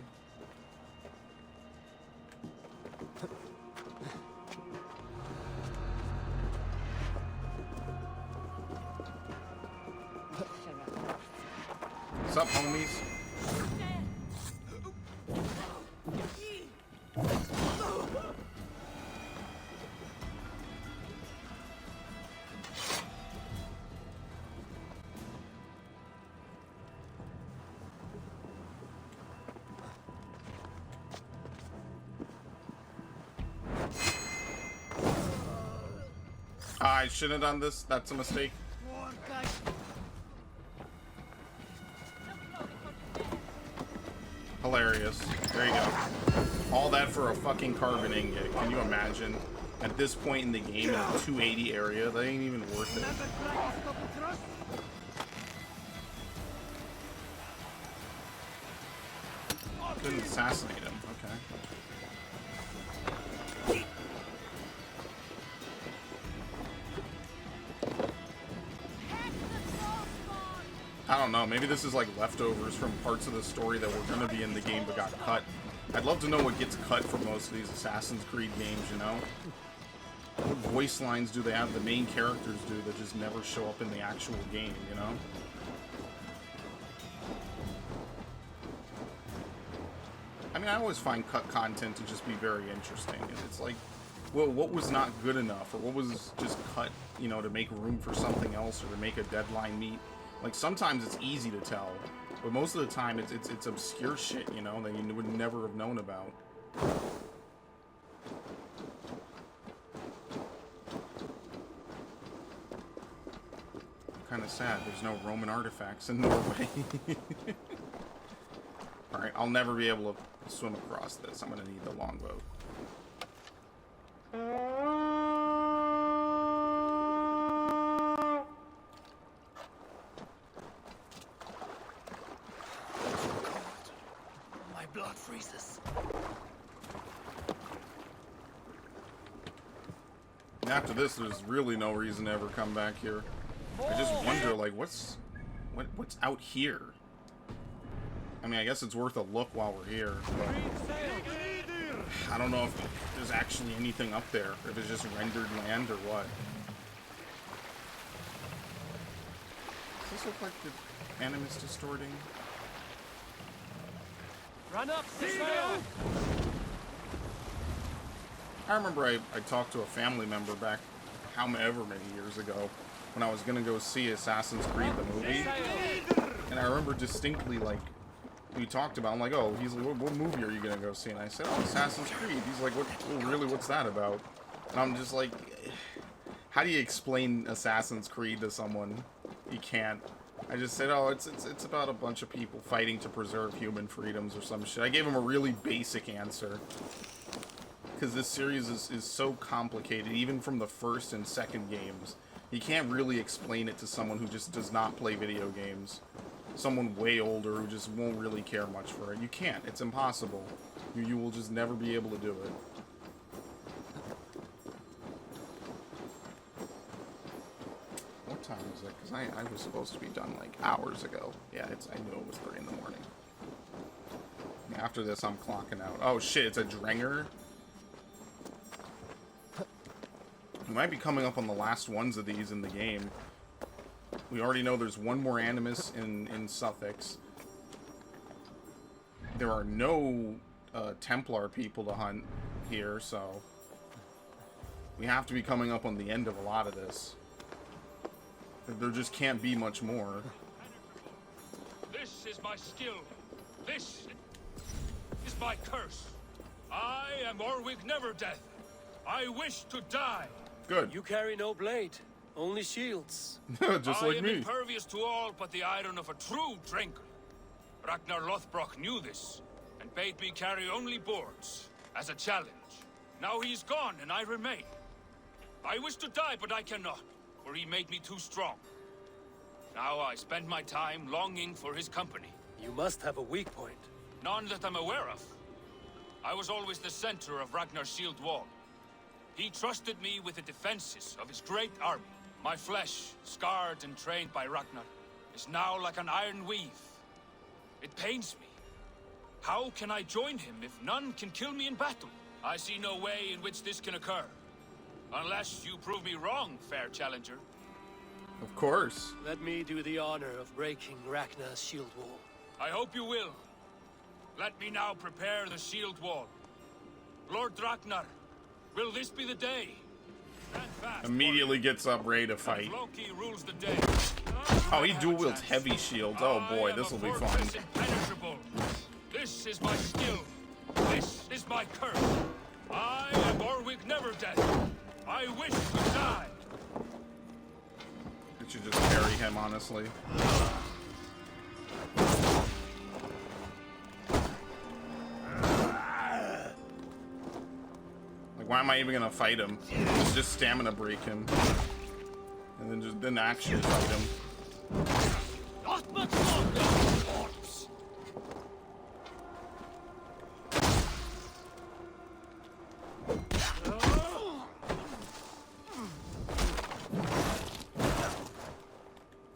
What's up, homies? I shouldn't have done this. That's a mistake. Hilarious. There you go. All that for a fucking carbon ingot. Can you imagine? At this point in the game, in a 280 area, that ain't even worth it. Couldn't assassinate him. Okay. I don't know, maybe this is like leftovers from parts of the story that were going to be in the game but got cut. I'd love to know what gets cut from most of these Assassin's Creed games, you know? What voice lines do they have the main characters do that just never show up in the actual game, you know? I mean, I always find cut content to just be very interesting. It's like, well, what was not good enough, or what was just cut, you know, to make room for something else, or to make a deadline meet? Like, sometimes it's easy to tell, but most of the time it's obscure shit, you know, that you would never have known about. Kind of sad. There's no Roman artifacts in Norway. Alright, I'll never be able to swim across this. I'm gonna need the longboat. My blood freezes. And after this, there's really no reason to ever come back here. I just wonder, like, what's out here? I mean, I guess it's worth a look while we're here, but I don't know if there's actually anything up there, or if it's just rendered land or what. Does this look like the Animus distorting? Run up, sail! I remember I talked to a family member back however many years ago when I was gonna go see Assassin's Creed the movie, and I remember distinctly, like, we talked about, I'm like, oh, he's like, what movie are you gonna go see? And I said, oh, Assassin's Creed. He's like, what, really, what's that about? And I'm just like, how do you explain Assassin's Creed to someone? You can't. I just said, oh, it's about a bunch of people fighting to preserve human freedoms or some shit. I gave him a really basic answer. Because this series is so complicated, even from the first and second games. You can't really explain it to someone who just does not play video games. Someone way older who just won't really care much for it. You can't. It's impossible. You will just never be able to do it. What time is it? Because I was supposed to be done like hours ago. Yeah, I knew it was 3 in the morning. After this, I'm clocking out. Oh shit, it's a Drenger? We might be coming up on the last ones of these in the game. We already know there's one more Animus in Sussex. There are no Templar people to hunt here, so we have to be coming up on the end of a lot of this. There just can't be much more. This is my skill. This is my curse. I am Orwig Neverdeath. I wish to die. Good. You carry no blade, only shields. Just like me. I am impervious to all but the iron of a true drinker. Ragnar Lothbrok knew this, and bade me carry only boards, as a challenge. Now he is gone, and I remain. I wish to die, but I cannot, for he made me too strong. Now I spend my time longing for his company. You must have a weak point. None that I'm aware of. I was always the center of Ragnar's shield wall. He trusted me with the defenses of his great army. My flesh, scarred and trained by Ragnar, is now like an iron weave. It pains me. How can I join him if none can kill me in battle? I see no way in which this can occur. Unless you prove me wrong, fair challenger. Of course. Let me do the honor of breaking Ragnar's shield wall. I hope you will. Let me now prepare the shield wall. Lord Ragnar, will this be the day? Stand fast, Immediately gets up ready to fight. Loki rules the day. Oh, he dual wields heavy shields. Oh boy, this will be fun. Impenetrable. This is my skill. This is my curse. I am Orwig Neverdeath. I wish to die. I should just carry him, honestly. Like, why am I even gonna fight him? Just stamina break him, and then actually fight him. Not much longer, orcs.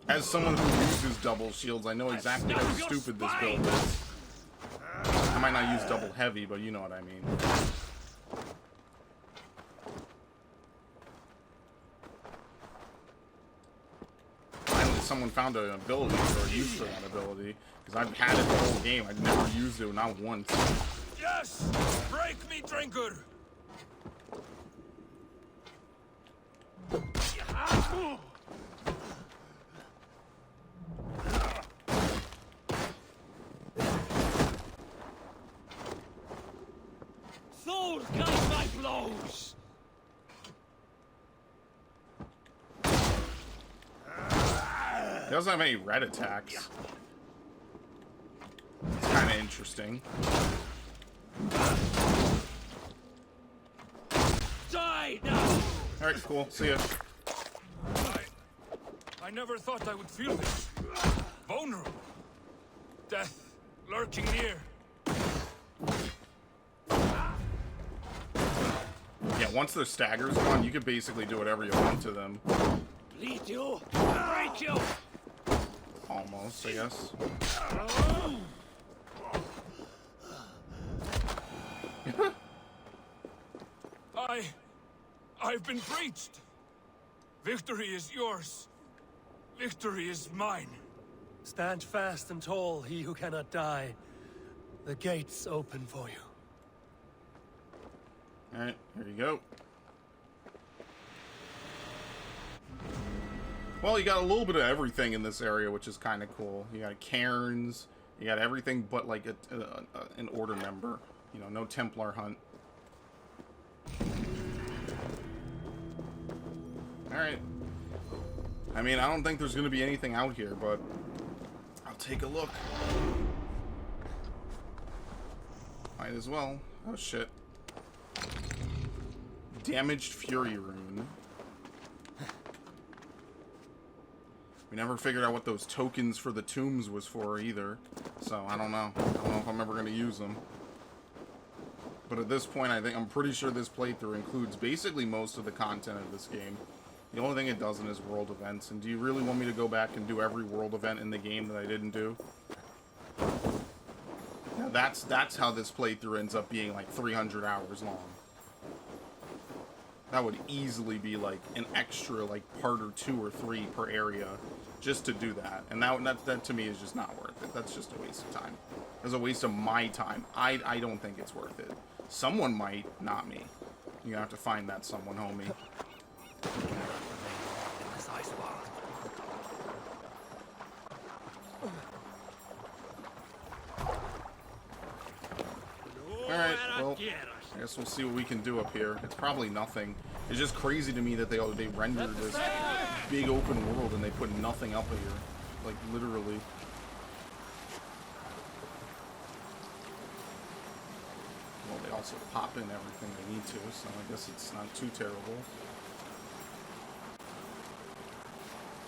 As someone who uses double shields, I know exactly how stupid this build is. I might not use double heavy, but you know what I mean. Finally, someone found an ability or a use for that ability, because I've had it the whole game. I've never used it, not once. Yes! Break me, drinker! Thor guide my blows! He doesn't have any red attacks. It's kind of interesting. Die now! Alright, cool. See ya. I never thought I would feel this. Vulnerable. Death lurking near. Yeah, once their stagger's gone, you can basically do whatever you want to them. Bleed you! Break you! Almost, I guess. I've been breached. Victory is yours. Victory is mine. Stand fast and tall, he who cannot die. The gates open for you. Alright, here you go. Well, you got a little bit of everything in this area, which is kind of cool. You got cairns, you got everything but like an order member. You know, no Templar hunt. Alright. I mean, I don't think there's going to be anything out here, but I'll take a look. Might as well. Oh, shit. Damaged Fury Rune. We never figured out what those tokens for the tombs was for either. So, I don't know. I don't know if I'm ever going to use them. But at this point, I'm pretty sure this playthrough includes basically most of the content of this game. The only thing it doesn't is world events. And do you really want me to go back and do every world event in the game that I didn't do? Now that's how this playthrough ends up being like 300 hours long. That would easily be like an extra like part or 2 or 3 per area just to do that. And that to me is just not worth it. That's just a waste of time. It's a waste of my time. I don't think it's worth it. Someone might, not me. You're gonna have to find that someone, homie. Alright, well, I guess we'll see what we can do up here. It's probably nothing. It's just crazy to me that they rendered this big open world and they put nothing up here. Like, literally. Well, they also pop in everything they need to, so I guess it's not too terrible.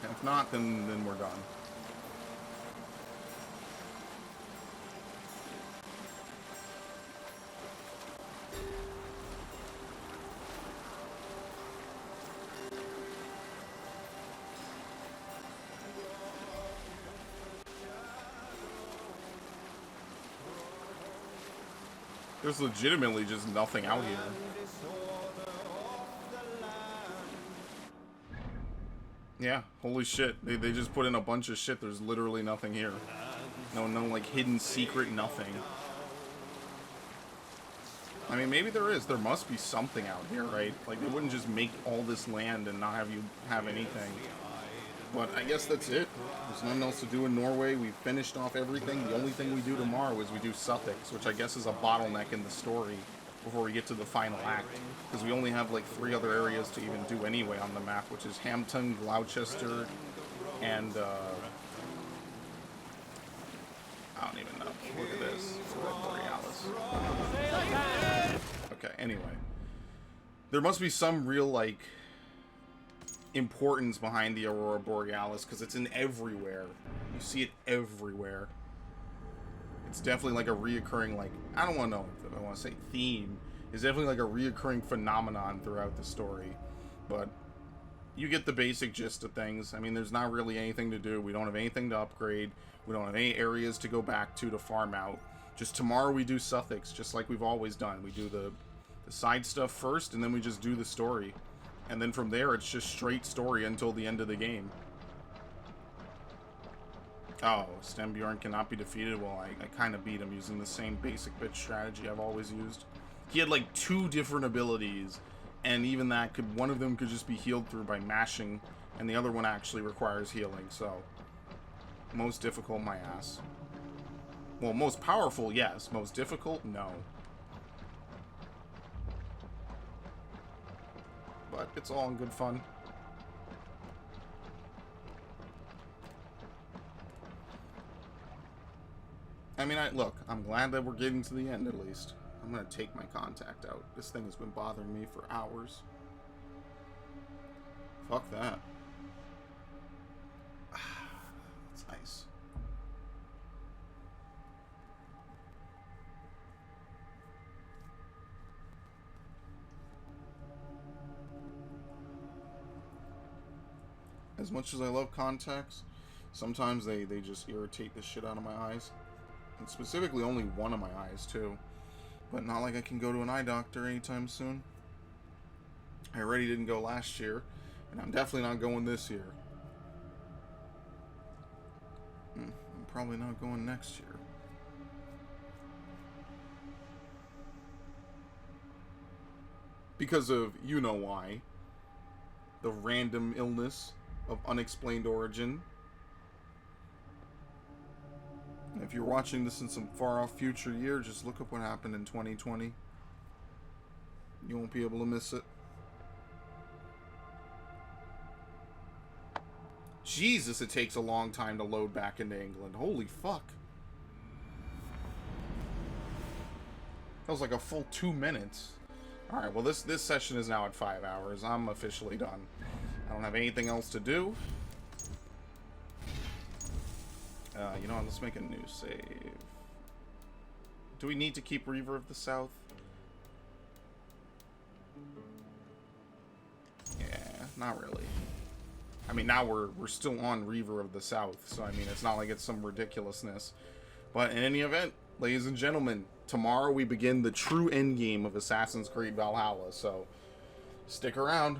And if not, then we're done. There's legitimately just nothing out here. Yeah, holy shit. They just put in a bunch of shit. There's literally nothing here. No, like, hidden secret nothing. I mean, maybe there is. There must be something out here, right? Like, they wouldn't just make all this land and not have you have anything. But I guess that's it. There's nothing else to do in Norway. We've finished off everything. The only thing we do tomorrow is we do Suffolk, which I guess is a bottleneck in the story before we get to the final act. Because we only have like 3 other areas to even do anyway on the map, which is Hampton, Gloucester, and I don't even know. Look at this. Aurora Borealis. Okay, anyway. There must be some real, like, importance behind the Aurora Borealis, because it's in everywhere. You see it everywhere. It's definitely like a reoccurring, like, I don't want to know if I want to say theme. It's definitely like a reoccurring phenomenon throughout the story. But you get the basic gist of things. I mean, there's not really anything to do. We don't have anything to upgrade. We don't have any areas to go back to farm out. Just tomorrow we do Suffolk, just like we've always done. We do the side stuff first, and then we just do the story. And then from there, it's just straight story until the end of the game. Oh, Stembjorn cannot be defeated. Well, I kind of beat him using the same basic bitch strategy I've always used. He had like 2 different abilities, and even that one of them could just be healed through by mashing, and the other one actually requires healing, so most difficult, my ass. Well, most powerful, yes. Most difficult, no. But it's all in good fun. I mean, look, I'm glad that we're getting to the end, at least. I'm gonna take my contact out. This thing has been bothering me for hours. Fuck that. That's nice. As much as I love contacts, sometimes they just irritate the shit out of my eyes. And specifically only one of my eyes, too. But not like I can go to an eye doctor anytime soon. I already didn't go last year, and I'm definitely not going this year. I'm probably not going next year. Because of, you know why. The random illness of unexplained origin. If you're watching this in some far-off future year, just look up what happened in 2020. You won't be able to miss it. Jesus, it takes a long time to load back into England. Holy fuck. That was like a full 2 minutes. Alright, well this session is now at 5 hours. I'm officially done. I don't have anything else to do. You know what, let's make a new save. Do we need to keep Reaver of the South? Yeah, not really. I mean, now we're still on Reaver of the South, so I mean, it's not like it's some ridiculousness. But in any event, ladies and gentlemen, tomorrow we begin the true endgame of Assassin's Creed Valhalla, so stick around.